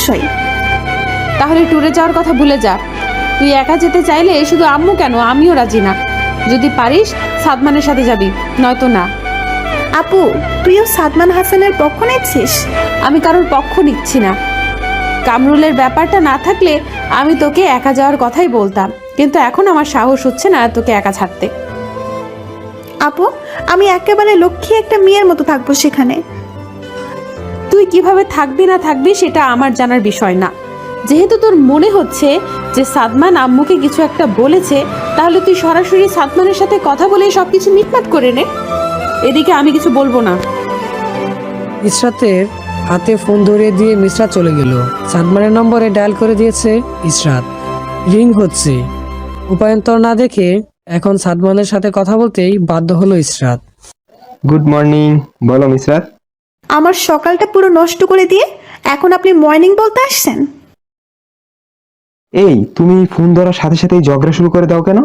অবশ্যই। তাহলে ট্যুরে যাওয়ার কথা ভুলে যা। তুই একা যেতে চাইলে শুধু আম্মু কেন, আমিও রাজি না। যদি পারিস সাদমানের সাথে যাবি, নয়তো না। আপু, তুইও সাদমান হাসানের পক্ষ নিচ্ছিস? আমি কারোর পক্ষ নিচ্ছি না। কামরুলের ব্যাপারটা না থাকলে আমি তোকে একা যাওয়ার কথাই বলতাম, কিন্তু এখন আমার সাহস হচ্ছে না তোকে একা ছাড়তে। আপু, আমি একেবারে লক্ষ্মী একটা মেয়ের মতো থাকবো সেখানে। তুই কিভাবে থাকবি না থাকবি সেটা আমার জানার বিষয় না। যেহেতু তোর মনে হচ্ছে যে সাদমান আম্মুকে কিছু একটা বলেছে, তাহলে তুই সরাসরি সাদমানের সাথে কথা বলে সবকিছু মিটমাট করে নে। এদিকে আমি কিছু বলবো না। ইসরাতের হাতে ফোন ধরিয়ে দিয়ে মিসরাত চলে গেল। সাদমানের নম্বরে ডায়াল করে দিয়েছে ইসরাত। রিং হচ্ছে। উপায়ন্তর না দেখে এখন সাদমানের সাথে কথা বলতেই বাধ্য হলো ইসরাত। Good morning. বলো মিসরাত। আমার সকালটা পুরো নষ্ট করে দিয়ে এখন আপনি মর্নিং বলতে আসছেন? এই তুমি ফোন ধরার সাথে সাথেই ঝগড়া শুরু করে দাও কেন?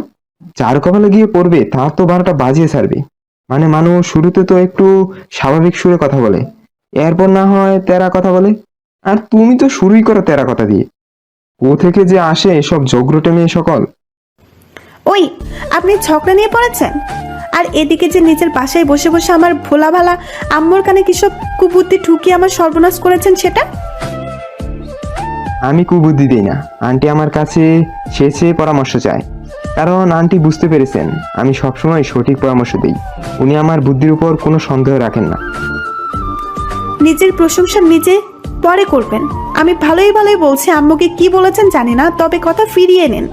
যার কপালে গিয়ে পড়বে তার তো 12টা বাজিয়ে ছাড়বে। মানে মানুষ শুরুতে তো একটু স্বাভাবিক সুরে কথা বলে, এরপর না হয় তেরা কথা বলে। আর তুমি তো শুরুই করো তেরা কথা দিয়ে। ও থেকে যে আসে এসব ঝগড়টে মেয়ে সকল। ওই, আপনি ঝগড়া নিয়ে পড়েছেন, আর এদিকে যে নিজের বাসায় বসে বসে আমার ভোলা ভালা আম্মুর কানে কিসব কুবুদ্ধি ঠুকিয়ে আমার সর্বনাশ করেছেন সেটা। আমি কুবুদ্ধি দিই না, আন্টি আমার কাছে সেচে পরামর্শ চায়। কারণ আন্টি বুঝতে পেরেছেন আমি সবসময় সঠিক পরামর্শ দিই। উনি আমার বুদ্ধির উপর কোনো সন্দেহ রাখেন না। নিজের প্রশংসা নিজে পরে করবেন। আমি ভালোই ভালোই বলছি, আম্মুকে কি বলেছেন জানি না, তবে কথা ফিরিয়ে নিন।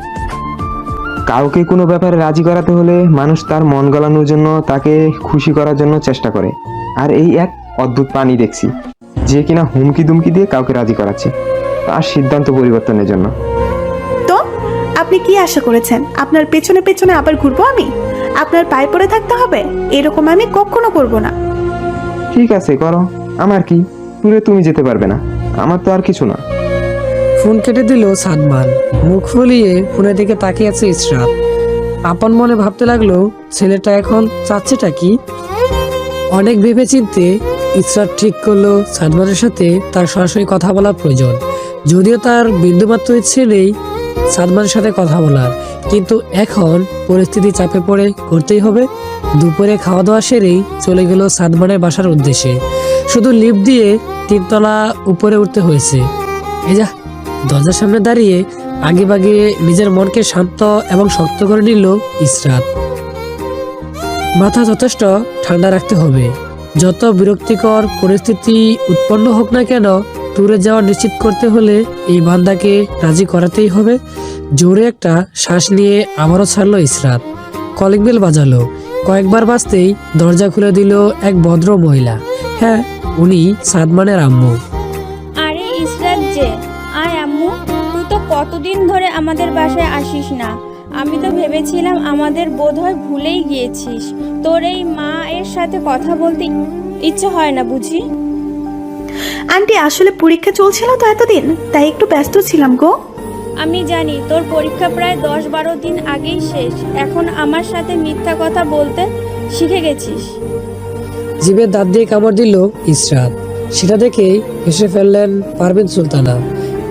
কাউকে কোনো ব্যাপারে রাজি করাতে হলে মানুষ তার মন গলানোর জন্য, তাকে খুশি করার জন্য চেষ্টা করে। আর এই এক অদ্ভুত প্রাণী দেখছি যে কিনা হুমকি দুমকি দিয়ে কাউকে রাজি করাচ্ছে তার সিদ্ধান্ত পরিবর্তনের জন্য। তো আপনি কি আশা করেছেন আপনার পেছনে পেছনে আবার ঘুরবো আমি? আপনার পায়ে পড়ে থাকতে হবে? এরকম আমি কখনো করব না। ঠিক আছে, করো। আমার কি, ট্যুরে তুমি যেতে পারবে না, আমার তো আর কিছু না। ফোন কেটে দিল সাদমান। মুখ ফুলিয়ে ফোনের দিকে তাকিয়ে আছে ইসরাত। আপন মনে ভাবতে লাগলো ছেলেটা এখন চাচ্ছেটা কি। অনেক ভেবে চিনতে ইসরাত ঠিক করলো সাদমানের সাথে তার সরাসরি কথা বলা প্রয়োজন। যদিও তার বিন্দুমাত্র ইচ্ছে নেই সাদমানের সাথে কথা বলার, কিন্তু এখন পরিস্থিতি চাপে পড়ে করতেই হবে। দুপুরে খাওয়া দাওয়া সেরেই চলে গেল সাদমানের বাসার উদ্দেশ্যে। শুধু লিফট দিয়ে 3 তলা উপরে উঠতে হয়েছে। এই যা, দরজার সামনে দাঁড়িয়ে আগে বাগে নিজের মনকে শান্ত এবং শক্ত করে নিল ইসরাত। মাথা যথেষ্ট ঠান্ডা রাখতে হবে। যত বিরক্তিকর পরিস্থিতি উৎপন্ন হোক না কেন, ট্যুরে যাওয়া নিশ্চিত করতে হলে এই বান্দাকে রাজি করাতেই হবে। জোরে একটা শ্বাস নিয়ে আবারও ছাড়লো ইসরাত। Calling bell বাজালো। কয়েকবার বাজতেই দরজা খুলে দিল এক ভদ্র মহিলা। হ্যাঁ, উনি সাদমানের আম্মু। আরে ইসরাত যে, আয় আম্মু। তুই তো কতদিন ধরে আমাদের বাসায় আসিস না। আমি তো ভেবেছিলাম আমাদের বোধহয় ভুলেই গিয়েছিস। তোর এই মা এর সাথে কথা বলতে ইচ্ছে হয় না বুঝি? আন্টি, আসলে পরীক্ষা চলছিল তো এতদিন, তাই একটু ব্যস্ত ছিলাম গো। আমি জানি তোর পরীক্ষা প্রায় 10-12 দিন আগেই শেষ। এখন আমার সাথে মিথ্যা কথা বলতে শিখে গেছিস। জিভে দাঁত দিয়ে কামড় দিল ইসরাত। সেটা দেখেই হেসে ফেললেন পারভিন সুলতানা।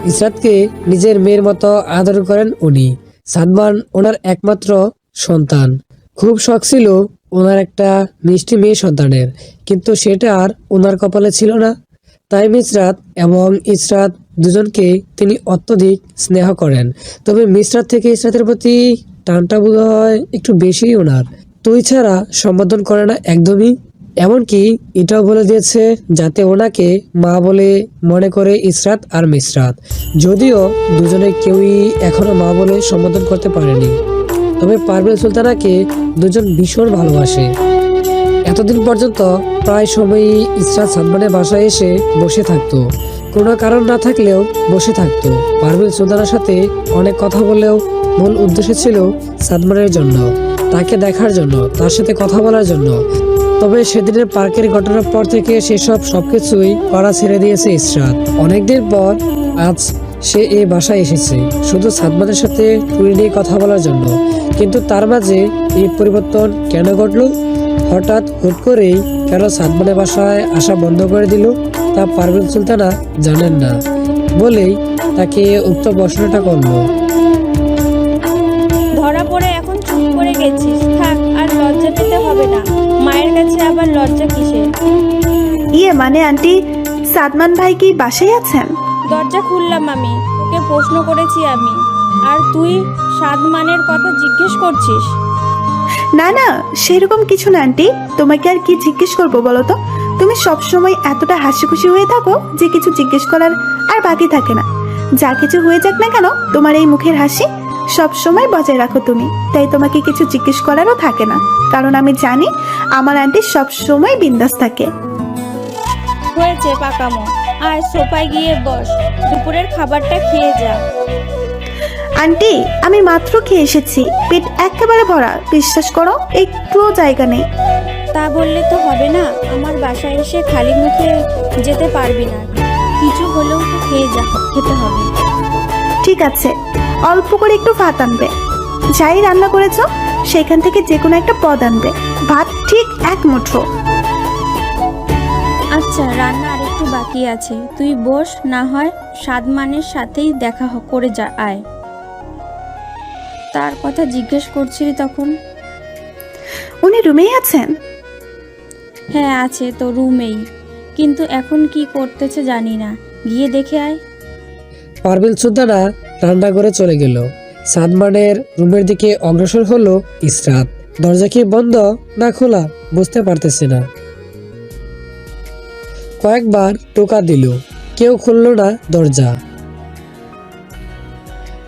ইসরাতকে নিজের মেয়ের মতো আদর করেন উনি। সাদমান ওনার একমাত্র সন্তান। খুব শখ ছিল ওনার একটা মিষ্টি মেয়ে সন্তানের, কিন্তু সেটা আর ওনার কপালে ছিল না। তাই মিসরাত এবং ইসরাত দুজনকে তিনি অত্যধিক স্নেহ করেন। তবে মিসরাত থেকে ইসরাতের প্রতি টানটা বোধ হয় একটু বেশি ওনার। তুই ছাড়া সম্বোধন করে না একদমই। এমনকি এটাও বলে দিয়েছে যাতে ওনাকে মা বলে মনে করে ইসরাত আর মিসরাত। যদিও দুজনে কেউই এখনো মা বলে সম্বোধন করতে পারেনি, তবে পারভিন সুলতানাকে দুজন ভীষণ ভালোবাসে। এতদিন পর্যন্ত প্রায় সময়ই ইসরাত সাদমানের বাসায় এসে বসে থাকতো। কোনো কারণ না থাকলেও বসে থাকতো। পারভিন সুলতানার সাথে অনেক কথা বললেও মূল উদ্দেশ্য ছিল সাদমানের জন্য, তাকে দেখার জন্য, তার সাথে কথা বলার জন্য। তবে সেদিনের পার্কের ঘটনার পর থেকে সেসব সবকিছুই করা ছেড়ে দিয়েছে ইসরাত। অনেকদিন পর আজ সে এই বাসায় এসেছে শুধু সাদমানের সাথে টুরি নিয়ে কথা বলার জন্য। কিন্তু তার মাঝে এই পরিবর্তন কেন ঘটলো? হঠাৎ হুট করেই কেন সাদমানের বাসায় আসা বন্ধ করে দিল তা পারভিন সুলতানা জানেন না। বলেই তাকে উক্ত প্রশ্নটা করলো। ধরা পড়ে এখন চুপ করে গেছিস, থাক আর লজ্জা পেতে হবে না। মায়ের কাছে আবার লজ্জা কিসের? ইয়ে মানে আন্টি, সাদমান ভাই কি বাসায় আছেন? দরজা খুললাম আমি, তোকে প্রশ্ন করেছি আমি, আর তুই সাদমানের কথা জিজ্ঞেস করছিস? না না, সেরকম কিছু না আন্টি। তোমাকে আর কি জিজ্ঞেস করবো বলো তো? তুমি সব সময় এতটা হাসি খুশি হয়ে থাকো যে কিছু জিজ্ঞেস করার আর বাকি থাকে না। যা কিছু হয়ে যাক না কেন, তোমার এই মুখের হাসি সব সময় বজায় রাখো তুমি। তাই তোমাকে কিছু জিজ্ঞেস করারও থাকে না, কারণ আমি জানি আমার আন্টি সব সময় বিন্দাস থাকে। হয়েছে পাকামো, আয় সোফায় গিয়ে বস, দুপুরের খাবারটা খেয়ে যা। আন্টি, আমি মাত্র খেয়ে এসেছি, পেট একেবারে ভরা, বিশ্বাস করো একটুও জায়গা নেই। তা বললে তো হবে না, আমার বাসায় এসে খালি মুখে যেতে পারবি না, কিছু হলেও তো খেতে হবে। ঠিক আছে, অল্প করে একটু ভাত আনবে, যাই রান্না করেছো সেখান থেকে যে কোনো একটা পদ আনবে, ভাত ঠিক এক মুঠো। আচ্ছা, রান্না আর একটু বাকি আছে, তুই বস, না হয় সাদমানের সাথেই দেখা করে যা আয়। তার কথা জিজ্ঞেস করছিলি তখন? উনি রুমেই আছেন? হ্যাঁ আছে তো, রুমেই, কিন্তু এখন কি করতেছে জানি না, গিয়ে দেখে আয়। পারভীন সুলতানা রান্নাঘরে চলে গেল। সাদমানের রুমের দিকে অগ্রসর হলো ইসরাত। দরজা কি বন্ধ না খোলা বুঝতে পারতেছে না। কয়েকবার টোকা দিল, কেউ খুললো না দরজা।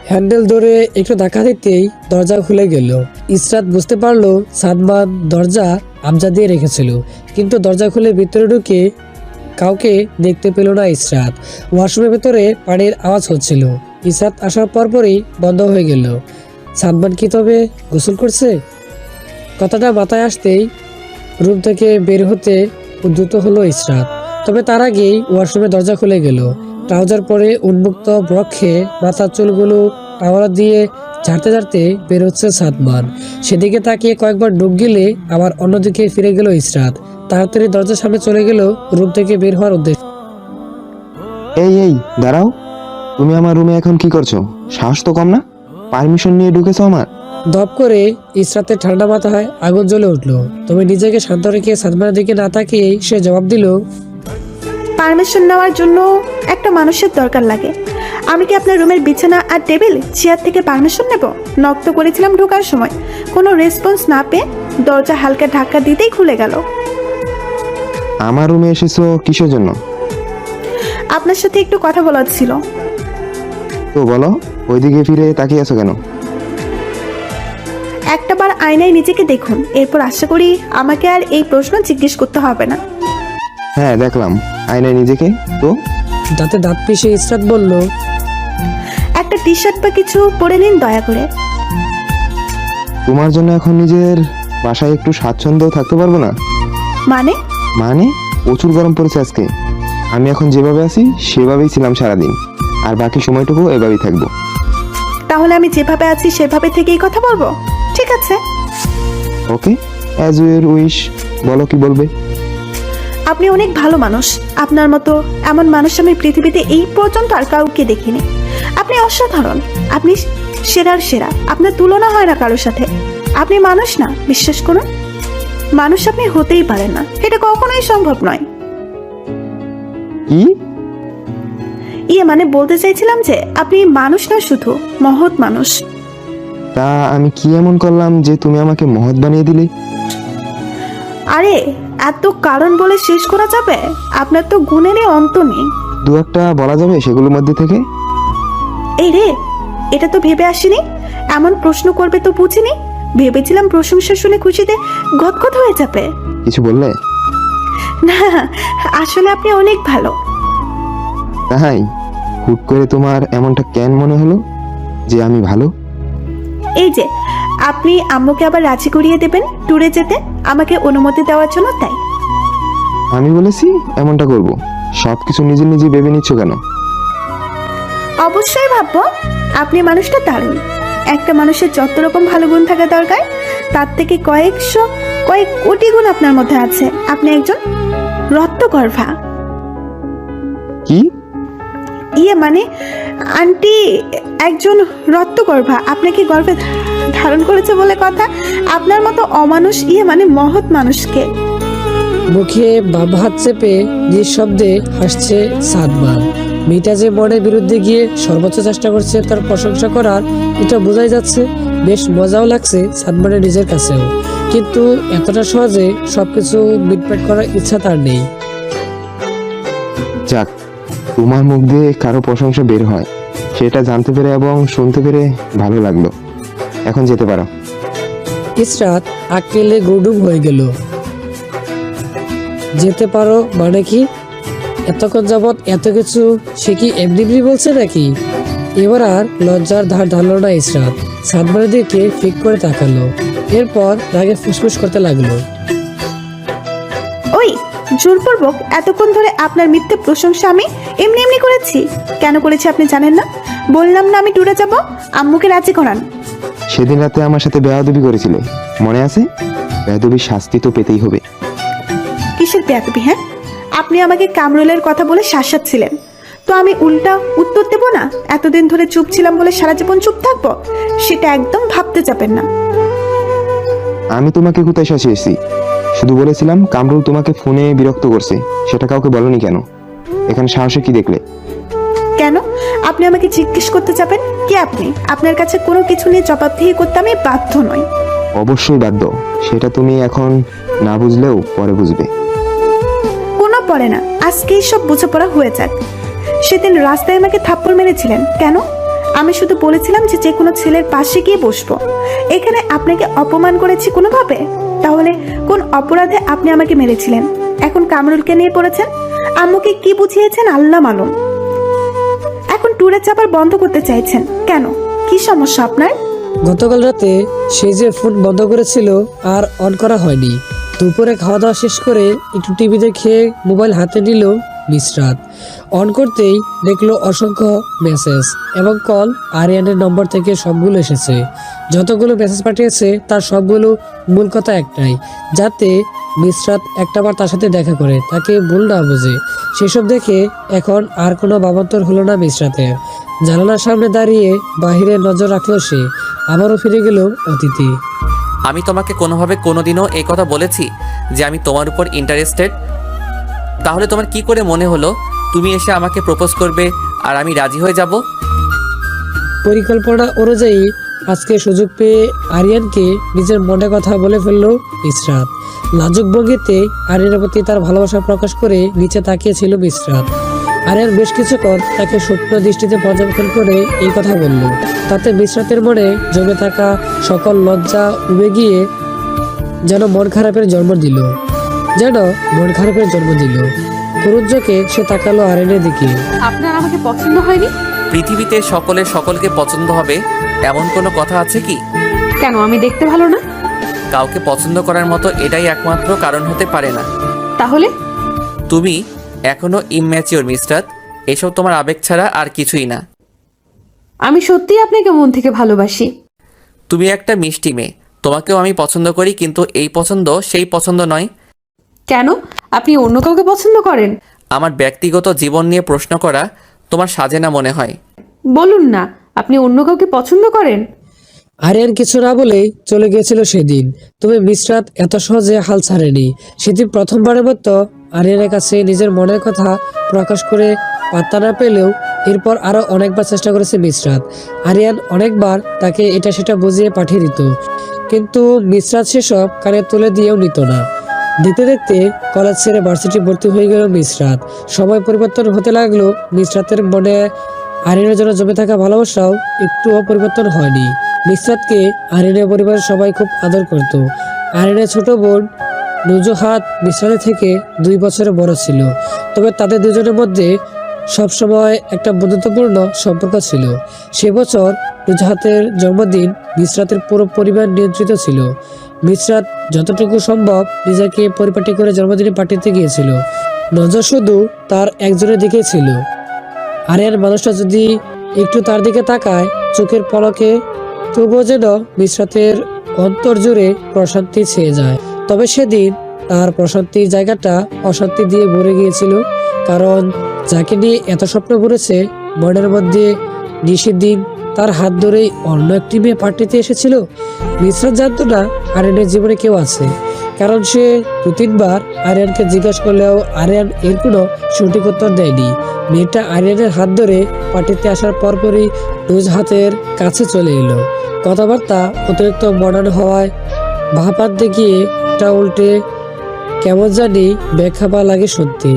হ্যান্ডেল ধরে একটু ধাক্কা দিতেই দরজা খুলে গেল। ইসরাত বুঝতে পারলো সাদমান দরজা আবজা দিয়ে রেখেছিল, কিন্তু দরজা খুলে ভিতরে ঢুকে কাউকে দেখতে পেল না ইসরাত। ওয়াশরুমের ভেতরে পানির আওয়াজ হচ্ছিল। ইসরাত আসার পরপরই বন্ধ হয়ে গেল। সাদমান কি তবে গোসল করছে? কথাটা মাথায় আসতেই রুম থেকে বের হতে উদ্যত হলো ইসরাত। তবে তার আগেই ওয়াশরুমের দরজা খুলে গেল। ট্রাউজার পরে উন্মুক্ত বক্ষে মাথার চুলগুলো টাওয়ার দিয়ে ঝাড়তে ঝাড়তে বের হচ্ছে সাদমান। সেদিকে তাকিয়ে কয়েকবার ডুব গেলে আবার অন্যদিকে ফিরে গেল ইসরাত। তাড়াতাড়ি দরজার সামনে চলে গেল রুম থেকে বের হওয়ার উদ্দেশ্যে। এই এই দাঁড়াও, তুমি আমার রুমে এখন কি করছো? সাহস তো কম না, পারমিশন নিয়ে ঢুকেছো আমার। দপ করে ইসরাতের ঠান্ডা মাথায় আগুন জ্বলে উঠলো। তবে নিজেকে শান্ত রেখে সাদমানের দিকে না তাকিয়েই সে জবাব দিল, পারমিশন নেওয়ার জন্য একটা মানুষের দরকার লাগে। আমি কি আপনার রুমের বিছানা আর টেবিল চেয়ার থেকে পারমিশন নেব? নক তো করেছিলাম ঢোকার সময়, কোনো রেসপন্স না পেয়ে দরজা হালকা ধাক্কা দিতেই খুলে গেল। আমার রুমে এসেছো কিসের জন্য? আপনার সাথে একটু কথা বলার ছিল। তো বলো, ওইদিকে ফিরে তাকিয়ে আছো কেন? একটাবার আয়নায় নিজেকে দেখুন, এরপর আশা করি আমাকে আর এই প্রশ্ন জিজ্ঞেস করতে হবে না। হ্যাঁ দেখলাম আয়নায় নিজেকে। তো দাঁতে দাঁত পিষে ইসরাত বলল, একটা টি শার্ট বা কিছু পরে নিন দয়া করে। তোমার জন্য এখন নিজের বাসায় একটু স্বাচ্ছন্দ্য থাকতে পারবো না? মানে? মানে প্রচুর গরম পড়েছে আজকে। আমি এখন যেভাবে আছি সেভাবেই ছিলাম সারাদিন, আর বাকি সময়টুকু এভাবেই থাকবো। তাহলে আমি যেভাবে আছি সেভাবে থেকেই কথা বলবো, ঠিক আছে? ওকে, অ্যাজ ইউর উইশ। বলো কি বলবে। আপনি অনেক ভালো মানুষ, আপনার মতো এমন মানুষ আমি পৃথিবীতে এই পর্যন্ত আর কাউকে দেখিনি। আপনি অসাধারণ, আপনি সেরার সেরা, আপনার তুলনা হয় না কারোর সাথে। আপনি মানুষ না, বিশ্বাস করুন, মানুষ আপনি হতেই পারেন না, এটা কখনোই সম্ভব নয়। কি? ইয়ে মানে বলতে চাইছিলাম যে আপনি মানুষ না, শুধু মহৎ মানুষ। তা আমি কি এমন করলাম যে তুমি আমাকে মহৎ বানিয়ে দিলে? আরে এত কারণ বলে শেষ করা যাবে? আপনার তো গুণেরই অন্ত নেই। দু একটা বলা যাবে সেগুলোর মধ্যে থেকে? এই রে, এটা তো ভেবে আসিনি, এমন প্রশ্ন করবে তো বুঝিনি। ভেবেছিলাম প্রশংসা শুনে খুশিতে গদগদ হয়ে যাবে। কিছু বললে? না, আসলে আপনি অনেক ভালো। তাই? হুট করে তোমার এমনটা কেন মনে হলো যে আমি ভালো? এই যে আপনি আম্মুকে আবার রাজি করিয়ে দেবেন ট্যুরে যেতে, আমাকে অনুমতি দেওয়ার জন্য, তাই। আমি বলেছি এমনটা করব? সবকিছু নিজে নিজে ভেবে নিচ্ছ কেন? অবশ্যই ভাববো, আপনি মানুষটা দারুণ। একটা মানুষের যত রকম ভালো গুণ থাকা দরকার তার থেকে কয়েক কোটি গুণ আপনার মধ্যে আছে। আপনি একজন রত্নগর্ভা। কি? মানে আন্টি একজন রক্তগর্ভা আপনাকে গর্ভে ধারণ করেছে বলে কথা। আপনার মতো অমানুষ মানে মহৎ মানুষকে। মুখে বাম হাত চেপে নিঃশব্দে হাসছে সাদমান। মেয়েটা যে মনের বিরুদ্ধে গিয়ে সর্বোচ্চ চেষ্টা করছে তার প্রশংসা করার, এটা বোঝাই যাচ্ছে। বেশ মজাও লাগছে সাদমানের নিজের কাছেও, কিন্তু এতটা সহজে সবকিছু মিটমাট করার ইচ্ছা তার নেই। যাক, তোমার মুখ দিয়ে কারো প্রশংসা বের হয় সেটা জানতে পেরে এবং শুনতে পেরে ভালো লাগলো। এখন যেতে পারো। ইসরাত আক্কেলে গুডুম হয়ে গেল। যেতে পারো মানে কি? এতক্ষণ যাবৎ এত কিছু সে কি এমনি এমনি বলছে নাকি? এবার আর লজ্জার ধার ধারল না ইসরাত। সাদমানের দিকে ফিক করে তাকালো, এরপর রাগে ফুসফুস করতে লাগলো। ওই জোরপূর্বক এতক্ষণ ধরে আপনার মিথ্যে প্রশংসা আমি এমনি এমনি করেছি? কেন করেছি আপনি জানেন না? বললাম না আমি ট্যুরে যাব, আম্মুকে রাজি করান। সেদিন রাতে আমার সাথে বেয়াদবি করেছিলে, মনে আছে? বেয়াদবির শাস্তি তো পেতেই হবে। কিসের বেয়াদবি? হ্যাঁ, আপনি আমাকে কামরুলের কথা বলে শাসাচ্ছিলেন, তো আমি উল্টা উত্তর দেব না? এতদিন ধরে চুপ ছিলাম বলে সারা জীবন চুপ থাকবো? সেটা একদম ভাবতে যাবেন না। আমি তোমাকে কোথায় শাসিয়েছি? শুধু বলেছিলাম কামরুল তোমাকে ফোনে বিরক্ত করছে, সেটা কাউকে বলনি কেন? এখানে সাহসে কি দেখলে? কেন আপনি আমাকে জিজ্ঞেস করতে যাবেন? কে আপনি? আপনার কাছে কোনো কিছু নিয়ে জবাবদিহি করতে আমি বাধ্য নই। অবশ্যই বাধ্য, সেটা তুমি এখন না বুঝলেও পরে বুঝবে। কোনো পড়ে না, আজকেই সব বোঝাপড়া হয়ে যাক। সেদিন রাস্তায় আমাকে থাপ্পড় মেরেছিলেন কেন? আমি শুধু বলেছিলাম যে যে কোনো ছেলের পাশে গিয়ে বসবো। এখানে আপনাকে অপমান করেছি কোনোভাবে? তাহলে কোন অপরাধে আপনি আমাকে মেরেছিলেন? এখন কামরুলকে নিয়ে পড়েছেন। আম্মুকে কি বুঝিয়েছেন আল্লাহ মালুম। এখন ট্যুরে চাপার বন্ধ করতে চাইছেন কেন? কি সমস্যা আপনার? গতকাল রাতে সে যে ফোন বন্ধ করেছিল আর অন করা হয়নি। দুপুরে খাওয়া দাওয়া শেষ করে একটু টিভি দেখে মোবাইল হাতে নিল মিসরাত। অন করতেই দেখলো অসংখ্য মেসেজ এবং কল। আরিয়ানের নম্বর থেকে সবগুলো এসেছে। যতগুলো মেসেজ পাঠিয়েছে তার সবগুলো মূল কথা একটাই, যাতে মিসরাত একটাবার তার সাথে দেখা করে, তাকে ভুল না বোঝে। সেসব দেখে এখন আর কোনো বাবান্তর হলো না মিসরাতের। জানালার সামনে দাঁড়িয়ে বাহিরে নজর রাখলো সে। আবারও ফিরে গেল অতীতে। আমি তোমাকে কোনোভাবে কোনোদিনও এই কথা বলেছি যে আমি তোমার উপর ইন্টারেস্টেড? তাহলে তোমার কি করে মনে হলো তুমি এসে আমাকে প্রপোজ করবে আর আমি রাজি হয়ে যাব? পরিকল্পনা অনুযায়ী আজকে সুযোগ পেয়ে আরিয়ানকে নিজের মনে কথা বলে ফেললো ইসরাত। লাজুক ভঙ্গিতে আরিয়ানের প্রতি তার ভালোবাসা প্রকাশ করে নিচে তাকিয়েছিল ইসরাত। আরিয়ান বেশ কিছুক্ষণ তাকে সূক্ষ্ম দৃষ্টিতে পর্যবেক্ষণ করে এই কথা বলল। তাতে ইসরাতের মনে জমে থাকা সকল লজ্জা উবে গিয়ে যেন মন খারাপের জন্ম দিল। করুজ্জকে সে তাকালো আরিয়ানের দিকে। আপনার আমাকে পছন্দ হয়নি? পৃথিবীতে সকলের সকলকে পছন্দ হবে এমন কোনো কথা আছে কি? কেন, আমি দেখতে ভালো না? কাউকে পছন্দ করার মতো এটাই একমাত্র কারণ হতে পারে না। তাহলে? তুমি এখনো ইম্যাচিওর মিস্টার। এসব তোমার আবেগ ছাড়া আর কিছুই না। আমি সত্যিই আপনাকে মন থেকে ভালোবাসি। তুমি একটা মিষ্টি মেয়ে, তোমাকেও আমি পছন্দ করি, কিন্তু এই পছন্দ সেই পছন্দ নয়। কেন, আপনি অন্য কাউকে পছন্দ করেন? আমার ব্যক্তিগত জীবন নিয়ে প্রশ্ন করা তোমার সাজে না মনে হয়। বলুন না, আপনি অন্য কাউকে পছন্দ করেন? আরিয়ান কিছু না বলেই চলে গিয়েছিল সেদিন। তবে মিসরাত এত সহজে হাল ছাড়েনি। সেদিন প্রথমবারের মতো আরিয়ানের কাছে নিজের মনের কথা প্রকাশ করে পাত্তা না পেলেও এরপর আরো অনেকবার চেষ্টা করেছে মিসরাত। আরিয়ান অনেকবার তাকে এটা সেটা বুঝিয়ে পাঠিয়ে দিত, কিন্তু মিসরাত সেসব কানে তুলে দিয়েও নিত না। দেখতে দেখতে কলেজ ছেড়ে ভার্সিটি ভর্তি হয়ে গেল মিসরাত। সময় পরিবর্তন হতে লাগলো। মিসরাতের মনে আরিয়ানের জন্য জমে থাকা ভালোবাসাও একটুও পরিবর্তন হয়নি। মিসরাতকে আরিয়ানের পরিবারের সবাই খুব আদর করত। আরিয়ানের ছোট বোন নুজহাত মিসরাতের থেকে 2 বছরের বড় ছিল, তবে তাদের দুজনের মধ্যে সবসময় একটা বন্ধুত্বপূর্ণ সম্পর্ক ছিল। সে বছর নুজহাতের জন্মদিন মিসরাতের পুরো পরিবার নিয়ন্ত্রিত ছিল। মিসরাত যতটুকু সম্ভব নিজেকে পরিপাটি করে জন্মদিনে পাঠিয়ে গিয়েছিল। নজর শুধু তার একজনের দিকে ছিল। আরিয়ান মানুষটা যদি একটু তার দিকে তাকায় চোখের পলকে, তবুও যেন মিসরাতের অন্তর জুড়ে প্রশান্তি ছেয়ে যায়। তবে সেদিন তার প্রশান্তির জায়গাটা অশান্তি দিয়ে ভরে গিয়েছিল, কারণ যাকে নিয়ে এত স্বপ্ন ভরেছে মনের মধ্যে নিষেধদিন তার হাত ধরেই অন্য একটি মেয়ে পার্টিতে এসেছিল। মিশ্রা জানতো না আরিয়ানের জীবনে কেউ আছে, কারণ সে 2-3 বার আরিয়ানকে জিজ্ঞাসা করলেও আরিয়ান এর কোনো সঠিক উত্তর দেয়নি। মেয়েটা আরিয়ানের হাত ধরে পার্টিতে আসার পরপরই নুজহাতের কাছে চলে এলো। কথাবার্তা অতিরিক্ত মডার্ন হওয়ায় ভাপাতে গিয়ে টা উল্টে কেমন জানি ব্যাখ্যা লাগে শুনতে।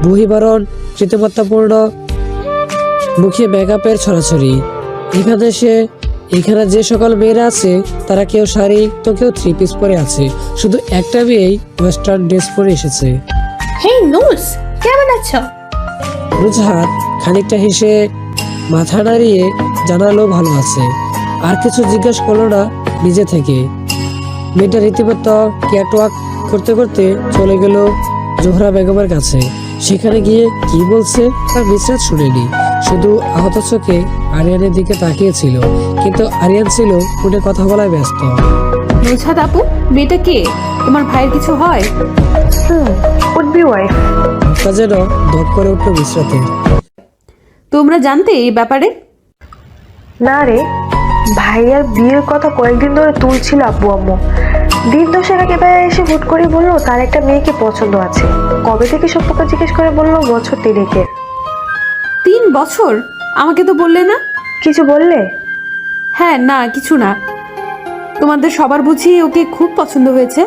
বহিবারণ কৃতজ্ঞতাপূর্ণ মুখে মেকআপের ছড়াছড়ি। এখানে যে সকল মেয়েরা আছে তারা কেউ শাড়ি তো কেউ 3 পিস পরে আছে, শুধু একটা মেয়েই ওয়েস্টার্ন ড্রেস পরে এসেছে। হেই নুস, কেমন আছো? নুজহাত খানিকটা হেসে মাথা নাড়িয়ে জানালো ভালো আছে, আর কিছু জিজ্ঞেস করলো না নিজে থেকে। মেয়েটা রীতিমতো ক্যাটওয়াক করতে করতে চলে গেল জোহরা বেগমের কাছে। সেখানে গিয়ে কি বলছে তার মিশ্রাত শুনেনি, শুধু আহত চোখে আরিয়ানের দিকে তাকিয়েছিল, কিন্তু আরিয়ান ছিল ফোনে কথা বলায় ব্যস্ত। নুজহাত আপু, মেয়েটা কে? তোমার ভাইয়ের কিছু হয়? Would be wife. তা যেন ধপ করে উঠলো মিশ্রাতে। তোমরা জানতে এই ব্যাপারে? না রে, ভাইয়ার বিয়ের কথা কয়েকদিন ধরে তুলছিল আব্বু আম্মু। দিন দশের আগে ভাইয়া এসে হুট করে বললো তার একটা মেয়েকে পছন্দ আছে। কবে থেকে সব কথা জিজ্ঞেস করে বললো বছর 3-এর। 3 বছর? আমাকে তো বললে না। কিছু বললে? হ্যাঁ, না কিছু না। তোমাদের সবার বুঝি ওকে খুব পছন্দ হয়েছে?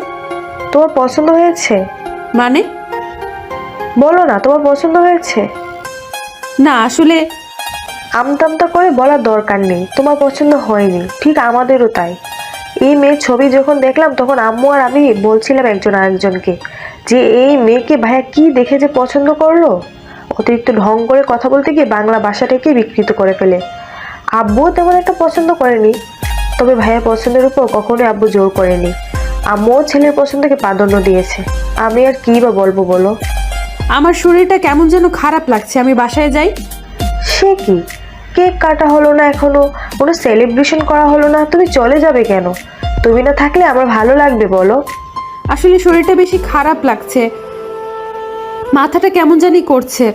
তোমার পছন্দ হয়েছে? মানে? বলো না তোমার পছন্দ হয়েছে। না আসলে আমতামতা করে বলার দরকার নেই, তোমার পছন্দ হয়নি। ঠিক আমাদেরও তাই। এই মেয়ের ছবি যখন দেখলাম তখন আম্মু আর আমি বলছিলাম একজন আরেকজনকে যে এই মেয়েকে ভাইয়া কি দেখে যে পছন্দ করলো। অতিরিক্ত ঢং করে কথা বলতে গিয়ে বাংলা ভাষাটাকে বিকৃত করে ফেলে। আব্বুও তেমন একটা পছন্দ করেনি, তবে ভাইয়া পছন্দের উপর কখনোই আব্বু জোর করেনি। আম্মুও ছেলের পছন্দকে প্রাধান্য দিয়েছে। আমি আর কি বা বলবো বলো। আমার শরীরটা কেমন যেন খারাপ লাগছে, আমি বাসায় যাই। সে কি, কেক কাটা হলো না এখনো, কোনো সেলিব্রেশন করা হলো না, তুমি চলে যাবে কেন? তুমি না থাকলে আমার ভালো লাগবে বলো? আসলে শরীরটা বেশি খারাপ লাগছে, মাথাটা কেমন জানি করছে।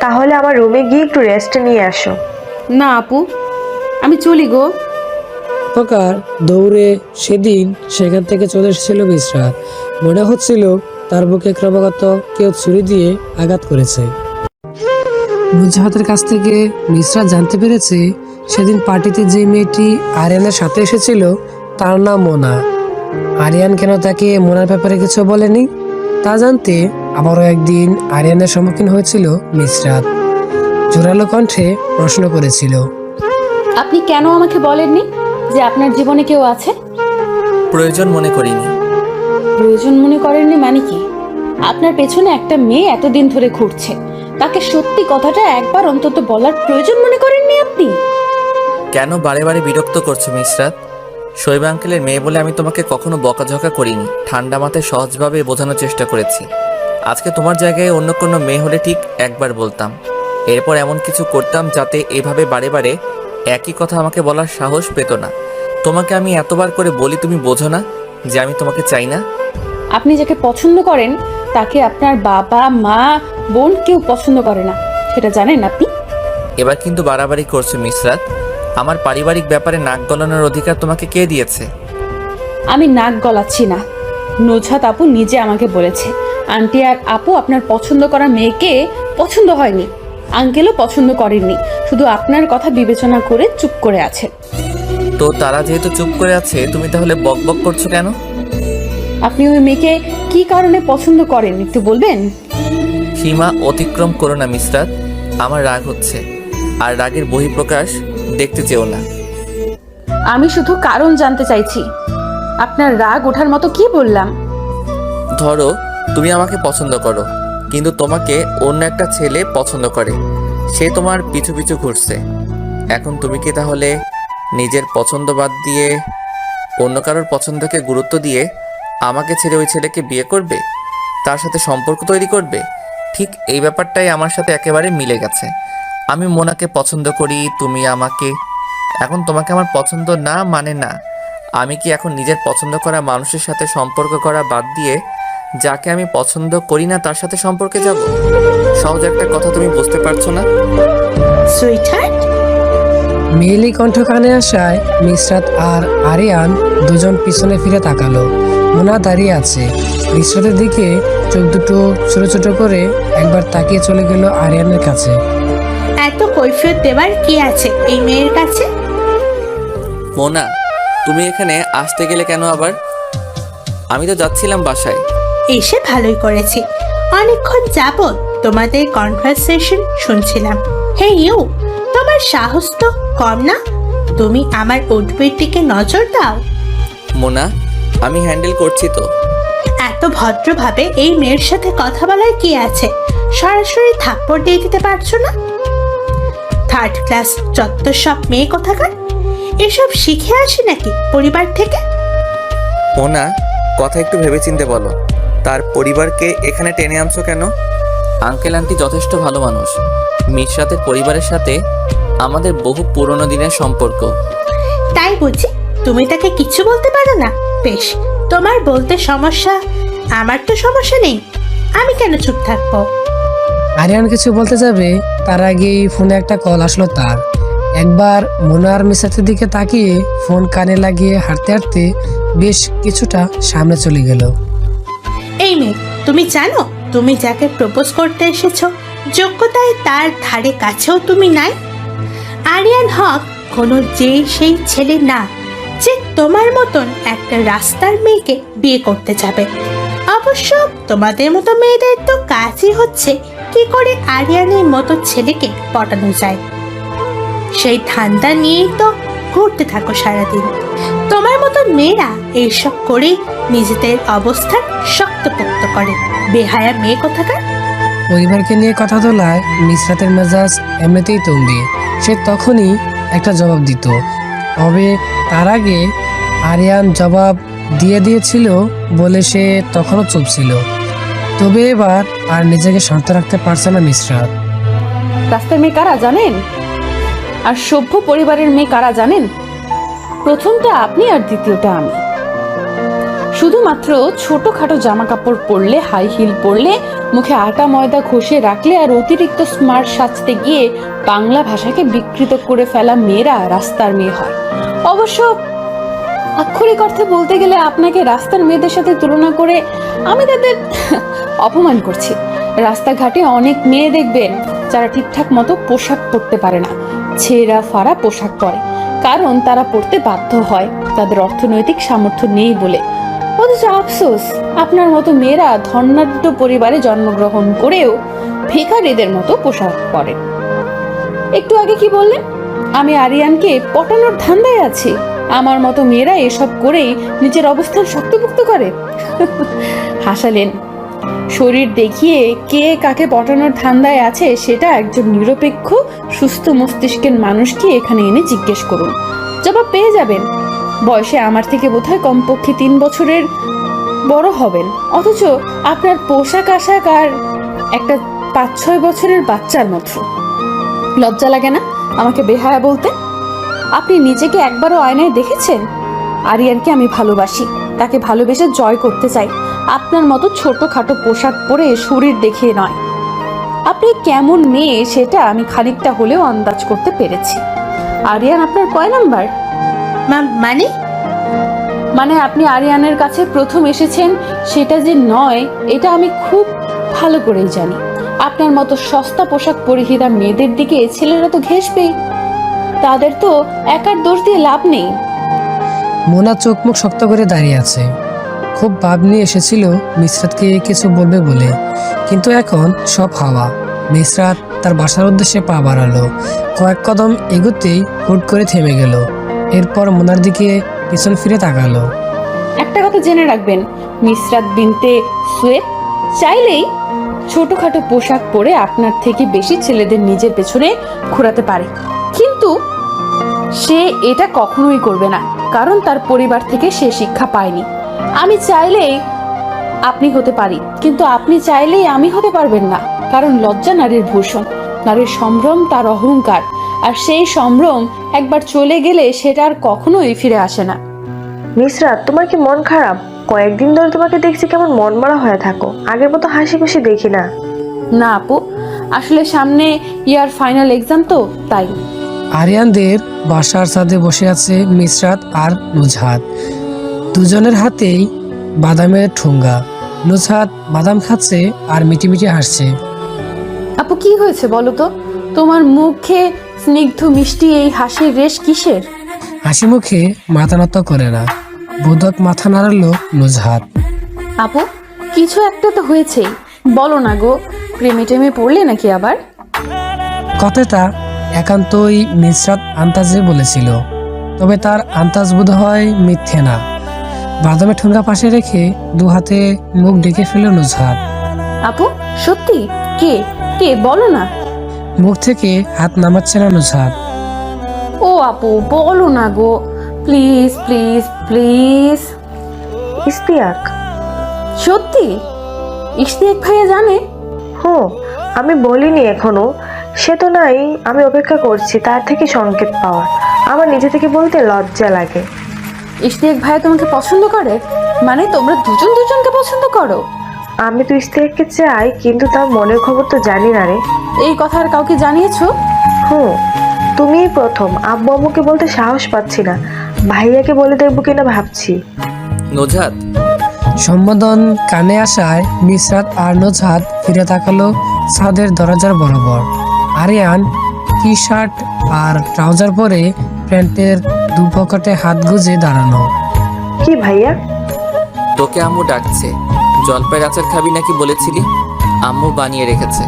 তাহলে আমার রুমে গিয়ে একটু রেস্ট নিয়ে আসো। না আপু, আমি চলি গো। প্রকার দৌড়ে সেদিন সেখান থেকে চলে এসেছিল মিশ্রা। মনে হচ্ছিল তার বুকে ক্রমাগত কেউ ছুরি দিয়ে আঘাত করেছে। নুজহাতের কাছ থেকে মিশ্রা জানতে পেরেছে সেদিন পার্টিতে যে মেয়েটি আরিয়ানের সাথে এসেছিল তার নাম মোনা। আরিয়ান কেন তাকে মোনার ব্যাপারে কিছু বলেনি তা জানতে আবারও একদিন আরিয়ানের সম্মুখীন হয়েছিল মিশ্রাত। জোরালো কণ্ঠে প্রশ্ন করেছিল, আপনি কেন আমাকে বলেননি যে আপনার জীবনে কেউ আছে? প্রয়োজন মনে করিনি। প্রয়োজন মনে করেননি মানে কি? আপনার পেছনে একটা মেয়ে এতদিন ধরে ঘুরছে, তাকে সত্যি কথাটা একবার অন্তত বলার প্রয়োজন মনে করেননি আপনি? কেন বারে বারে বিরক্ত করছো মিশরাত? শৈব আঙ্কেলের মেয়ে বলে আমি তোমাকে কখনো বকাঝকা করিনি, ঠান্ডা মাথায় সহজভাবে বোঝানোর চেষ্টা করেছি। আজকে তোমার জায়গায় অন্য কোনো মেয়ে হলে ঠিক একবার বলতাম, এরপর এমন কিছু করতাম যাতে এভাবে বারে বারে একই কথা আমাকে বলার সাহস পেত না। তোমাকে আমি এতবার করে বলি, তুমি বোঝো না যে আমি তোমাকে চাই না? আপনি যাকে পছন্দ করেন তাকে আপনার বাবা মা বোন কেউ পছন্দ করে না, সেটা জানেন আপনি? এবার কিন্তু বাড়াবাড়ি করছো মিশরাত। আমার পারিবারিক ব্যাপারে নাক গলানোর অধিকার তোমাকে কে দিয়েছে? আমি নাক গলাচ্ছি না। নুজহাত আপু নিজে আমাকে বলেছে আন্টি আর আপু আপনার পছন্দ করা মেয়েকে পছন্দ হয়নি, আঙ্কেলও পছন্দ করেননি, শুধু আপনার কথা বিবেচনা করে চুপ করে আছে। তো তারা যেহেতু চুপ করে আছে, তুমি তাহলে বকবক করছো কেন? আপনি ওই মেয়েকে কি কারণে পছন্দ করেন একটু বলবেন? সীমা অতিক্রম করো না মিশরাত, আমার রাগ হচ্ছে, আর রাগের বহিঃপ্রকাশ দেখতে চেও না। আমি শুধু কারণ জানতে চাইছি। আপনার রাগ ওঠার মতো কি বললাম? ধরো তুমি আমাকে পছন্দ করো, কিন্তু তোমাকে অন্য একটা ছেলে পছন্দ করে, সে তোমার পিছু পিছু ঘুরছে। এখন তুমি কি তাহলে নিজের পছন্দ বাদ দিয়ে অন্য কারোর পছন্দকে গুরুত্ব দিয়ে আমাকে ছেড়ে ওই ছেলেকে বিয়ে করবে, তার সাথে সম্পর্ক তৈরি করবে? ঠিক এই ব্যাপারটাই আমার সাথে একেবারে মিলে গেছে। আমি মোনাকে পছন্দ করি, তুমি আমাকে। এখন তোমাকে আমার পছন্দ না মানে না। আমি কি এখন নিজের পছন্দ করা মানুষের সাথে সম্পর্ক করা বাদ দিয়ে যাকে আমি পছন্দ করি না তার সাথে সম্পর্কে যাব? সহজ একটা কথা তুমি বুঝতে পারছো না? সুইটহার্ট, মেয়েলি কণ্ঠ কানে আসায় মিসরাত আর আরিয়ান দুজন পিছনে ফিরে তাকালো। মোনা দাঁড়িয়ে আছে মিসরাতের দিকে, চোখ দুটো ছোট ছোট করে একবার তাকিয়ে চলে গেল আরিয়ানের কাছে। এত কৈফিয়ত দেবার কি আছে এই মেয়ের কাছে? মোনা, তুমি এখানে আসতে গেলে কেন আবার? আমি তো যাচ্ছিলাম বাসায়। এসে ভালোই করেছি, অনেকক্ষণ যাবত তোমাদের কনভারসেশন শুনছিলাম। হে ইউ, তোমার সাহস তো কম না, তুমি আমার উঠবের দিকে নজর দাও। মোনা, আমি হ্যান্ডেল করছি তো। এত ভদ্রভাবে এই মেয়ের সাথে কথা বলার কি আছে? সরাসরি থাপ্পড় দিয়ে দিতে পারছো না? থার্ড ক্লাস চত্বর সব মেয়ে কোথাকার, এসব শিখে আসে নাকি পরিবার থেকে? মোনা, কথা একটু ভেবেচিন্তে বলো। তার পরিবারকে এখানে টেনে আনছো কেন? আঙ্কেল আন্টি যথেষ্ট ভালো মানুষ। মিশরাতের পরিবারের সাথে আমাদের বহু পুরনো দিনের সম্পর্ক। তাই বুঝি তুমি তাকে কিছু বলতে পারো না? বেশ, তোমার বলতে সমস্যা, আমার তো সমস্যা নেই, আমি কেন চুপ থাকবো? আরিয়ান কিছু বলতে যাবে তার আগেই ফোনে একটা কল আসলো তার। একবার মোনা আর মিসরাতের দিকে তাকিয়ে ফোন কানে লাগিয়ে হাঁটতে হাঁটতে বেশ কিছুটা সামনে চলে গেল। এই মেয়ে, তুমি জানো তুমি যাকে প্রপোজ করতে এসেছো যোগ্যতায় তার ধারে কাছেও তুমি নাই? আরিয়ান হক কোনো সেই ছেলে না যে তোমার মতন একটা রাস্তার মেয়েকে বিয়ে করতে যাবে। অবশ্য তোমাদের মতো মেয়েদের তো কাজই হচ্ছে কি করে আরিয়ানের মতো ছেলেকে পটানো যায়, সেই ধান্দা নিয়েই তো ঘুরতে থাকো সারাদিন। তোমার মতো মেয়েরা এইসব করে নিজেদের অবস্থান শক্তপোক্ত করে। বেহায়া মেয়ে কোথাকার। পরিবারকে নিয়ে কথা তোলায় মিসরাতের মেজাজ এমনিতেই তঙ্গি। সে তখনই একটা জবাব দিত, তবে তার আগে আরিয়ান জবাব দিয়ে দিয়েছিল বলে সে তখনও চুপ ছিল। তবে এবার আর নিজেকে শান্ত রাখতে পারছে না মিসরাত। রাস্তার মেয়ে কারা জানেন? আর সভ্য পরিবারের মেয়ে কারা জানেন? প্রথমটা আপনি আর দ্বিতীয়টা আমি। শুধুমাত্র ছোটখাটো জামা কাপড় পরলে, হাই হিল পরলে, মুখে আটা ময়দা ঘষে রাখলে আর অতিরিক্ত স্মার্ট সাজতে গিয়ে বাংলা ভাষাকে বিকৃত করে ফেলা মেয়েরা রাস্তার মেয়ে হয়। অবশ্য আক্ষরিক অর্থে বলতে গেলে আপনাকে রাস্তার মেয়েদের সাথে তুলনা করে আমি তাদের অপমান করছি। রাস্তাঘাটে অনেক মেয়ে দেখবেন যারা ঠিকঠাক মতো পোশাক পরতে পারে না, ছেঁড়া ফাড়া পোশাক পরে, কারণ তারা পড়তে বাধ্য হয়, তাদের অর্থনৈতিক সামর্থ্য নেই বলে। অথচ আফসোস, আপনার মতো মেয়েরা ধনাঢ্য পরিবারে জন্মগ্রহণ করেও ভিখারিদের মতো পোশাক পরে। একটু আগে কি বললেন? আমি আরিয়ানকে পটানোর ধান্দায় আছি। আমার মতো মেয়েরা এসব করেই নিজের অবস্থান শক্তপোক্ত করে। হাসালেন। শরীর দেখিয়ে কে কাকে পটানোর ধান্দায় আছে সেটা একজন নিরপেক্ষ সুস্থ মস্তিষ্কের মানুষকে এখানে এনে জিজ্ঞেস করুন, জবাব পেয়ে যাবেন। বয়সে আমার থেকে বোধহয় কমপক্ষে 3 বছরের বড় হবেন, অথচ আপনার পোশাক আশাক আর একটা 5-6 বছরের বাচ্চার মতো। লজ্জা লাগে না আমাকে বেহায়া বলতে? আপনি নিজেকে একবারও আয়নায় দেখেছেন? আরিয়ানকে আমি ভালোবাসি, তাকে ভালোবেসে জয় করতে চাই, আপনার মতো ছোটখাটো পোশাক পরে শরীর দেখিয়ে নয়। আপনি কেমন মেয়ে সেটা আমি খানিকটা হলেও আন্দাজ করতে পেরেছি। আরিয়ান আপনার কয় নাম্বার? মানে মানে আপনি আরিয়ানের কাছে প্রথম এসেছেন সেটা যে নয়, এটা আমি খুব ভালো করেই জানি। আপনার মতো সস্তা পোশাক পরিহিতা মেয়েদের দিকে ছেলেরা তো ঘেঁষবেই, তাদের তো একার দোষ দিয়ে লাভ নেই। মোনা চোখ মুখ শক্ত করে দাঁড়িয়ে আছে। খুব ভাব নিয়ে এসেছিল মিসরাতকে কিছু বলবে বলে, কিন্তু এখন সব হাওয়া। মিসরাত তার বাসার উদ্দেশ্যে পা বাড়ালো। কয়েক কদম এগোতেই হুট করে থেমে গেল। এরপর মোনার দিকে পিছন ফিরে তাকালো। একটা কথা জেনে রাখবেন, মিসরাত বিনতে সুয়েব চাইলেই ছোটখাটো পোশাক পরে আপনার থেকে বেশি ছেলেদের নিজের পেছনে ঘোরাতে পারে, কিন্তু সে এটা কখনোই করবে না, কারণ তার পরিবার থেকে সে শিক্ষা পায়নি। আমি চাইলেই আপনি হতে পারি, কিন্তু আপনি চাইলেই আমি হতে পারবেন না, কারণ লজ্জা নারীর ভূষণ, নারীর সম্ভ্রম তার অহংকার, আর সেই সম্ভ্রম একবার চলে গেলে সেটা আর কখনোই ফিরে আসে না। মিসরাত, তোমার কি মন খারাপ? কয়েকদিন ধরে তোমাকে দেখছি কেমন মনমরা হয়ে থাকো, আগের মতো হাসি খুশি দেখি না। না আপু, আসলে সামনে ইয়ার ফাইনাল এক্সাম তো তাই। আরিয়ানদের বাসার ছাদে বসে আছে মিসরাত আর নুজহাত। দুজনের হাতেই বাদামের ঠোঙ্গা। নুজহাত বাদাম খাচ্ছে আর মিটিমিটি হাসছে। আপু কি হয়েছে বলো তো? তোমার মুখে স্নিগ্ধ মিষ্টি এই হাসির রেশ কিসের? হাসি মুখে মাথা নত করে না, বোধক মাথা নাড়ালো নুজহাত। আপু কিছু একটা তো হয়েছেই, বলো না গো, প্রেমে টেমে পড়লে নাকি আবার? কথাটা একান্তই মিসরাত আন্তাজে বলেছিল, তবে তার আন্তাজ বোধ হয় মিথ্যে না। বাদামের ঠোঙ্গা পাশে রেখে দু হাতে মুখ ঢেকে ফেলল নুজহাত। আপু সত্যি? কে কে বলো না। মুখ থেকে হাত নামাচ্ছে না নুজহাত। ও আপু বলো না গো, প্লিজ প্লিজ প্লিজ। ইশতিয়াক। সত্যি? ইশতিয়াক ভাইয়া জানে? আমি বলিনি এখনো, সে তো নাই, আমি অপেক্ষা করছি তার থেকে সংকেত পাওয়ার। আমার নিজে থেকে বলতে লজ্জা লাগে। ইশতিয়াক ভাইয়া তোমাকে পছন্দ করে? মানে তোমরা দুজন দুজনকে পছন্দ করো? আমি তো ইশতিয়াককে চাই, কিন্তু তার মনের খবর তো জানি না রে। এই কথা আর কাউকে জানিয়েছো? তুমিই প্রথম। আব্বু আম্মুকে বলতে সাহস পাচ্ছি না, ভাইয়াকে বলে দেখবো কিনা ভাবছি। নুজহাত, সম্বোধন কানে আসায় মিসরাত আর নুজহাত ফিরে তাকালো ছাদের দরজার বরাবর। আরিয়ান টি শার্ট আর ট্রাউজার পরে প্যান্টের দু পকেটে হাত গুজে দাঁড়ানো। কি ভাইয়া? তোকে আম্মু ডাকছে। জলপাইয়ের আচার খাবি নাকি বলেছিলি? আম্মু বানিয়ে রেখেছে।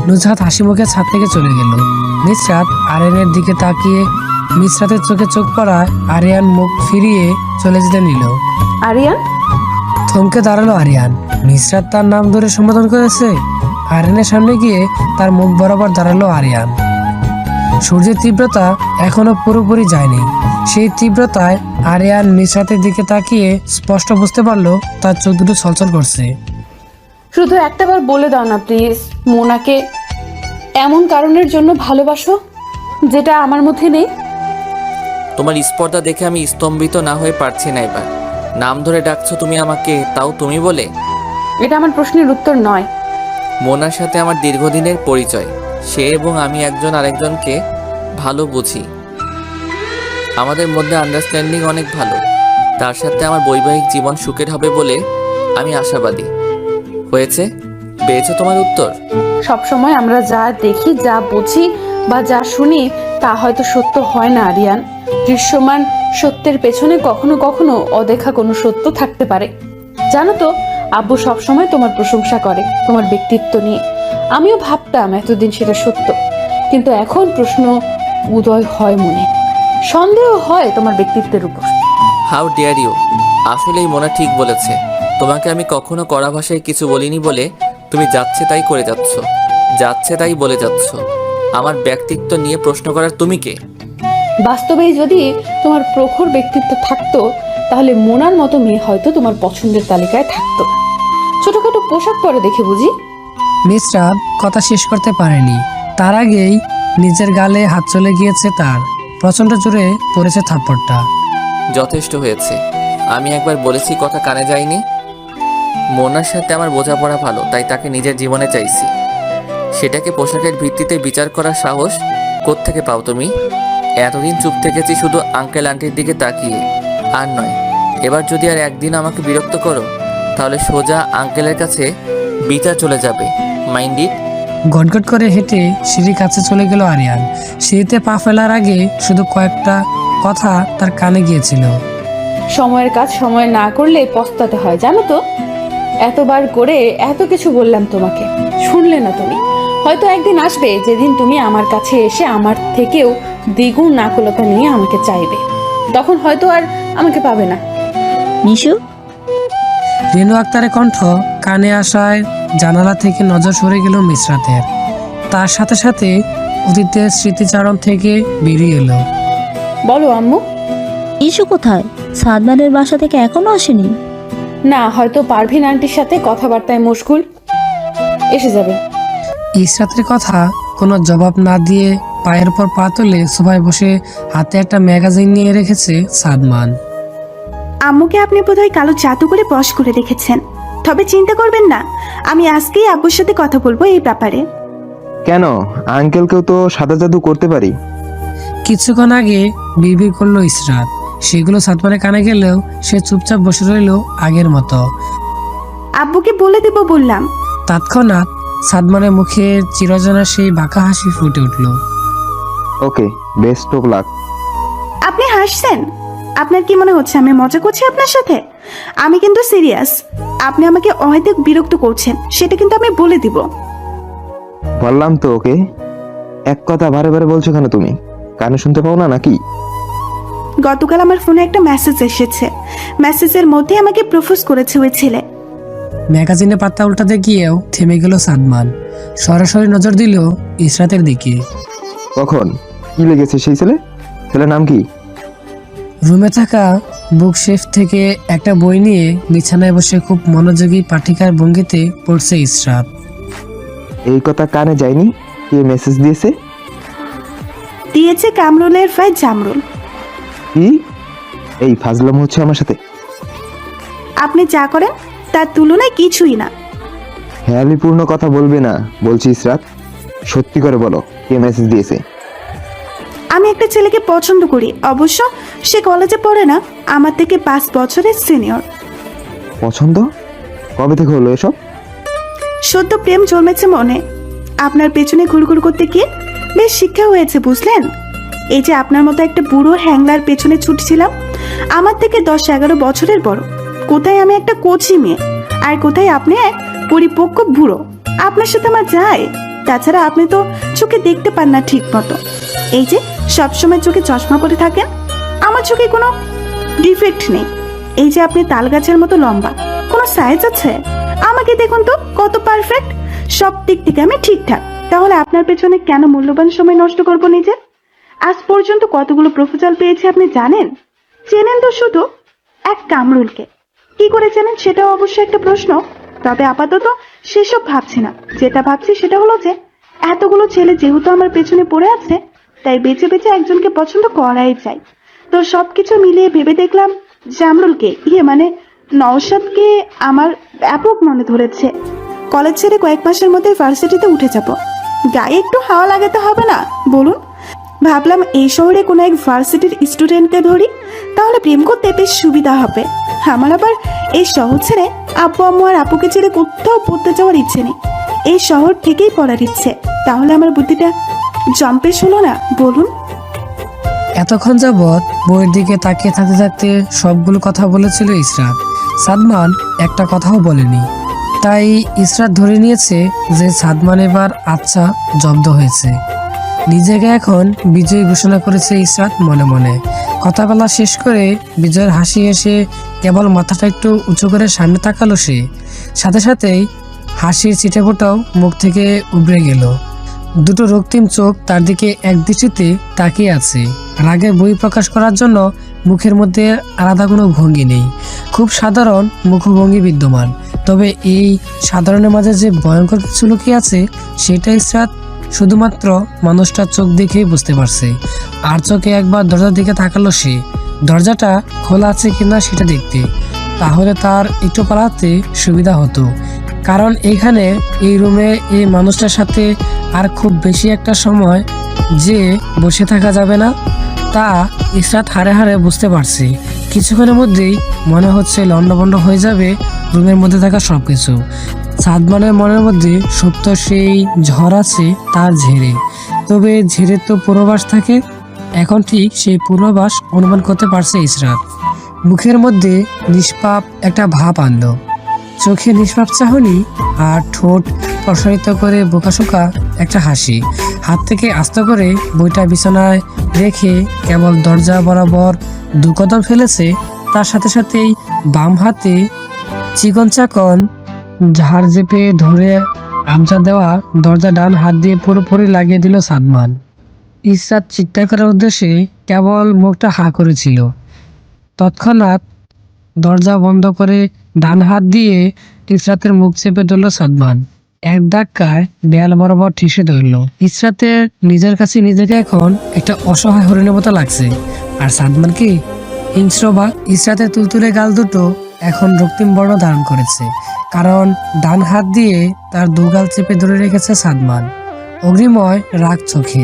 নুজহাত হাসি মুখে ছাদ থেকে চলে গেল। মিসরাত আরিয়ানের দিকে তাকিয়ে মিসরাতের চোখে চোখ পড়ায় আরিয়ান মুখ ফিরিয়ে চলে যেতে নিল। আরিয়ান? থমকে দাঁড়ালো আরিয়ান। মিসরাত তার নাম ধরে সম্বোধন করেছে। আরিয়ানের সামনে গিয়ে তার মুখ বরাবর দাঁড়ালো আরিয়ান। সূর্যের তীব্রতা এখনো পুরোপুরি যায়নি। সেই তীব্রতায় আরিয়ান মিসরাতের দিকে তাকিয়ে স্পষ্ট বুঝতে পারলো তার চোখ দুটো ছলছল করছে। শুধু একটাবার বলে দাও না প্লিজ, মোনাকে এমন কারণের জন্য ভালোবাসো যেটা আমার মধ্যে নেই। তোমার স্পর্ধা দেখে আমি স্তম্ভিত না হয়ে পারছি না। এবার নাম ধরে ডাকছো তুমি আমাকে, তাও তুমি বলে। এটা আমার প্রশ্নের উত্তর নয়। মোনার সাথে আমার দীর্ঘদিনের পরিচয়। সে এবং আমি একজন আরেকজনকে ভালো বুঝি। আমাদের মধ্যে আন্ডারস্ট্যান্ডিং অনেক ভালো। তার সাথে আমার বৈবাহিক জীবন সুখের হবে বলে আমি আশাবাদী। হয়েছে? পেয়েছো তোমার উত্তর? সবসময় আমরা যা দেখি, যা বুঝি বা যা শুনি তা হয়তো সত্য হয় না আরিয়ান। দৃশ্যমান সত্যের পেছনে কখনো কখনো অদেখা কোনো সত্য থাকতে পারে। জানো তো, আব্বু সবসময় তোমার প্রশংসা করে তোমার ব্যক্তিত্ব নিয়ে। আমিও ভাবতাম এতদিন সেটা সত্য, কিন্তু এখন প্রশ্ন উদয় হয় মনে, সন্দেহ হয় তোমার ব্যক্তিত্বের উপর। How dare you! আসলেই মোনা ঠিক বলেছে। তোমাকে আমি কখনো কড়া ভাষায় কিছু বলিনি বলে তুমি যাচ্ছে তাই করে যাচ্ছ, যাচ্ছে তাই বলে যাচ্ছ। আমার ব্যক্তিত্ব নিয়ে প্রশ্ন করার তুমি কে? বাস্তবেই যদি তোমার প্রখর ব্যক্তিত্ব থাকতো তাহলে মোনার মতো মেয়ে হয়তো তোমার পছন্দের তালিকায় থাকতো। ছোটখাটো পোশাক পরে দেখে বুঝি। মিসরাত কথা শেষ করতে পারেনি, তার আগেই নিজের গালে হাত চলে গিয়েছে তার। প্রচন্ড জোরে পড়েছে থাপ্পড়টা। যথেষ্ট হয়েছে। আমি একবার বলেছি, কথা কানে যায়নি। মোনার সাথে আমার বোঝাপড়া ভালো, তাই তাকে নিজের জীবনে চাইছি। সেটাকে পোশাকের ভিত্তিতে বিচার করার সাহস কোত্থেকে পাও তুমি? এতদিন চুপ থেকেছি শুধু আঙ্কেল আন্টির দিকে তাকিয়ে, আর নয়। এবার যদি আর একদিন আমাকে বিরক্ত করো তাহলে সোজা আঙ্কেলের কাছে বিচার চলে যাবে। Mind it. গটগট করে হেঁটে সিঁড়ির কাছে চলে গেল আরিয়ান। সিঁড়িতে পা ফেলার আগে শুধু কয়েকটা কথা তার কানে গিয়েছিল। সময়ের কাজ সময় না করলে পস্তাতে হয়, জানো তো। এতবার করে এত কিছু বললাম তোমাকে, শুনলে না তুমি। হয়তো একদিন আসবে যেদিন তুমি আমার কাছে এসে আমার থেকেও দ্বিগুণ নাকুলতা নিয়ে আমাকে চাইবে। তখন হয়তো আর আমাকে পাবে না। নিশু, রেনু আক্তারের কণ্ঠ কানে আসায় জানালা থেকে নজর সরে গেল মিসরাতের। তার সাথে সাথে অতীতের স্মৃতিচারণ থেকে বেরিয়ে এলো। বলো আম্মু। নিশু কোথায়? সাদমানের বাসা থেকে এখনো আসেনি? না, হয়তো পারভিন আন্টির সাথে কথাবার্তায় মশগুল, এসে যাবে। ইসরাতের কথা কোনো জবাব না দিয়ে পায়ের পর পা তুলে সোফায় বসে হাতে একটা ম্যাগাজিন নিয়ে রেখেছে সাদমান। আম্মুকে আপনি বোধহয় কালো জাদু করে বশ করে রেখেছেন। তবে চিন্তা করবেন না, আমি আজকেই আব্বুর সাথে কথা বলবো এই ব্যাপারে। কেন? আঙ্কেলকেও তো সাদা জাদু করতে পারি। কিছুক্ষণ আগে বিড়বিড় করলো ইসরাত, সেগুলো সাদমানের কানে গেলেও সে চুপচাপ বসে রইল আগের মতো। আব্বুকে বলে দেব বললাম। তৎক্ষণাৎ সাদমানের মুখে চিরচেনা সেই বাঁকা হাসি ফুটে উঠল। ওকে, বেস্ট অফ লাক। আপনি হাসছেন? আপনার কি মনে হচ্ছে আমি মজা করছি আপনার সাথে? আমি কিন্তু সিরিয়াস। আপনি আমাকে অহেতুক বিরক্ত করছেন, সেটা কিন্তু আমি বলে দিব। বললাম তো ওকে। এক কথা বারে বারে বলছো কেন তুমি? কানে শুনতে পাও না নাকি? গতকাল আমার ফোনে একটা মেসেজ এসেছে। মেসেজের মধ্যে আমাকে প্রপোজ করেছে ওই ছেলে। ম্যাগাজিনে পাতা উল্টাতে গিয়েও থেমে গেল সাদমান। সরাসরি নজর দিল ইসরাতের দিকে। কখন? কি লেগেছে সেই ছেলে? ছেলের নাম কি? রুমে থাকা বুকশেফ থেকে একটা বই নিয়ে বিছানায় বসে খুব মনোযোগী পাঠিকার ভঙ্গিতে পড়ছে ইসরাত। এই কথা কানে যায়নি? কে মেসেজ দিয়েছে? দিয়েছে কামরুলের ভাই জামরুল। কি? এই ফাজলাম হচ্ছে আমার সাথে? আপনি যা করেন তার তুলনায় কিছুই না। হেয়ালিপূর্ণ কথা বলবে না বলছি ইসরাত। সত্যি করে বলো, কে মেসেজ দিয়েছে? আমি একটা ছেলেকে পছন্দ করি, অবশ্য সে কলেজে পড়ে না, আমার থেকে 5 বছরের সিনিয়র। পছন্দ? কবে থেকে হলো এসব? সদ্য প্রেম জন্মেছে মনে। আপনার পেছনে ঘুরঘুর করতে গিয়ে বেশ শিক্ষা হয়েছে বুঝলেন। এই যে আপনার মতো একটা বুড়ো হ্যাংলার পেছনে ছুটছিলাম, আমার থেকে 10-11 বছরের বড়। কোথায় আমি একটা কোচি মেয়ে, আর কোথায় আপনি এক পরিপক্ক বুড়ো। আপনার সাথে আমার যায়। তাছাড়া আপনি তো চোখে দেখতে পান না ঠিক মতো। এই যে সবসময় চোখে চশমা পরে থাকেন, আমার চোখে কোনো ডিফেক্ট নেই। এই যে আপনি তাল গাছের মতো লম্বা, কোনো সাইজ আছে? আমাকে দেখুন তো কত পারফেক্ট। সব দিক থেকে আমি ঠিকঠাক। তাহলে আপনার পেছনে কেন মূল্যবান সময় নষ্ট করব নিজের? আজ পর্যন্ত কতগুলো প্রপোজাল পেয়েছি আপনি জানেন? চেনেন তো শুধু এক কামরুলকে। কি করে চেনেন সেটাও অবশ্যই একটা প্রশ্ন। তবে আপাতত সেসব ভাবছি না। যেটা ভাবছি সেটা হলো যে এতগুলো ছেলে যেহেতু আমার পেছনে পড়ে আছে, তাই বেছে বেছে একজনকে পছন্দ করাই চাই। তো সবকিছু মিলিয়ে ভেবে দেখলাম জামরুলকে, মানে নওশাদকে আমার ব্যাপক মনে ধরেছে। কলেজ ছেড়ে কয়েক মাসের মধ্যে ভার্সিটিতে উঠে যাব। গায়ে একটু হাওয়া লাগাতে হবে না বলুন? ভাবলাম এই শহরে কোনো এক ভার্সিটির স্টুডেন্টকে ধরি, তাহলে প্রেম করতে বেশ সুবিধা হবে। আমার আবার এই শহর ছেড়ে আব্বু আম্মু আর আপুকে ছেড়ে কোথাও পড়তে যাওয়ার ইচ্ছে নেই। এই শহর থেকেই পড়ার ইচ্ছে। তাহলে আমার বুদ্ধিটা জম্পেশ হলো না বলুন? এতক্ষণ যাবৎ বইয়ের দিকে তাকিয়ে থাকতে থাকতে সবগুলো কথা বলেছিল ইসরাত। সাদমান একটা কথাও বলেনি। তাই ইসরাত ধরে নিয়েছে যে সাদমান এবার আচ্ছা জব্দ হয়েছে। নিজেকে এখন বিজয়ী ঘোষণা করেছে ইসরাত মনে মনে। কথা বলা শেষ করে বিজয়ের হাসি এসে কেবল মাথাটা একটু উঁচু করে সামনে তাকালো সে। সাথে সাথেই হাসির ছিটেফোঁটাও মুখ থেকে উবড়ে গেল। দুটো রক্তিম চোখ তার দিকে এক দৃষ্টিতে তাকিয়ে আছে। রাগের বই প্রকাশ করার জন্য মুখের মধ্যে আলাদা কোনো ভঙ্গি নেই, খুব সাধারণ মুখভঙ্গি বিদ্যমান। তবে এই সাধারণের মাঝে যে ভয়ঙ্কর কিছু লুকিয়ে আছে সেটা ইসরাত শুধুমাত্র মানুষটার চোখ দেখেই বুঝতে পারছে। আর চোখে একবার দরজার দিকে তাকালো সে, দরজাটা খোলা আছে কিনা সেটা দেখতে। তাহলে তার একটু পালাতে সুবিধা হতো, কারণ এইখানে এই রুমে এই মানুষটার সাথে আর খুব বেশি একটা সময় যে বসে থাকা যাবে না তা ইসরাত হারে হারে বুঝতে পারছে। কিছুক্ষণের মধ্যেই মনে হচ্ছে লন্ডভন্ড হয়ে যাবে রুমের মধ্যে থাকা সবকিছু। সাদমানের মনের মধ্যে সুপ্ত সেই ঝড় আছে তার ঝেড়ে। তবে ঝেড়ে তো পূর্বাভাস থাকে, এখন ঠিক সেই পূর্বাভাস অনুমান করতে পারছে ইসরাত। মুখের মধ্যে নিষ্পাপ একটা ভাব আনলো, চোখে নিষ্পাপ চাহনি আর ঠোঁট প্রসারিত করে বোকাশোকা একটা হাসি। হাত থেকে আস্ত করে বইটা বিছানায় রেখে কেবল দরজা বরাবর 2 কদম ফেলেছে। তার সাথে সাথেই বাম হাতে চিকন চাকন ঝাড় চেপে ধরে আমচা দেওয়া দরজা ডান হাত দিয়ে পুরোপুরি লাগিয়ে দিল সাদমান। ইসরাত চিৎকার করার উদ্দেশ্যে কেবল মুখটা হা করেছিল। তৎক্ষণাৎ দরজা বন্ধ করে ডান হাত দিয়ে ইসরাতের মুখ চেপে ধরল সাদমান। এক ধাক্কায় দেয়াল বরাবর ঠেসে ধরল। ইসরাতের নিজের কাছে নিজেকে এখন একটা অসহায় হরিণের মতো লাগছে। আর সাদমানকে হিংস্র বা ইসরাতের তুলতুলে গাল দুটো এখন রক্তিম বর্ণ ধারণ করেছে, কারণ ডান হাত দিয়ে তার দুগাল চেপে ধরে রেখেছে সাদমান, অগ্নিময় রাগ চোখে।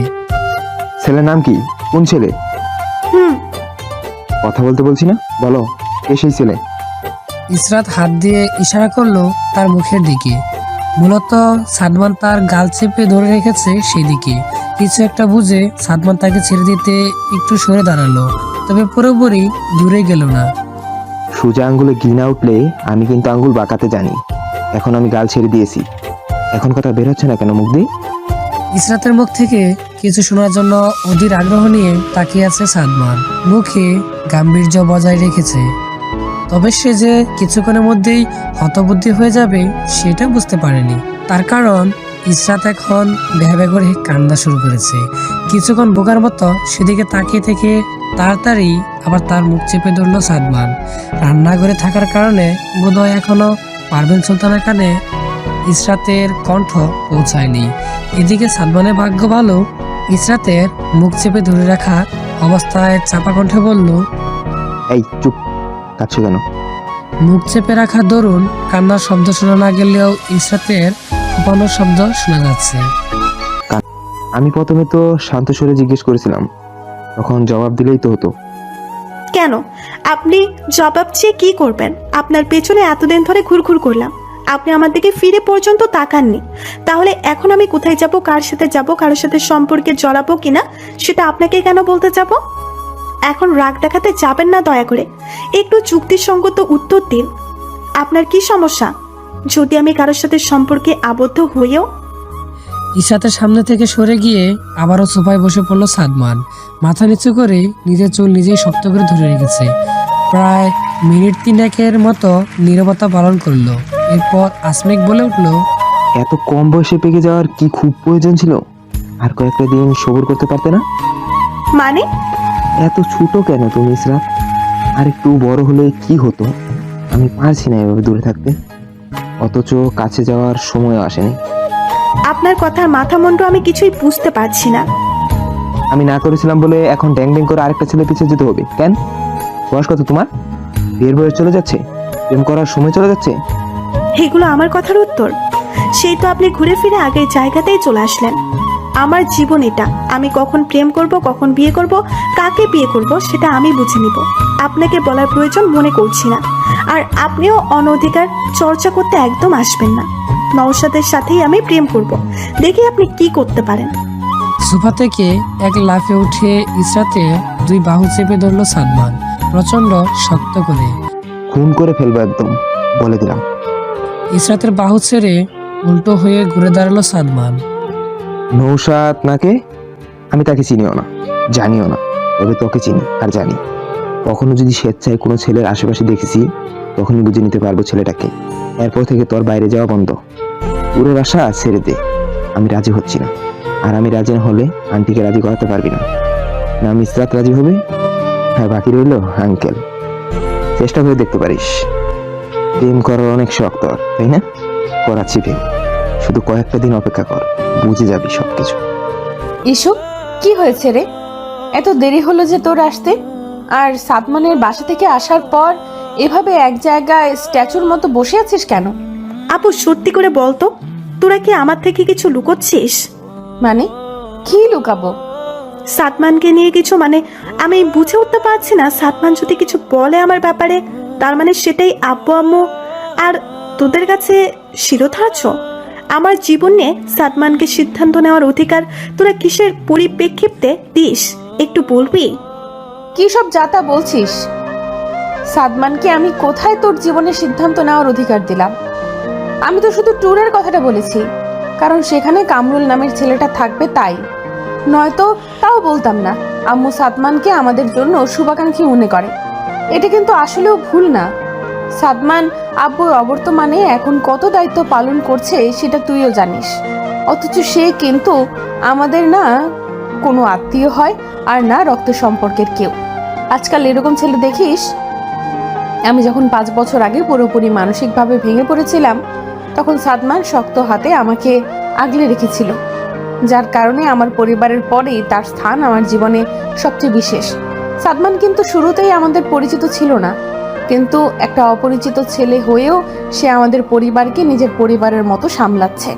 ছেলের নাম কি? কোন ছেলে? হুম কথা বলতে বলছি না, বলো কে সেই ছেলে? ইসরাত হাত দিয়ে ইশারা করলো তার মুখের দিকে। মূলত সাদমান তার গাল চেপে ধরে রেখেছে সেদিকে। কিছু একটা বুঝে সাদমান তাকে ছেড়ে দিতে একটু সরে দাঁড়ালো, তবে পুরোপুরি দূরে গেল না। সোজা আঙ্গুলে ঘি না উঠলে আমি কিন্তু আঙ্গুল বাঁকাতে জানি। এখন আমি গাল ছেড়ে দিয়েছি, এখন কথা বের হচ্ছে না কেন মুখ দিয়ে? ইসরাতের মুখ থেকে কিছু শোনার জন্য অধীর আগ্রহ নিয়ে তাকিয়ে আছে সাদমান, মুখে গাম্ভীর্য বজায় রেখেছে। তবে সে যে কিছুক্ষণের মধ্যেই হতবুদ্ধি হয়ে যাবে সেটা বুঝতে পারেনি। তার কারণ ইসরাত এখন ভ্যাবে করে কান্না শুরু করেছে। কিছুক্ষণ বোকার মতো সেদিকে তাকিয়ে থেকে তাড়াতাড়ি আবার তার মুখ চেপে ধরলো সাদমান। রান্নাঘরে থাকার কারণে বোধহয় এখনো পারভিন সুলতানের কানে ইসরাতের কণ্ঠ পৌঁছায়নি। এদিকে সাদমানের ভাগ্য ভালো, ইসরাতের মুখ চেপে ধরে রাখা অবস্থায় চাপা কণ্ঠে বলল, এই চুপ, কাঁদছো কেন? মুখ চেপে রাখা দরুন কান্নার শব্দ শোনা না গেলেও ইসরাতের ফোপানোর শব্দ শোনা যাচ্ছে। আমি প্রথমে তো শান্ত স্বরে জিজ্ঞেস করেছিলাম, তখন জবাব দিলেই তো হতো। কেন? আপনি জবাব চেয়ে কি করবেন? আপনার পেছনে এতদিন ধরে ঘুরঘুর করলাম, আপনি আমার দিকে ফিরে পর্যন্ত তাকাননি। তাহলে এখন আমি কোথায় যাব, কার সাথে যাব, কারোর সাথে সম্পর্কে জড়াবো কিনা সেটা আপনাকে কেন বলতে যাব? এখন রাগ দেখাতে যাবেন না, দয়া করে একটু যুক্তিসঙ্গত উত্তর দিন। আপনার কি সমস্যা যদি আমি কারোর সাথে সম্পর্কে আবদ্ধ হইও? ইসরাতের সামনে থেকে সরে গিয়ে আবারও সোফায় বসে পড়ল সাদমান। মাথা নিচু করে নিজের চুল নিজেই শক্ত করে ধরে রেখেছে। প্রায় মিনিট 3 মতো নীরবতা পালন করলো। এরপর আসমিক বলে উঠলো, এত কম বয়সে পেকে যাওয়ার কি খুব প্রয়োজন ছিল? আর কয়েকটা দিন সবুর করতে পারতে না? মানে? এত ছোট কেন তুমি ইসরাত? আর একটু বড় হলে কি হতো? আমি পারছি না এভাবে দূরে থাকতে, অথচ কাছে যাওয়ার সময়ও আসেনি। আপনার কথার মাথা মুন্ডু আমি কিছুই বুঝতে পারছি না। আমি না করেছিলাম বলে এখন ড্যাং ড্যাং করে আরেকটা ছেলে পিছিয়ে যেতে হবে কেন? বয়স কত তোমার? বিয়ের বয়স চলে যাচ্ছে, প্রেম করার সময় চলে যাচ্ছে। এগুলো আমার কথার উত্তর? সেই তো আপনি ঘুরে ফিরে আগের জায়গাতেই চলে আসলেন। আমার জীবন এটা, আমি কখন প্রেম করব, কখন বিয়ে করব, কাকে বিয়ে করব সেটা আমি বুঝে নিব। আপনাকে বলার প্রয়োজন মনে করছি না। আর আপনিও অনধিকার চর্চা করতে একদম আসবেন না। নওশাদের সাথেই আমি প্রেম করব, দেখি আপনি কি করতে পারেন। সোফা থেকে এক লাফে উঠে ইসরাতে 2 বাহু চেপে ধরলো সাদমান, প্রচন্ড শক্ত করে। খুন করে ফেলবো একদম, বলে দিলাম। ইসরাতের বাহু ছেড়ে উল্টো হয়ে ঘুরে দাঁড়ালো সাদমান। নৌশাদ নাকে? আমি তাকে চিনিও না, জানিও না, তবে তোকে চিনি আর জানি। কখনো যদি স্বেচ্ছায় কোনো ছেলের আশেপাশে দেখেছি, তখনই বুঝে নিতে পারবো ছেলেটাকে। এরপর থেকে তোর বাইরে যাওয়া বন্ধ, পুরো বাসা ছেড়ে দে। আমি রাজি হচ্ছি না, আর আমি রাজি না হলে আন্টিকে রাজি করাতে পারবি না। না ইসরাত রাজি হবে, হ্যাঁ বাকি রইল আঙ্কেল। চেষ্টা করে দেখতে পারিস, প্রেম করার অনেক শখ তোর, তাই না? করাচ্ছি প্রেম, শুধু কয়েকটা দিন অপেক্ষা কর, বুঝে যাবি সবকিছু। ইস্যু কি হয়েছে রে? এত দেরি হলো যে তোর আসতে? আর সাদমানের বাসা থেকে আসার পর এভাবে এক জায়গায় স্ট্যাচুর মতো বসে আছিস কেন? আপু সত্যি করে বলতো, তোরা কি আমার থেকে কিছু লুকোচ্ছিস? মানে কি লুকাবো? সাদমানকে নিয়ে কিছু, মানে আমি বুঝে উঠতে পারছি না। সাদমান যদি কিছু বলে আমার ব্যাপারে, তার মানে সেটাই আব্বু আম্মু আর তোদের কাছে শিরোধার্য। আমার জীবন নিয়ে সাদমানকে সিদ্ধান্ত নেওয়ার অধিকার তোরা কিসের পরিপ্রেক্ষিতে দিস, একটু বলবি? কি সব যাতা বলছিস? সাদমানকে আমি কোথায় তোর জীবনের সিদ্ধান্ত নেওয়ার অধিকার দিলাম? আমি তো শুধু ট্যুরের কথাটা বলেছি, কারণ সেখানে কামরুল নামের ছেলেটা থাকবে তাই। নয়তো তাও বলতাম না আম্মু সাদমানকে আমাদের জন্য শুভাকাঙ্ক্ষী মনে করে। এটা কিন্তু আসলেও ভুল না। সাদমান আব্বুর অবর্তমানে এখন কত দায়িত্ব পালন করছে সেটা তুইও জানিস, অথচ সে কিন্তু আমাদের না কোনো আত্মীয় হয় আর না রক্ত সম্পর্কের কেউ। আজকাল এরকম ছেলে দেখিস? আমি যখন 5 বছর আগে পুরোপুরি মানসিকভাবে ভেঙে পড়েছিলাম, তখন সাদমান শক্ত হাতে আমাকে আগলে রেখেছিল, যার কারণে আমার পরিবারের পরেই তার স্থান আমার জীবনে সবচেয়ে বিশেষ। সাদমান কিন্তু শুরুতেই আমাদের পরিচিত ছিল না, কিন্তু একটা অপরিচিত ছেলে হয়েও সে আমাদের পরিবারকে নিজের পরিবারের মতো সামলাচ্ছে।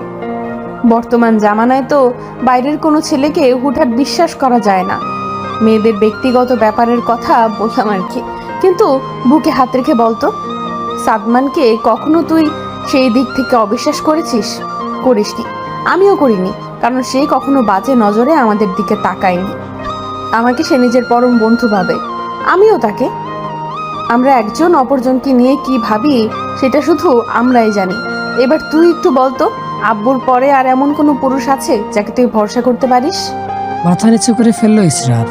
বর্তমান জামানায় তো বাইরের কোনো ছেলেকে হুটহাট বিশ্বাস করা যায় না। মেয়েদের ব্যক্তিগত ব্যাপারের কথা বললাম আর কি, কিন্তু বুকে হাত রেখে বলতো, সাদমানকে কখনো তুই সেই দিক থেকে অবিশ্বাস করেছিস? করিসনি, আমিও করিনি, কারণ সে কখনো বাজে নজরে আমাদের দিকে তাকায়নি। আমাকে সে নিজের পরম বন্ধু ভাবে, আমিও তাকে। আমরা একজন অপরজনকে নিয়ে কি ভাবি সেটা শুধু আমরাই জানি। এবার তুই একটু বলতো, আব্বুর পরে আর এমন কোনো পুরুষ আছে যাকে তুই ভরসা করতে পারিস? মাথা নিচু করে ফেললো ইসরাত।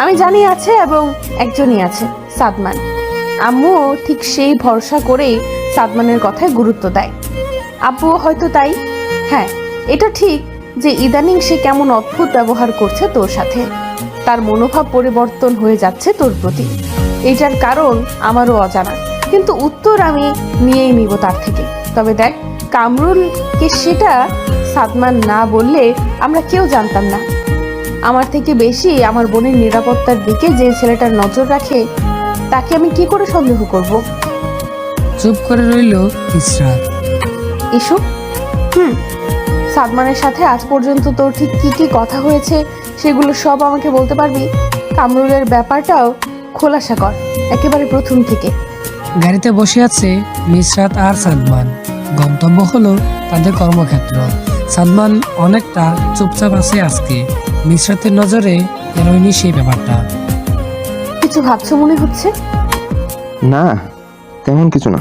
আমি জানি আছে, এবং একজনই আছে, সাদমান। আম্মু ঠিক সেই ভরসা করেই সাদমানের কথায় গুরুত্ব দেয়। আব্বুও হয়তো তাই। হ্যাঁ, এটা ঠিক যে ইদানিং সে কেমন অদ্ভুত ব্যবহার করছে তোর সাথে। তার মনোভাব পরিবর্তন হয়ে যাচ্ছে তোর প্রতি। এইটার কারণ আমারও অজানা, কিন্তু উত্তর আমি নিয়েই নিব তার থেকে। তবে দেখ, কামরুলকে সেটা সাদমান না বললে আমরা কেউ জানতাম না। আমার থেকে বেশি আমার বোনের নিরাপত্তার দিকে যে ছেলেটার নজর রাখে, তাকে আমি কি করে সন্দেহ করব? চুপ করে রইল ইসরাত। ইস্যু? সাদমানের সাথে আজ পর্যন্ত তোর ঠিক কি কি কথা হয়েছে সেগুলো সব আমাকে বলতে পারবি? কামরুলের ব্যাপারটাও খোলাসা কর, একেবারে প্রথম থেকে। গাড়িতে বসে আছে মিসরাত আর সাদমান। গন্তব্য হলো তাদের কর্মক্ষেত্র। সাদমান অনেকটা চুপচাপ আছে আজকে। মিসরাতের নজরে এলোয়নি সেই ব্যাপারটা। কিছু ভাবছো মনে হচ্ছে? না, তেমন কিছু না।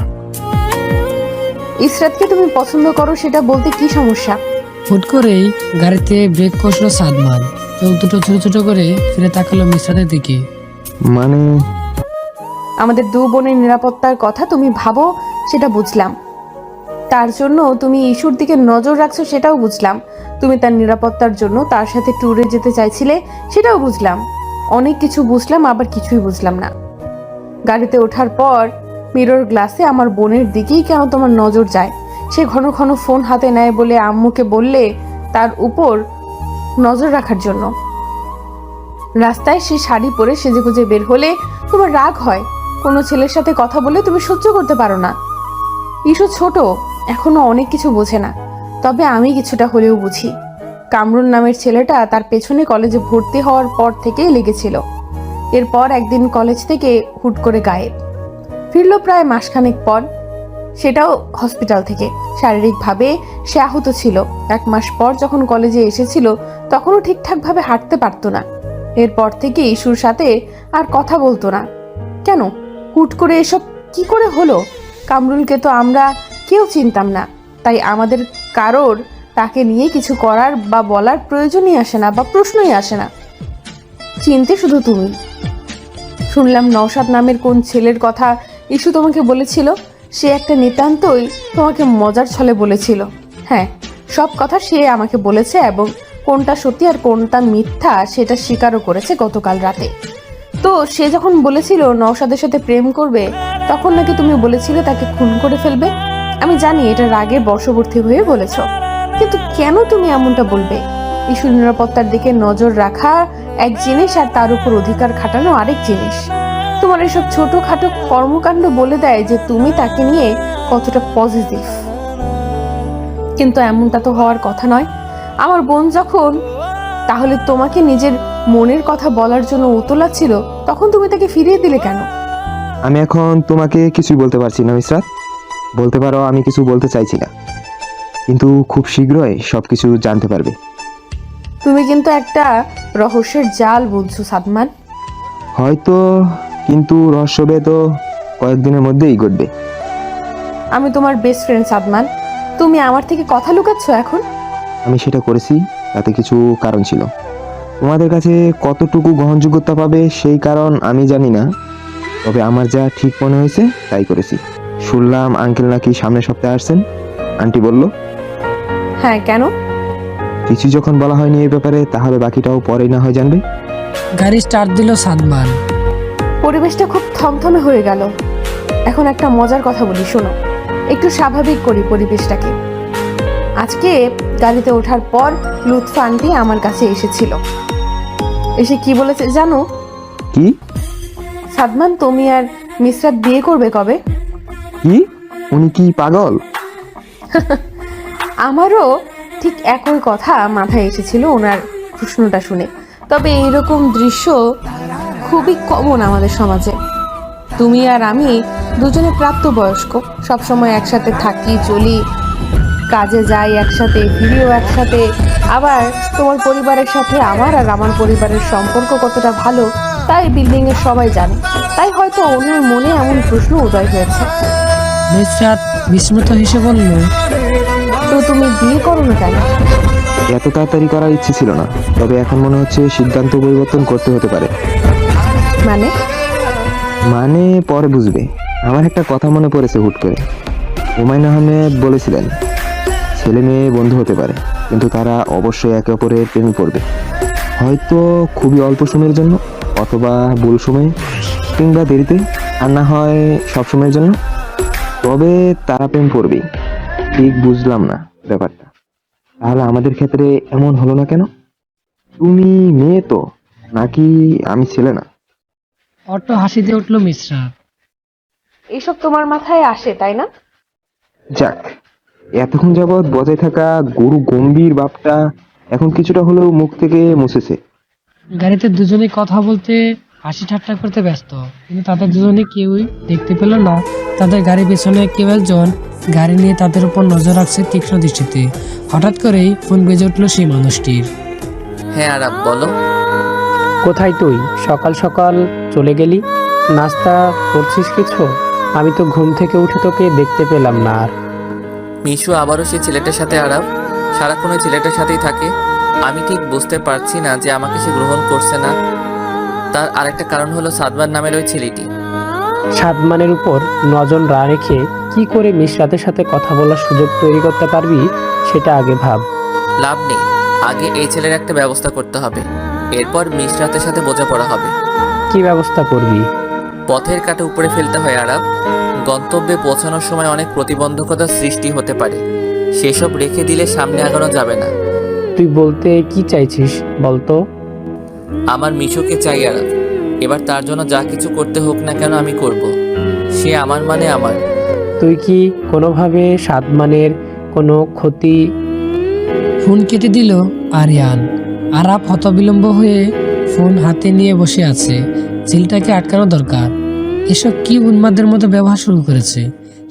ইসরাতকে তুমি পছন্দ করো সেটা বলতে কি সমস্যা? হুট করেই গাড়িতে ব্রেক কষলো সাদমান। চোখ দুটো ছোট ছোট করে ফিরে তাকালো মিসরাতের দিকে। মানে আমাদের দু বোনের নিরাপত্তার কথা তুমি ভাবো, সেটা বুঝলাম। তার জন্য তুমি ইস্যুর দিকে নজর রাখছো, সেটাও বুঝলাম। তুমি তার নিরাপত্তার জন্য তার সাথে ট্যুরে যেতে চাইছিলে, সেটাও বুঝলাম। অনেক কিছু বুঝলাম, আবার কিছুই বুঝলাম না। গাড়িতে ওঠার পর মিরর গ্লাসে আমার বোনের দিকেই কেন তোমার নজর যায়? সে ঘন ঘন ফোন হাতে নেয় বলে আম্মুকে বললে তার উপর নজর রাখার জন্য। রাস্তায় সে শাড়ি পরে সেজেগুজে বের হলে তোমার রাগ হয়। কোনো ছেলের সাথে কথা বলে তুমি সহ্য করতে পারো না। ইস্যু ছোট, এখনো অনেক কিছু বোঝে না, তবে আমি কিছুটা হলেও বুঝি। কামরুল নামের ছেলেটা তার পেছনে কলেজে ভর্তি হওয়ার পর থেকেই লেগেছিল। এরপর একদিন কলেজ থেকে হুট করে গায়েব। ফিরল প্রায় মাসখানেক পর, সেটাও হসপিটাল থেকে। শারীরিকভাবে সে আহত ছিল। 1 মাস পর যখন কলেজে এসেছিল তখনও ঠিকঠাকভাবে হাঁটতে পারতো না। এরপর থেকে ইস্যুর সাথে আর কথা বলতো না। কেন হুট করে এসব কি করে হলো? কামরুলকে তো আমরা কেউ চিনতাম না, তাই আমাদের কারোর তাকে নিয়ে কিছু করার বা বলার প্রয়োজনই আসে না, বা প্রশ্নই আসে না। চিনতে শুধু তুমি। শুনলাম নওশাদ নামের কোন ছেলের কথা ইস্যু তোমাকে বলেছিল। সে একটা নিতান্তই তোমাকে মজার ছলে বলেছিল। হ্যাঁ, সব কথা সে আমাকে বলেছে, এবং কোনটা সত্যি আর কোনটা মিথ্যা সেটা স্বীকারও করেছে গতকাল রাতে। তো সে যখন বলেছিল নওশাদের সাথে প্রেম করবে, তখন নাকি তুমি বলেছিলে তাকে খুন করে ফেলবে। আমি জানি এটা রাগের বশবর্তী হয়ে বলেছ, কিন্তু কেন তুমি এমনটা বলবে? ইস্যুর নিরাপত্তার দিকে নজর রাখা এক জিনিস, আর তার উপর অধিকার খাটানো আরেক জিনিস। তোমার এসব ছোটখাটো কর্মকাণ্ড বলে দেয় যে তুমি তাকে নিয়ে কতটা পজিটিভ, কিন্তু এমনটা তো হওয়ার কথা নয়। আমার বোন যখন তাহলে তোমাকে নিজের মনের কথা বলার জন্য উতলা ছিল, তখন তুমি তাকে ফিরিয়ে দিলে কেন? আমি এখন তোমাকে কিছুই বলতে পারছি না মিসরাত। বলতে পারো আমি কিছু বলতে চাইছি না, কিন্তু খুব শীঘ্রই সবকিছু জানতে পারবে। তুমি কিন্তু একটা রহস্যের জাল বুঝছো সাদমান। হয়তো, কিন্তু রহস্যবে তো কয়েকদিনের মধ্যেই ঘটবে। আমি তোমার বেস্ট ফ্রেন্ড সাদমান, তুমি আমার থেকে কথা লুকাচ্ছ এখন? আমি সেটা করেছি, তাতে কিছু কারণ ছিল। তোমাদের কাছে কতটুকু গ্রহণযোগ্যতা পাবে সেই কারণ আমি জানি না, তবে আমার যা ঠিক মনে হয়েছে তাই করেছি। শুনলাম আঙ্কেল নাকি সামনের সপ্তাহে আসছেন। আন্টি বলল। হ্যাঁ, কেন? কিছু যখন বলা হয়নি এই ব্যাপারে, তাহলে বাকিটাও পরেই না হয় জানবে। গাড়ি স্টার্ট দিল সাদমান। পরিবেশটা খুব থমথমে হয়ে গেল। এখন একটা মজার কথা বলি, শোনো। একটু স্বাভাবিক করি পরিবেশটাকে। আজকে গাড়িতে ওঠার পর লুৎফা আন্টি আমার কাছে এসেছিল। এসে কি বলেছে জানো? কি সাদমান, তুমি আর মিসরাত বিয়ে করবে কবে? কি উনি কি পাগল? আমারও ঠিক একই কথা মাথায় এসেছিল ওনার প্রশ্নটা শুনে। তবে এইরকম দৃশ্য খুবই কমন আমাদের সমাজে। তুমি আর আমি দুজনে প্রাপ্তবয়স্ক, সবসময় একসাথে থাকি, চলি, কাজে যাই একসাথে, ফিরিও একসাথে। আবার তোমার পরিবারের সাথে আমার আর আমার পরিবারের সম্পর্ক কতটা ভালো তাই বিল্ডিংয়ের সবাই জানে। তাই হয়তো ওনার মনে এমন প্রশ্ন উদয় হয়েছে। নুসরাত বিস্মিত হেসে বলল, তো তুমি বিয়ে করো না কেন? এত তাড়াতাড়ি করার ইচ্ছে ছিল না, তবে এখন মনে হচ্ছে সিদ্ধান্ত পরিবর্তন করতে হতে পারে। মানে? মানে পরে বুঝবে। আমার একটা কথা মনে পড়েছে হুট করে। হুমায়ুন আহমেদ বলেছিলেন ছেলে মেয়ে বন্ধু হতে পারে, কিন্তু তারা অবশ্যই একে অপরের প্রেমে পড়বে, হয়তো খুবই অল্প সময়ের জন্য, অথবা ভুল সময়ে, কিংবা দেরিতে, আর না হয় সব সময়ের জন্য। তবে তারা প্রেম করবেই। ঠিক বুঝলাম না ব্যাপারটা। তাহলে আমাদের ক্ষেত্রে এমন হলো না কেন? তুমি মেয়ে তো, নাকি আমি ছেলে না? অট্ট হাসি দিয়ে উঠল মিসরাত। এসব তোমার মাথায় আসে তাই না? যাক, এতক্ষণ যাবৎ বজায় থাকা গরু গম্ভীর ভাবটা এখন কিছুটা হলেও মুখ থেকে মুছেছে। গাড়িতে দুজনেই কথা বলতে, হাসি ঠাট্টা করতে ব্যস্ত, কিন্তু তাদের দুজনে কেউই দেখতে পেল না তাদের গাড়ির পেছনে কেউ একজন গাড়ি নিয়ে তাদের উপর নজর রাখছে তীক্ষ্ণ দৃষ্টিতে। হঠাৎ করেই ফোন বেজে উঠল সেই মানুষটির। হ্যাঁ আরাব, বলো। কোথায় তুই? সকাল সকাল চলে গেলি? নাস্তা করছিস কিছু? আমি তো ঘুম থেকে উঠে তোকে দেখতে পেলাম না আর। মিশু আবারও সেই ছেলেটার সাথে আরাব, সারাক্ষণ ওই ছেলেটার সাথেই থাকে। আমি ঠিক বুঝতে পারছি না যে আমাকে সে গ্রহণ করছে না। তার আরেকটা কারণ হলো সাদমান নামের ওই ছেলেটি। সাদমানের উপর নজর না রেখে কি করে মিশরাতের সাথে কথা বলার সুযোগ তৈরি করতে পারবি সেটা আগে ভাব। লাভ নেই, আগে এই ছেলের একটা ব্যবস্থা করতে হবে, এরপর মিশরাতের সাথে বোঝাপড়া হবে। কি ব্যবস্থা করবি? পথের কাঁটা উপরে ফেলতে হয় আরাব। গন্তব্যে পৌঁছানোর সময় অনেক প্রতিবন্ধকতার সৃষ্টি হতে পারে, সেসব রেখে দিলে সামনে আগানো যাবে না। তুই বলতে কি চাইছিস বলতো? আমার মিশুকে চাই আরাব। এবার তার জন্য যা কিছু করতে হোক না কেন আমি করব। সে আমার মানে আমার। তুই কি কোনোভাবে সাদমানের কোনো ক্ষতি? ফোন কেটে দিল আরিয়ান। আরাব হতবিলম্ব হয়ে ফোন হাতে নিয়ে বসে আছে। ছেলেটাকে আটকানো দরকার। এসব কি উন্মাদের মতো ব্যবহার শুরু করেছে।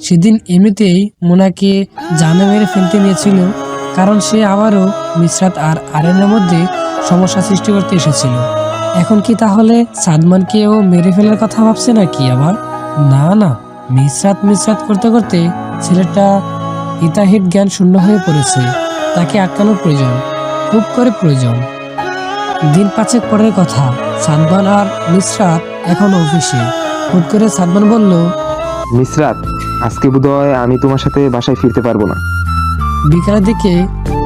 সেদিন এমনিতেই মোনাকে জানে মেরে ফেলতে নিয়েছিল, কারণ সে আবারও মিসরাত আর আরিয়ানের মধ্যে সমস্যা সৃষ্টি করতে এসেছিল। এখন কি তাহলে সাদমানকেও মেরে ফেলার কথা ভাবছে নাকি আবার? না না, মিসরাত মিসরাত করতে করতে ছেলেটা হিতাহিত জ্ঞান শূন্য হয়ে পড়েছে। তাকে আটকানোর প্রয়োজন, খুব করে প্রয়োজন। দিন 5 পরের কথা, সাদমান আর মিসরাত এখন অফিসে। হুট করে সাদমান বলল, মিসরাত, আজকে বোধহয় আমি তোমার সাথে বাসায় ফিরতে পারবো না। বিকালের দিকে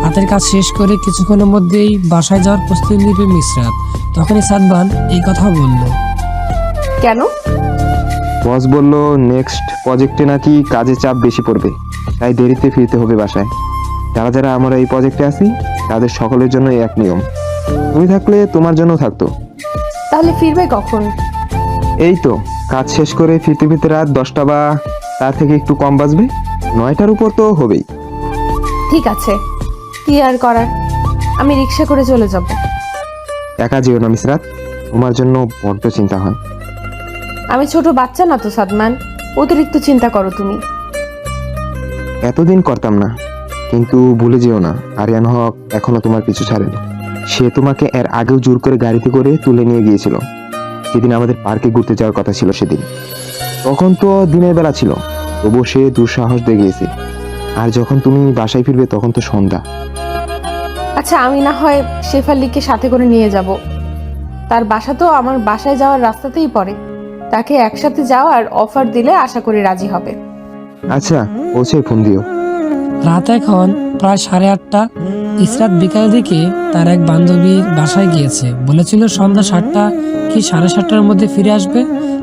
হাতের কাজ শেষ করে কিছুক্ষণের মধ্যেই বাসায় যাওয়ার প্রস্তুতি নিবে মিসরাত। তখনই সাদমান এই কথা বলল। কেন? বস বলল নেক্সট প্রজেক্টে নাকি কাজের চাপ বেশি পড়বে, তাই দেরিতে ফিরতে হবে বাসায়। যারা যারা আমরা এই প্রজেক্টে আছি তাদের সকলের জন্য এক নিয়ম। তুমি থাকলে তোমার জন্য থাকতো। তাহলে ফিরবে কখন? এই তো কাজ শেষ করে ফিরতে ফিরতে রাত 10টা বা তার থেকে একটু কম বাজবে। 9টার উপর তো হবেই। ঠিক আছে, কি আর করার, আমি রিক্সা করে চলে যাব। একা যেও না মিসরাত, তোমার জন্য বড্ড চিন্তা হয়। আমি ছোট বাচ্চা না তো সাদমান, অতিরিক্ত চিন্তা করো তুমি। এতদিন করতাম না, কিন্তু ভুলে যেও না আরিয়ান হক এখনো তোমার পিছু ছাড়েনি। সে তোমাকে এর আগেও জোর করে গাড়িতে করে তুলে নিয়ে গিয়েছিল যেদিন আমাদের পার্কে ঘুরতে যাওয়ার কথা ছিল সেদিন। তখন তো দিনের বেলা ছিল, তবুও সে দুঃসাহস দেখিয়েছে। আর যখন তুমি বাসায় ফিরবে তখন তো সন্ধ্যা। আচ্ছা, আমি না হয় শেফালিকে সাথে করে নিয়ে যাব। তার বাসা তো আমার বাসায় যাওয়ার রাস্তাতেই পড়ে। তাকে একসাথে যাওয়ার অফার দিলে আশা করি রাজি হবে। আচ্ছা, পৌঁছে ফোন দিও। রাত এখন প্রায় 8:30। ইসরাত বিকালের দিকে তার এক বান্ধবীর বাসায় গিয়েছে। বলেছিল সন্ধ্যা 7টা কি 7:30টার মধ্যে ফিরে আসবে,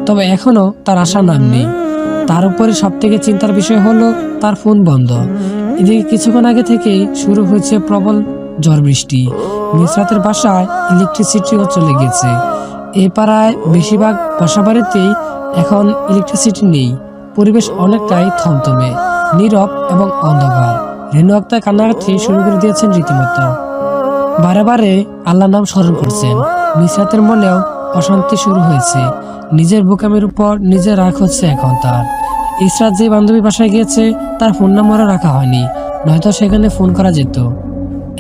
তবে এখনো তার আসার নাম নেই। তার উপরে সব থেকে চিন্তার বিষয় হলো তার ফোন বন্ধ। এদিকে কিছুক্ষণ আগে থেকেই শুরু হয়েছে প্রবল ঝড় বৃষ্টি। মিসরাতের বাসায় ইলেকট্রিসিটিও চলে গেছে। এই পাড়ায় বেশিরভাগ বাসাবাড়িতেই এখন ইলেকট্রিসিটি নেই। পরিবেশ অনেকটাই থমথমে, নীরব এবং অন্ধকার। রেনু আক্তার কান্নাকাটি শুরু করে দিয়েছেন রীতিমতো। বারে বারে আল্লাহর নাম স্মরণ করছেন। মিসরাতের মনেও অশান্তি শুরু হয়েছে। নিজের বোকামের উপর নিজে রাগ হচ্ছে এখন তার। ইসরাত যে বান্ধবী বাসায় গিয়েছে তার ফোন নাম্বারও রাখা হয়নি, নয়তো সেখানে ফোন করা যেত।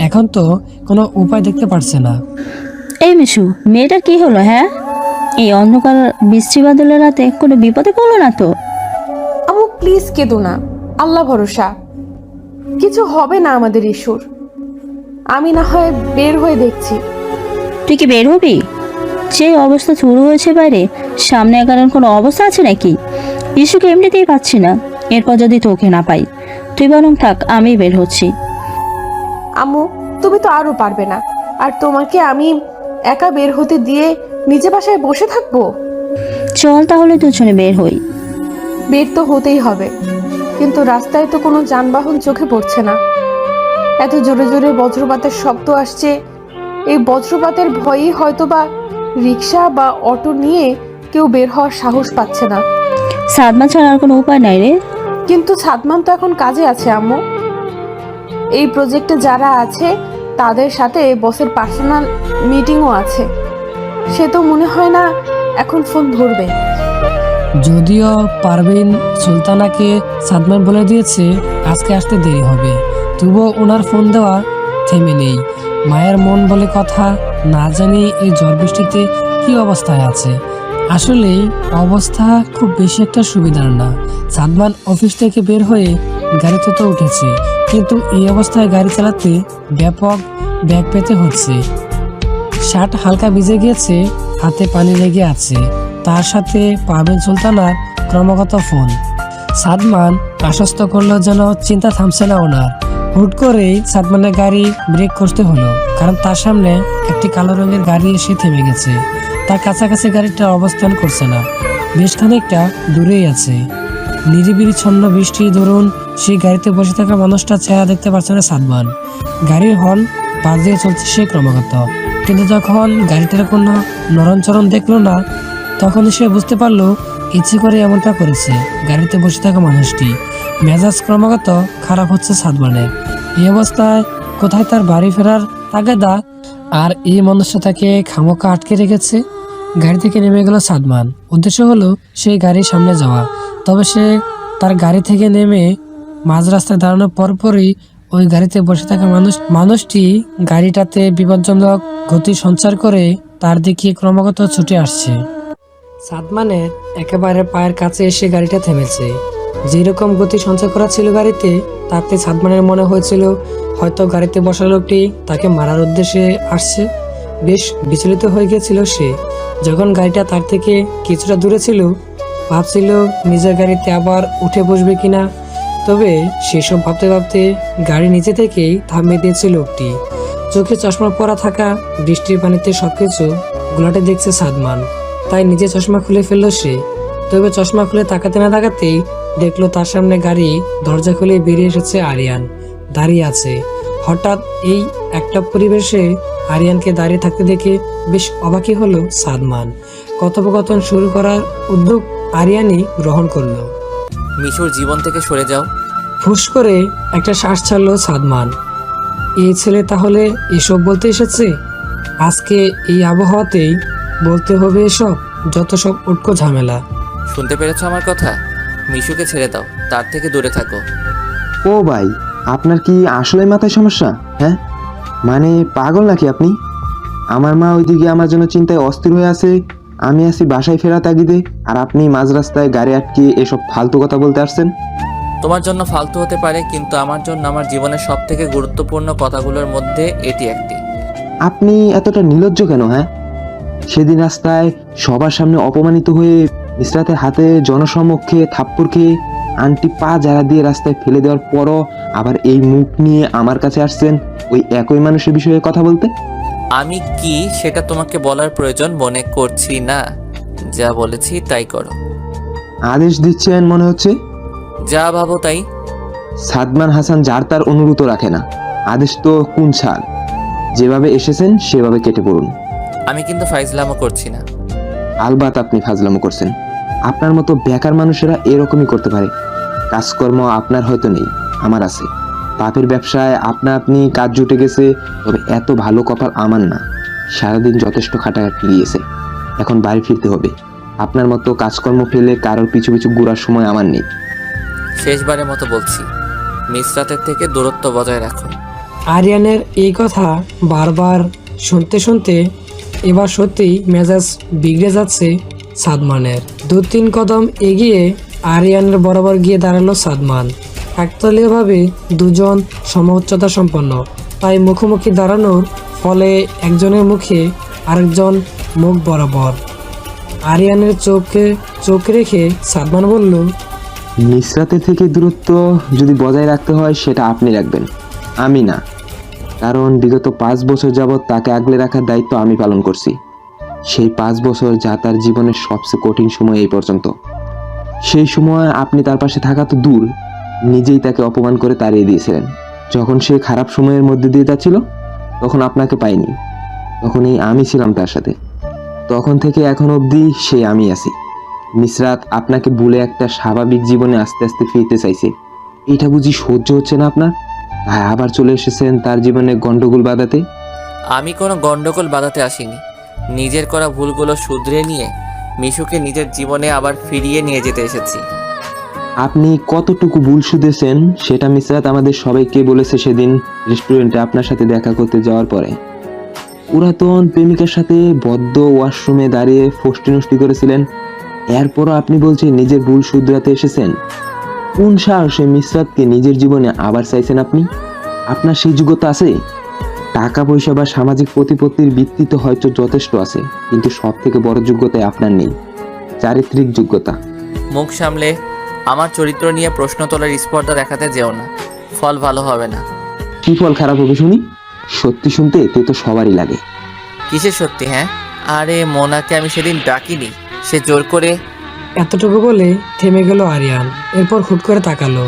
এখন তো কোনো উপায় দেখতে পারছে না। এই মিশু, মেয়েটার কি হলো? হ্যাঁ, এই অন্ধকার বৃষ্টি বাদলের রাতে কোনো বিপদে পড়লো না তো? আম্মু প্লিজ কেঁদো না, আল্লাহ ভরসা, কিছু হবে না আমাদের ইস্যুর। আমি না হয় বের হয়ে দেখছি। তুই কি বের হবি? যে অবস্থা শুরু হয়েছে বাইরে, সামনে এগানোর কোনো অবস্থা আছে নাকি? ইস্যুকে এমনিতেই পাচ্ছি না, এরপর যদি তোকে না পাই। তুই বরং থাক, আমি বের হচ্ছি। আম্মু তুমি তো আরো পারবে না, আর তোমাকে আমি একা বের হতে দিয়ে নিজে বাসায় বসে থাকবো? চল তাহলে দুজনে বের হই। বের তো হতেই হবে, কিন্তু রাস্তায় তো কোনো যানবাহন চোখে পড়ছে না। এত জোরে জোরে বজ্রপাতের শব্দ আসছে, এই বজ্রপাতের ভয়েই হয়তোবা রিক্সা বা অটো নিয়ে কেউ বের হওয়ার সাহস পাচ্ছে না। সাদমা ছাড়া আর কোনো উপায় নাই রে। কিন্তু সাদমান তো এখন কাজে আছে আম্মু। এই প্রজেক্টে যারা আছে তাদের সাথে বসের পার্সোনাল মিটিংও আছে। সে তো মনে হয় না এখন ফোন ধরবে। যদিও পারভিন সুলতানাকে সাদমান বলে দিয়েছে আজকে আসতে দেরি হবে, তবুও ওনার ফোন দেওয়া থেমে নেই। মায়ের মন বলে কথা, না জানি এই ঝড় বৃষ্টিতে কি অবস্থায় আছে। আসলেই অবস্থা খুব বেশি একটা সুবিধার না। সাদমান অফিস থেকে বের হয়ে গাড়িতে তো উঠেছে, কিন্তু এই অবস্থায় গাড়ি চালাতে ব্যাপক ব্যাগ পেতে হচ্ছে। শার্ট হালকা ভিজে গিয়েছে, হাতে পানি লেগে আছে। তার সাথে পারভিন সুলতানার ক্রমাগত ফোন। সাদমান আশ্বস্ত করলো যেন চিন্তা থামছে না ওনার। হুট করেই সাদমানের গাড়ি ব্রেক করতে হলো, কারণ তার সামনে একটি কালো রঙের গাড়ি এসে থেমে গেছে। তার কাছাকাছি গাড়িটা অবস্থান করছে না, বেশ খানিকটা দূরেই আছে। নিরিবিলি ছন্ন বৃষ্টি দরুন সেই গাড়িতে বসে থাকা মানুষটার চেহারা দেখতে পারছে না সাদমান। গাড়ির হর্ন বাজিয়ে চলছে সে ক্রমাগত, কিন্তু যখন গাড়িটার কোনো নরণচরণ দেখলো না, তখন সে বুঝতে পারলো ইচ্ছে করে এমনটা করেছে গাড়িতে বসে থাকা মানুষটি। মেজাজ ক্রমাগত খারাপ হচ্ছে সাদমানের। এই অবস্থায় কোথায় তার বাড়ি ফেরার তাগাদা, আর এই মানুষটা তাকে খামোকা আটকে রেখেছে। গাড়ি থেকে নেমে গেল সাদমান। উদ্দেশ্য হলো সেই গাড়ির সামনে যাওয়া। তবে সে তার গাড়ি থেকে নেমে মাঝ রাস্তায় দাঁড়ানোর পরপরই ওই গাড়িতে বসে থাকা মানুষটি গাড়িটাতে বিপজ্জনক গতি সঞ্চার করে তার দিকে ক্রমাগত ছুটে আসছে। সাদমানের একেবারে পায়ের কাছে এসে গাড়িটা থেমেছে। যেরকম গতি সঞ্চার করা ছিল গাড়িতে, তাতে সাদমানের মনে হয়েছিল হয়তো গাড়িতে বসা লোকটি তাকে মারার উদ্দেশ্যে আসছে। বেশ বিচলিত হয়ে গিয়েছিল সে। যখন গাড়িটা তার থেকে কিছুটা দূরে ছিল, ভাবছিল নিজের গাড়িতে আবার উঠে বসবে কিনা। তবে সেসব ভাবতে ভাবতে গাড়ি নিচে থেকেই থামিয়ে দিয়েছে লোকটি। চোখে চশমা পরা থাকা, বৃষ্টির পানিতে সবকিছু ঘোলাটে দেখছে সাদমান। তাই নিজে চশমা খুলে ফেললো সে। তবে চশমা খুলে তাকাতে না তাকাতেই দেখলো তার সামনে গাড়ি দরজা খুলে বেরিয়ে এসেছে আরিয়ান, দাঁড়িয়ে আছে। হঠাৎ এই একটা পরিবেশে আরিয়ানকে দাঁড়িয়ে থাকতে দেখে বেশ অবাকই হলো সাদমান। কথোপকথন শুরু করার উদ্যোগ আরিয়ানই গ্রহণ করলো। মিশুর জীবন থেকে সরে যাও। ফুস করে একটা শ্বাস ছাড়লো সাদমান। এই ছেলে তাহলে এসব বলতে এসেছে? আজকে এই আবহাওয়াতেই বলতে হবে এসব? যত সব উটকো ঝামেলা। শুনতে পেরেছো আমার কথা? মিশুকে ছেড়ে দাও, তার থেকে দূরে থাকো। ও ভাই, আপনার কি আসলে মাথায় সমস্যা? হ্যাঁ, মানে পাগল নাকি আপনি? আমার মা ওইদিকে আমার জন্য চিন্তায় অস্থির হয়ে আছে, আমি আছি বাসায় ফেরা তাগিদে, আর আপনি মাঝ রাস্তায় গাড়ি আটকিয়ে এসব ফালতু কথা বলতে আসছেন। তোমার জন্য ফালতু হতে পারে, কিন্তু আমার জন্য আমার জীবনের সব থেকে গুরুত্বপূর্ণ কথাগুলোর মধ্যে এটি একটি। আপনি এতটা নির্লজ্জ কেন? হ্যাঁ, সেদিন রাস্তায় সবার সামনে অপমানিত হয়ে ইসরাতের হাতে জনসমক্ষে থাপ্পড় খেয়ে আন্টি পা জারা দিয়ে রাস্তায় ফেলে দেওয়ার পরও আবার এই মুখ নিয়ে আমার কাছে আসছেন ওই একই মানুষের বিষয়ে কথা বলতে। আমি কি সেটা তোমাকে বলার প্রয়োজন মনে করছি না। যা বলেছি তাই করো। আদেশ দিচ্ছেন মনে হচ্ছে। যা ভাবো তাই। সাদমান হাসান যার তার অনুরূত রাখে না। আদেশ তো কোন ছাড়, যেভাবে এসেছেন সেভাবে কেটে পড়ুন। আমি কিন্তু ফাইজলামও করছি না। আলবাত আপনি ফাজলামো করছেন। আপনার মতো বেকার মানুষেরা এরকমই করতে পারে। কাজকর্ম আপনার হয়তো নেই, আমার আছে। পাপের ব্যবসায় আপনি কাজ জুটে গেছে, তবে এত ভালো কপাল আমার না। সারাদিন যথেষ্ট খাটাখাটি গিয়েছে, এখন বাড়ি ফিরতে হবে। আপনার মতো কাজকর্ম ফেলে কারোর পিছু পিছু ঘোরার সময় আমার নেই। শেষবারের মতো বলছি, মিসরাতের থেকে দূরত্ব বজায় রাখো। আরিয়ানের এই কথা বারবার শুনতে শুনতে এবার সত্যিই মেজাজ বিগড়ে যাচ্ছে সাদমানের। 2-3 কদম এগিয়ে আরিয়ানের বরাবর গিয়ে দাঁড়ালো সাদমান। একতলীয়ভাবে দুজন সমউচ্চতা সম্পন্ন, তাই মুখোমুখি দাঁড়ানোর ফলে একজনের মুখে আরেকজন মুখ বরাবর। আরিয়ানের চোখে চোখ রেখে সাদমান বলল, মিসরাতের থেকে দূরত্ব যদি বজায় রাখতে হয় সেটা আপনি রাখবেন, আমি না। কারণ বিগত 5 বছর যাবৎ তাকে আগলে রাখার দায়িত্ব আমি পালন করছি। সেই 5 বছর যা তার জীবনের সবচেয়ে কঠিন সময় এই পর্যন্ত। সেই সময় আপনি তার পাশে থাকা তো দূর, নিজেই তাকে অপমান করে তাড়িয়ে দিয়েছিলেন। যখন সে খারাপ সময়ের মধ্যে দিয়ে যাচ্ছিল তখন আপনাকে পাইনি, তখনই আমি ছিলাম তার সাথে। তখন থেকে এখন অবধি সেই আমি আছি। মিসরাত আপনাকে ভুলে একটা স্বাভাবিক জীবনে আস্তে আস্তে ফিরতে চাইছে, এটা বুঝি সহ্য হচ্ছে না আপনার? তাই আবার চলে এসেছেন তার জীবনে গন্ডগোল বাঁধাতে। আমি কোনো গন্ডগোল বাঁধাতে আসিনি, নিজের করা ভুলগুলো শুধরে নিয়ে মিশুকে নিজের জীবনে আবার ফিরিয়ে নিয়ে যেতে এসেছি। আপনি কতটুকু ভুল শুধেছেন সেটা মিসরাত আমাদের সবাইকে বলেছে সেদিন রেস্টুরেন্টে আপনার সাথে দেখা করতে যাওয়ার পরে। পুরাতন প্রেমিকার সাথে বদ্ধ ওয়াশরুমে দাঁড়িয়ে ফষ্টি নষ্টি করেছিলেন, এরপরও আপনি বলছেন নিজের ভুল শুধরাতে এসেছেন। কোন সাহসে মিসরাতকে নিজের জীবনে আবার চাইছেন আপনি? আপনার সেই যোগ্যতা আছে? টাকা পয়সা বা সামাজিক প্রতিপত্তির ভিত্তিতে হয়তো যথেষ্ট আছে, কিন্তু সব থেকে বড় যোগ্যতায় আপনার নেই, চারিত্রিক যোগ্যতা। মুখ সামলে আমার চরিত্র নিয়ে প্রশ্ন তোলার স্পর্ধা দেখাতে যেও না, ফল ভালো হবে না। কি ফল খারাপ হবে শুনি? সত্যি শুনতে তে তো সবারই লাগে। কিসের সত্যি? হ্যাঁ, আরে মোনাকে আমি সেদিন ডাকিনি, সে জোর করে। এতটুকু বলে থেমে গেল আরিয়ান, এরপর হুট করে তাকালো।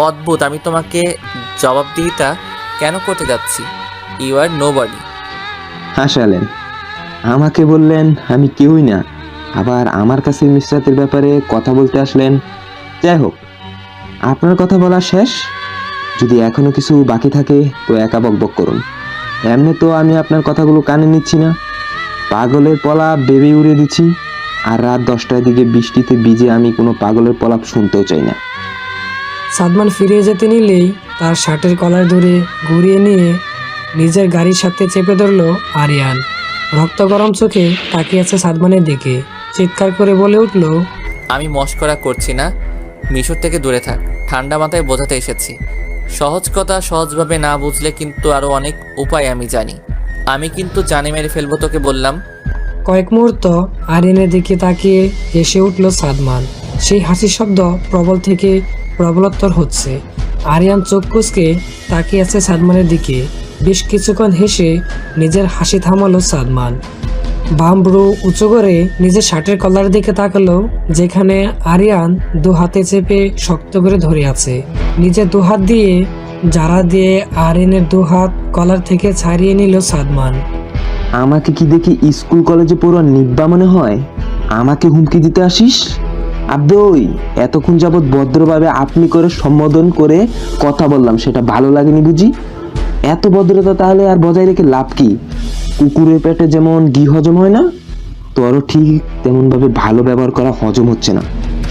অদ্ভুত, আমি তোমাকে জবাবদিহিতা কেন করতে যাচ্ছি? You are nobody. হাসালেন, আমাকে বললেন আমি কেউই না, আবার আমার কাছে মিসরাতের ব্যাপারে কথা বলতে আসলেন। যাই হোক, আপনার কথা বলা শেষ। যদি এখনো কিছু বাকি থাকে তো একা বকবক করুন, এমনি তো আমি আপনার কথাগুলো কানে নিচ্ছি না। পাগলের পলাপ ভেবে উড়িয়ে দিচ্ছি, আর রাত 10টার দিকে বৃষ্টিতে ভিজে আমি কোনো পাগলের পলাপ শুনতেও চাই না। সাদমান ফিরে যেতে নিলেই তার শার্টের কলার ধরে ঘুরিয়ে নিয়ে নিজের গাড়ির সাথে চেপে ধরল আরিয়ান। রক্ত গরম চোখে তাকিয়ে আছে সাদমানের দিকে, চিৎকার করে বলে উঠল, আমি মস্করা করছি না, মিশর থেকে দূরে থাক। ঠান্ডা মাথায় বোঝাতে এসেছি। সহজ কথা সহজভাবে না বুঝলে কিন্তু আরও অনেক উপায় আমি জানি। আমি কিন্তু জানে মেরে ফেলবো তোকে বললাম। কয়েক মুহূর্ত আরিয়ানের দিকে তাকিয়ে হেসে উঠল সাদমান। সেই হাসির শব্দ প্রবল থেকে প্রবলোত্তর হচ্ছে। আরিয়ান চোখ কুঁচকে তাকিয়ে আছে সাদমানের দিকে। বেশ কিছুক্ষণ হেসে নিজের হাসি থামালো সাদমান। বাম ব্রু উঁচু করে নিজের শার্টের কলার দিকে তাকালো, যেখানে আরিয়ান 2 হাতে চেপে শক্ত করে ধরে আছে। নিজের 2 হাত দিয়ে জারা দিয়ে আরিয়ানের 2 হাত কলার থেকে ছাড়িয়ে নিল সাদমান। আমাকে কি দেখি স্কুল কলেজে পড়ুয়া নিব্বা মনে হয়? আমাকে হুমকি দিতে আসিস? আব্দই, এতক্ষণ যাবৎ ভদ্রভাবে আপনি করে সম্বোধন করে কথা বললাম, সেটা ভালো লাগেনি বুঝি? এত ভদ্রতা তাহলে আর বজায় রেখে লাভ কি? কুকুরের পেটে যেমন ঘি হজম হয় না, তোরও ঠিক তেমন ভাবে ভালো ব্যবহার করা হজম হচ্ছে না।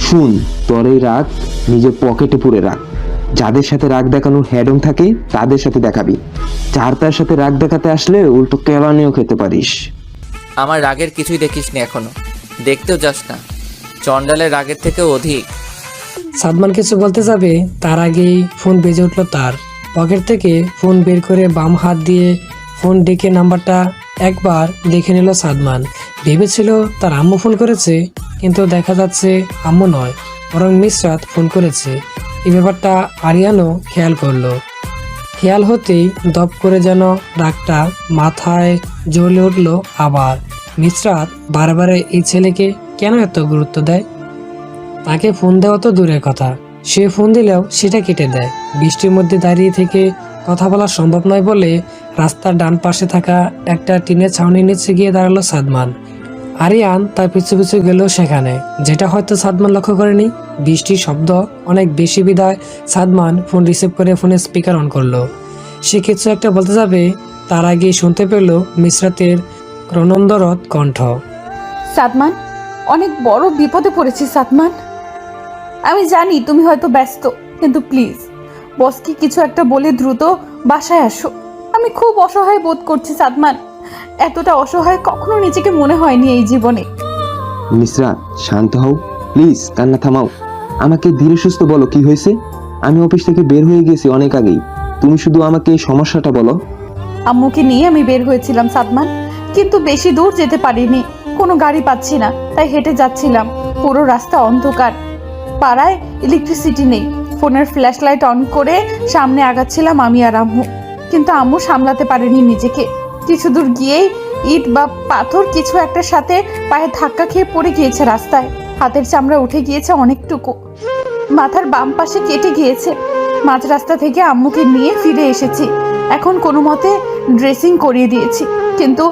শুন, তোর এই রাগ নিজের পকেটে পুরে রাখ। যাদের সাথে রাগ দেখানোর হেডম থাকে তাদের সাথে দেখাবি, যার তার সাথে রাগ দেখাতে আসলে উল্টো কেলানিও খেতে পারিস। আমার রাগের কিছুই দেখিসনি এখনো, দেখতেও যাস না। চন্ডালের রাগের থেকেও অধিক। সাদমান কিছু বলতে যাবে তার আগেই ফোন বেজে উঠল তার। পকেট থেকে ফোন বের করে বাম হাত দিয়ে ফোন ডেকে নাম্বারটা একবার দেখে নিল সাদমান। ভেবেছিল তার আম্মু ফোন করেছে, কিন্তু দেখা যাচ্ছে আম্মু নয়, বরং মিসরাত ফোন করেছে। এই ব্যাপারটা আরিয়ানও খেয়াল করলো। খেয়াল হতেই দপ করে যেন রাগটা মাথায় জ্বলে উঠল আবার। মিসরাত বারবার এই ছেলেকে কেন এত গুরুত্ব দেয়? তাকে ফোন দেওয়া তো দূরের কথা, সে ফোন দিলেও সেটা কেটে দেয়। বৃষ্টির মধ্যে দাঁড়িয়ে থেকে কথা বলা সম্ভব নয় বলে রাস্তার ডান পাশে থাকা একটা টিনের ছাউনির নিচে গিয়ে দাঁড়ালো সাদমান। আরিয়ান তার পিছু পিছু গেল সেখানে, যেটা হয়তো সাদমান লক্ষ্য করেনি। বৃষ্টির শব্দ অনেক বেশি বিদায় সাদমান ফোন রিসিভ করে ফোনে স্পিকার অন করলো। সে কিছু একটা বলতে যাবে, তার আগেই শুনতে পেল মিসরাতের ক্রনন্দরত কণ্ঠ। সাদমান, অনেক বড় বিপদে পড়েছি সাদমান। আমি জানি তুমি হয়তো ব্যস্ত, কিন্তু প্লিজ বসকে কিছু একটা বলে দ্রুত বাসায় আসো। আমি খুব অসহায় বোধ করছি সাদমান। এতটা অসহায় কখনো নিজেকে মনে হয়নি এই জীবনে। মিসরাত, শান্ত হও প্লিজ, কান্না থামাও। আমাকে ধীরে সুস্থ বলো কি হয়েছে। আমি অফিস থেকে বের হয়ে গেছি অনেক আগেই। তুমি শুধু আমাকে এই সমস্যাটা বলো। আম্মুকে নিয়ে আমি বের হয়েছিলাম সাদমান, কিন্তু বেশি দূর যেতে পারিনি। কোনো গাড়ি পাচ্ছি না, তাই হেঁটে যাচ্ছিলাম। পুরো রাস্তা অন্ধকার, পাড়ায় ইলেকট্রিসিটি নেই। ফোনের ফ্ল্যাশ লাইট অন করে সামনে আগাচ্ছিলাম আমি আর আম্মু, কিন্তু আম্মু সামলাতে পারেনি নিজেকে। কিছু দূর গিয়েই ইট বা পাথর কিছু একটার সাথে পায়ে ধাক্কা খেয়ে পড়ে গিয়েছে রাস্তায়। হাতের চামড়া উঠে গিয়েছে অনেকটুকু, মাথার বাম পাশে কেটে গিয়েছে। মাঝ রাস্তা থেকে আম্মুকে নিয়ে ফিরে এসেছি। এখন কোনো মতে ড্রেসিং করিয়ে দিয়েছি, কিন্তু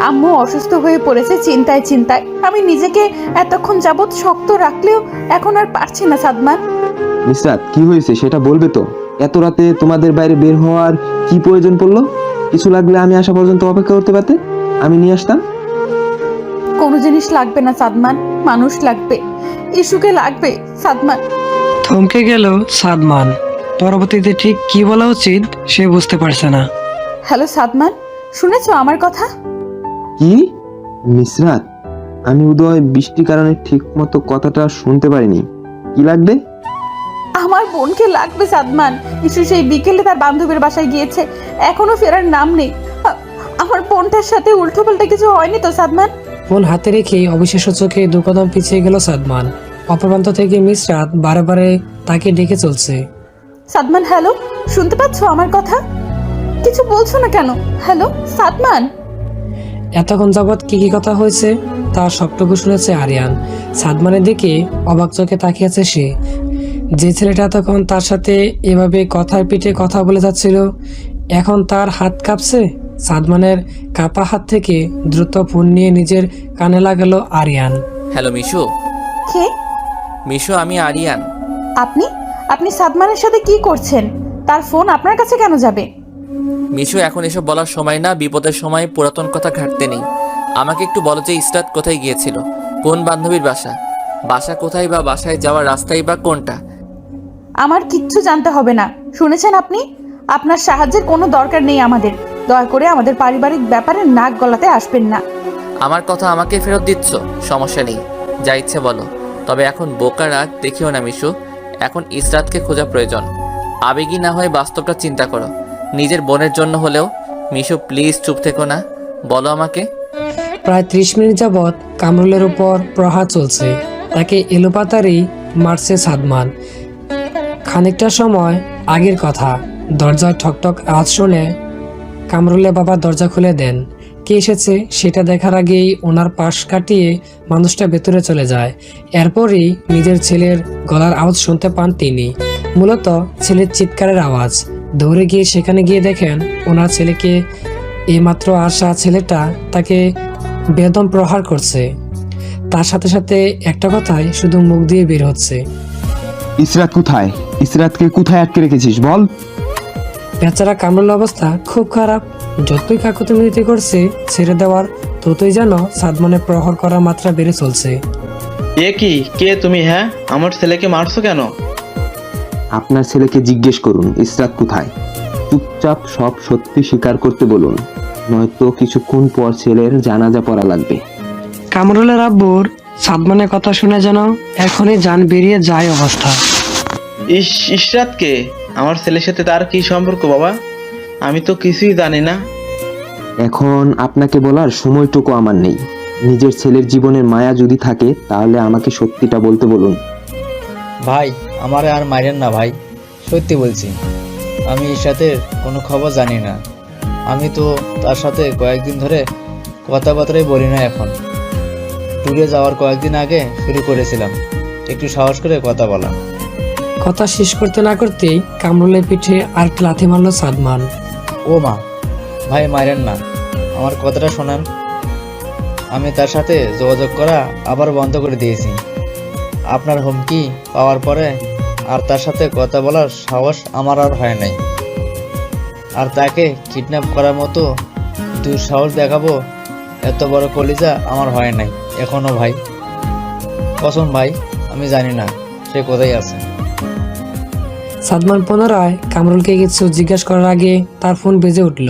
আম্মু অসুস্থ হয়ে পড়েছে চিন্তায় চিন্তায়। আমি নিজেকে এতক্ষণ যাবৎ শক্ত রাখলেও এখন আর পারছি না সাদমান। মিসরাত, কি হয়েছে সেটা বলবে তো। এত রাতে তোমাদের বাইরে বের হওয়ার কি প্রয়োজন পড়লো? কিছু লাগলে আমি আসা পর্যন্ত অপেক্ষা করতে পারতে, আমি নিয়ে আসতাম। কোনো জিনিস লাগবে না সাদমান, মানুষ লাগবে। ইস্যুকে লাগবে সাদমান। থমকে গেল সাদমান। পরবর্তীতে ঠিক কি বলা উচিত সে বুঝতে পারছে না। হ্যালো সাদমান, শুনেছো আমার কথা? কি? মিসরাত, আমি উদয় বৃষ্টির কারণে ঠিক মতো কথাটা শুনতে পারিনি। কি লাগবে? আমার বোনকে লাগবে সাদমান। ইস্যু সেই বিকেলে তার বান্ধবীর বাসায় গিয়েছে, এখনো ফেরার নাম নেই। আমার বোনটার সাথে উল্টো পাল্টা কিছু হয়নি তো সাদমান? ফোন হাতে রেখে অবিশ্বাস্য চোখে দু কদম পিছিয়ে গেল সাদমান। অপর প্রান্ত থেকে মিসরাত বারে বারে তাকে ডেকে চলছে। সাদমান, হ্যালো, শুনতে পাচ্ছ আমার কথা? কিছু বলছো না কেন? হ্যালো সাদমান। এতক্ষণ যাবৎ কি কি কথা হয়েছে তার সবটুকু শুনেছে আরিয়ান। সাদমানের দিকে অবাক চোখে তাকিয়েছে সে। যে ছেলেটা এতক্ষণ তার সাথে এভাবে কথার পিঠে কথা বলে যাচ্ছিল, এখন তার হাত কাঁপছে। সাদমানের কাঁপা হাত থেকে দ্রুত ফোন নিয়ে নিজের কানে লাগালো আরিয়ান। হ্যালো মিশু। কে? মিশু, আমি আরিয়ান। আপনি আপনি সাদমানের সাথে কি করছেন? তার ফোন আপনার কাছে কেন যাবে? মিশু, এখন এসব বলার সময় না, বিপদের সময় পুরাতন কথা ঘাটতে নেই। আমাকে একটু বলো যে ইসরাত কোথায় গিয়েছিল, কোন বান্ধবীর বাসা, বাসা কোথায়, বা বাসায় যাওয়ার রাস্তাই বা কোনটা? আমার কিচ্ছু জানতে হবে না, শুনেছেন আপনি? আপনার সাহায্যের কোনো দরকার নেই আমাদের। দয়া করে আমাদের পারিবারিক ব্যাপারে নাক গলাতে আসবেন না। আমার কথা আমাকে ফেরত দিচ্ছ? সমস্যা নেই, যা ইচ্ছে বলো। তবে এখন বোকা রাগ দেখিও না মিশু। এখন ইসরাতকে খোঁজা প্রয়োজন। আবেগী না হয়ে বাস্তবটা চিন্তা করো, নিজের বোনের জন্য হলেও। মিশু প্লিজ চুপ থেকো না, বলো আমাকে। প্রায় 30 মিনিট যাবৎ কামরুলের উপর প্রহার চলছে। তাকে এলোপাতারি মারছে সাদমান। খানিকটা সময় আগের কথা, দরজায় ঠকঠক আওয়াজ শুনে কামরুলের বাবা দরজা খুলে দেন। কে এসেছে সেটা দেখার আগেই ওনার পাশ কাটিয়ে মানুষটা ভেতরে চলে যায়। এরপরই নিজের ছেলের গলার আওয়াজ শুনতে পান তিনি। মূলত ছেলের চিৎকারের আওয়াজ। দৌড়ে গিয়ে সেখানে গিয়ে দেখেন ওনার ছেলেকে। এইমাত্র আসা ছেলেটা তাকে বেদম প্রহার করছে। তার সাথে সাথে একটা কথাই শুধু মুখ দিয়ে বের হচ্ছে, ইসরাত কোথায়? ইসরাতকে কোথায় আটকে রেখেছিস বল। বেচারা কামরুলের অবস্থা খুব খারাপ। যতই কাকুতি মিনতি করছে ছেড়ে দেওয়ার, ততই যেন সাদমানের প্রহর করার মাত্রা বেড়ে চলছে। এ কি, কে তুমি? হ্যাঁ, আমার ছেলেকে মারছো কেন? আপনার ছেলেকে জিজ্ঞেস করুন ইসরাত কোথায়। চুপচাপ সব সত্যি স্বীকার করতে বলুন, নয়তো কিছুক্ষণ পর ছেলের জানাজা পড়া লাগবে। কামরুলের আব্বুর সাদমানের কথা শুনে যেন এখনই জান বেরিয়ে যায় অবস্থা। ইশরাতকে? আমার ছেলের সাথে তার কি সম্পর্ক বাবা? আমি তো কিছুই জানি না। এখন আপনাকে বলার সময়টুকু আমার নেই। নিজের ছেলের জীবনের মায়া যদি থাকে তাহলে আমাকে সত্যিটা বলতে বলুন। ভাই, আমারে আর মাইরেন না ভাই, সত্যি বলছি। আমি ইশরাতের কোনো খবর জানি না। আমি তো তার সাথে কয়েকদিন ধরে কথাবার্তাই বলি না। এখন ট্যুরে যাওয়ার কয়েকদিন আগে শুরু করেছিলাম একটু সাহস করে কথা বলা। কথা শেষ করতে না করতেই কামরুলের পিঠে আর লাথি মারল সাদমান। ও মা, ভাই মাইরেন না, আমার কথাটা শোনান। আমি তার সাথে যোগাযোগ করা আবার বন্ধ করে দিয়েছি। আপনার হুমকি পাওয়ার পরে আর তার সাথে কথা বলার সাহস আমার আর হয় নাই। আর তাকে কিডন্যাপ করার মতো দুঃসাহস দেখাবো এত বড় কলিজা আমার হয় নাই এখনো ভাই। কসম ভাই, আমি জানি না সে কোথায় আছে। সাদমান পুনরায় কামরুলকে কিছু জিজ্ঞাসা করার আগে তার ফোন বেজে উঠল।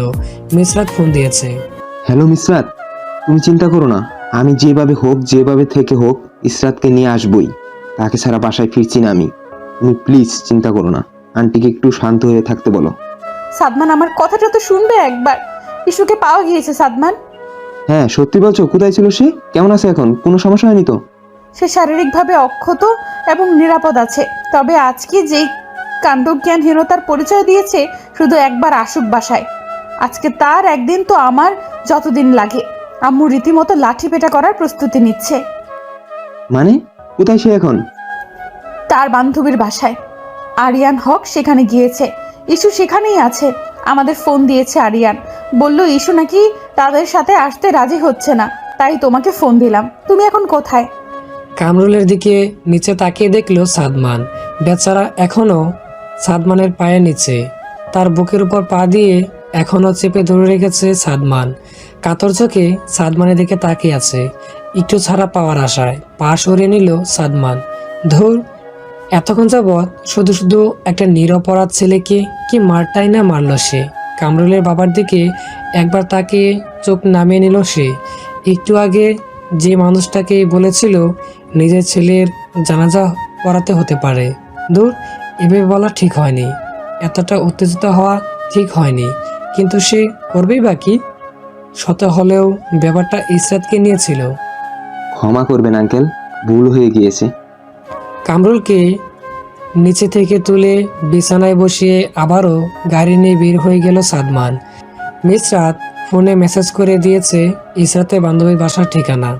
মিসরাত ফোন দিয়েছে। হ্যালো মিসরাত, তুমি চিন্তা করো না, আমি যেভাবে হোক যেভাবে থেকে হোক ইসরাতকে নিয়ে আসবই। তাকে ছাড়া বাসায় ফিরছি না আমি। তুমি প্লিজ চিন্তা করো না, আন্টিকে একটু শান্ত হয়ে থাকতে বলো। সাদমান, আমার কথাটা তো শুনবে একবার। ইস্যুকে পাওয়া গিয়েছে সাদমান। হ্যাঁ সত্যি বলছো? কোথায় ছিল সে? কেমন আছে এখন? কোনো সমস্যা হয়নি তো? সে শারীরিকভাবে অক্ষত এবং নিরাপদ আছে। তবে আজকে যেই কাণ্ডজ্ঞানহীনতার পরিচয় দিয়েছে, শুধু একবার আসুক বাসায়। আজকে তার একদিন তো আমার যতদিন লাগে। আম্মু রীতিমতো লাঠি পেটা করার প্রস্তুতি নিচ্ছে। মানে কোথায় সে এখন? তার বান্ধবীর বাসায়। আরিয়ান হক সেখানে গিয়েছে, ইস্যু সেখানেই আছে। আমাদের ফোন দিয়েছে আরিয়ান, বলল ইস্যু নাকি তাদের সাথে আসতে রাজি হচ্ছে না, তাই তোমাকে ফোন দিলাম। তুমি এখন কোথায়? কামরুলের দিকে নিচে তাকিয়ে দেখলো সাদমান। বেচারা এখনো সাদমানের পায়ের নিচে, তার বুকের উপর পা দিয়ে এখনো চেপে ধরে রেখেছে সাদমান। কাতর চোখে সাদমানের দিকে তাকিয়ে আছে, একটু ছাড়া পাওয়ার আশায়। পা সরিয়ে নিল সাদমান। ধুর, এতক্ষণ যাবৎ শুধু শুধু একটা নিরপরাধ ছেলেকে কি মারটাই না মারল সে। কামরুলের বাবার দিকে একবার তাকিয়ে চোখ নামিয়ে নিল সে। একটু আগে যে মানুষটাকে বলেছিল নিজের ছেলের জানাজা পড়াতে হতে পারে। দূর, এভাবে বলা ঠিক হয়নি, এতটা উত্তেজিত হওয়া ঠিক হয়নি, কিন্তু সে করবেই বাকি। শত হলেও ব্যাপারটা ইসরাতকে নিয়েছিল। ক্ষমা করবেন আঙ্কেল, ভুল হয়ে গিয়েছে। কামরুলকে নিচে থেকে তুলে বিছানায় বসিয়ে আবারও গাড়ি নিয়ে বের হয়ে গেল সাদমান। মিসরাত ফোনে মেসেজ করে দিয়েছে ইসরাতের বান্ধবীর বাসার ঠিকানা।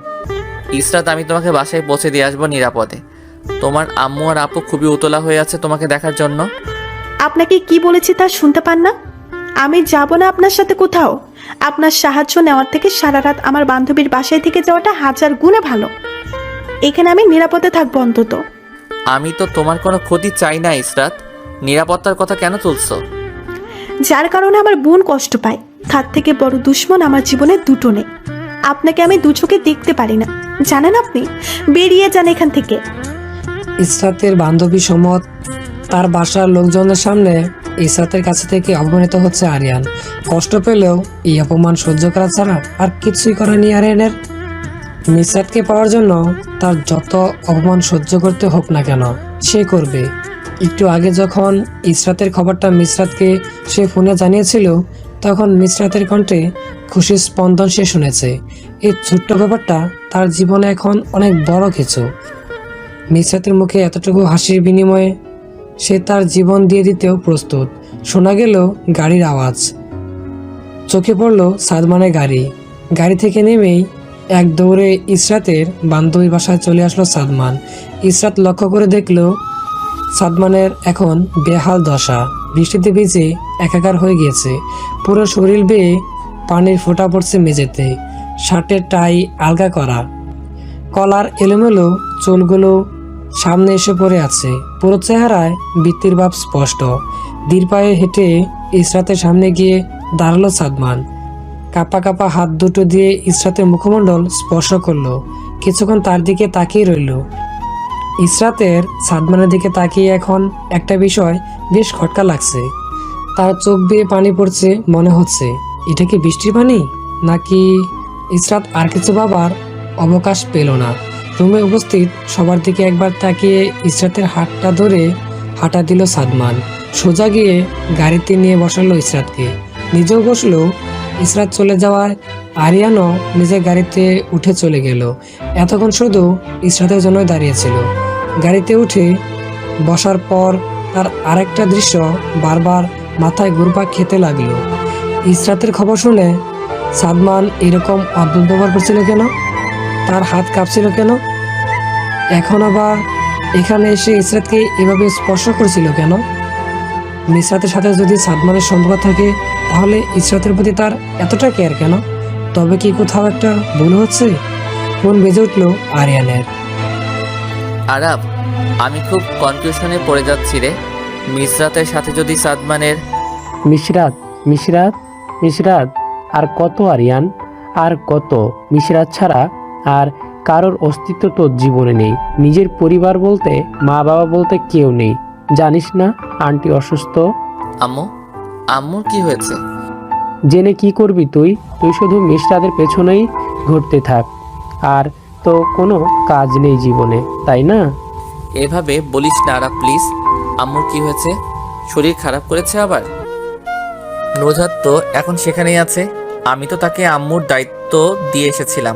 ইসরাত, আমি তোমাকে বাসায় পৌঁছে দিয়ে আসবো নিরাপদে। তোমার আম্মু আর আপু খুবই উতলা হয়ে আছে তোমাকে দেখার জন্য। আপনাকে কি বলেছি তা শুনতে পান না? আমি যাব না আপনার সাথে কোথাও। আপনার সাহায্য নেওয়ার থেকে সারা রাত আমার বান্ধবীর বাসায় থেকে যাওয়াটা হাজার গুণে ভালো। এখানে আমি নিরাপদে থাকবো অন্তত। আমি তো তোমার কোনো ক্ষতি চাই না ইসরাত, নিরাপত্তার কথা কেন তুলছো? যার কারণে আমার বোন কষ্ট পায়, তার থেকে বড় দুশ্মন আমার জীবনে দুটো নেই। আপনাকে আমি দু চোখে দেখতে পারি না, জানেন আপনি? বেরিয়ে যান এখান থেকে। ইসরাতের বান্ধবী সমত তার বাসার লোকজনের সামনে ইসরাতের কাছে থেকে অপমানিত হচ্ছে আরিয়ান। কষ্ট পেলেও এই অপমান সহ্য করা ছাড়া আর কিছুই করেনি আরিয়ানের। মিসরাতকে পাওয়ার জন্য তার যত অপমান সহ্য করতে হোক না কেন সে করবে। একটু আগে যখন ইসরাতের খবরটা মিসরাতকে সে ফোনে জানিয়েছিল, তখন মিসরাতের কণ্ঠে খুশির স্পন্দন সে শুনেছে। এই ছোট্ট ব্যাপারটা তার জীবনে এখন অনেক বড় কিছু। মিসরাতের মুখে এতটুকু হাসির বিনিময়ে সে তার জীবন দিয়ে দিতেও প্রস্তুত। শোনা গেল গাড়ির আওয়াজ, চোখে পড়ল সাদমানের গাড়ি। গাড়ি থেকে নেমেই এক দৌড়ে ইসরাতের বান্ধবীর বাসায় চলে আসলো সাদমান। ইসরাত লক্ষ্য করে দেখল সাদমানের এখন বেহাল দশা, বৃষ্টিতে ভিজে একাকার হয়ে গিয়েছে। পুরো শরীর বেয়ে পানির ফোঁটা পড়ছে মেঝেতে, শার্টের টাই আলগা করা, কলার এলোমেলো চুলগুলো সামনে এসে পড়ে আছে। পুরো চেহারায় বৃত্তির ভাব স্পষ্ট। ধীর পায়ে হেঁটে ইসরাতের সামনে গিয়ে দাঁড়ালো সাদমান। কাপা কাপা হাত দুটো দিয়ে ইসরাতের মুখমণ্ডল স্পর্শ করলো। কিছুক্ষণ তার দিকে তাকিয়ে রইল। ইসরাতের সাদমানের দিকে তাকিয়ে এখন একটা বিষয় বেশ খটকা লাগছে। তার চোখ বেয়ে পানি পড়ছে মনে হচ্ছে। এটা কি বৃষ্টির পানি নাকি? ইসরাত আর কিছু ভাবার অবকাশ পেল না। রুমে উপস্থিত সবার দিকে একবার তাকিয়ে ইসরাতের হাতটা ধরে হাঁটা দিল সাদমান। সোজা গিয়ে গাড়িতে নিয়ে বসালো ইসরাতকে, নিজেও বসলো। ইসরাত চলে যাওয়ায় আরিয়ানও নিজের গাড়িতে উঠে চলে গেল। এতক্ষণ শুধু ইসরাতের জন্যই দাঁড়িয়েছিল। গাড়িতে উঠে বসার পর তার আরেকটা দৃশ্য বারবার মাথায় ঘুরপাক খেতে লাগলো। ইসরাতের খবর শুনে সাদমান এরকম অদ্ভুত ব্যবহার করছিল কেন? তার হাত কাঁপছিল কেন? এখন আবার এখানে এসে ইসরাতকে এভাবে স্পর্শ করছিল কেন? ইসরাতের সাথে যদি সাদমানের সম্পর্ক থাকে, তাহলে ইসরাতের প্রতি তার এতটা কেয়ার কেন? তবে কি কোথাও একটা ভুল হচ্ছে? ফোন বেজে উঠল আরিয়ানের। আরাব, আমি খুব কনফিউশনে পড়ে যাচ্ছি রে। মিসরাতের সাথে যদি সাদমানের মিশরাত মিশরাত মিশরাত, আর কত আরিয়ান, আর কত? মিশরাত ছাড়া আর কারোর অস্তিত্ব তোর জীবনে নেই। নিজের পরিবার বলতে, মা বাবা বলতে কেউ নেই। জানিস না আন্টি অসুস্থ? আম্মু, আম্মুর কি হয়েছে? জেনে কি করবি তুই? তুই শুধু মিশরাতের পেছনেই ঘুরতে থাক, আর তো কোনো কাজ নেই জীবনে, তাই না? এভাবে বলিস না আরাব প্লিজ। আম্মুর কি হয়েছে? শরীর খারাপ করেছে আবার? নূরজাত তো এখন সেখানেই আছে। আমি তো তাকে আম্মুর দায়িত্ব দিয়ে এসেছিলাম।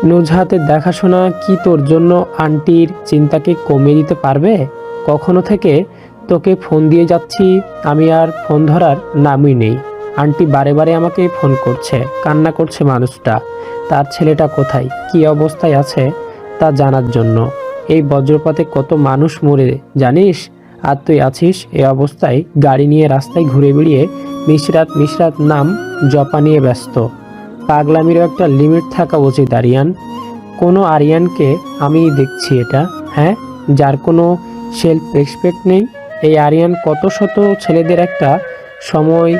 নুজহাতের দেখাশোনা কি তোর জন্য আন্টির চিন্তাকে কমিয়ে দিতে পারবে? কখনো থেকে তোকে ফোন দিয়ে যাচ্ছি, আমি আর ফোন ধরার নামই নেই। আন্টি বারে বারে আমাকে ফোন করছে, কান্না করছে মানুষটা। তার ছেলেটা কোথায়, কি অবস্থায় আছে তা জানার জন্য। এই বজ্রপাতে কত মানুষ মরে জানিস, আর তুই আছিস এই অবস্থায় গাড়ি নিয়ে রাস্তায় ঘুরে বেড়িয়ে মিশরাত মিশরাত নাম জপা নিয়ে ব্যস্ত। পাগলামিরও একটা লিমিট থাকা উচিত আরিয়ান। কোনো আরিয়ানকে আমি দেখছি এটা, হ্যাঁ, যার কোনো সেলফ রেসপেক্ট নেই। এই আরিয়ান কত শত ছেলেদের একটা সময়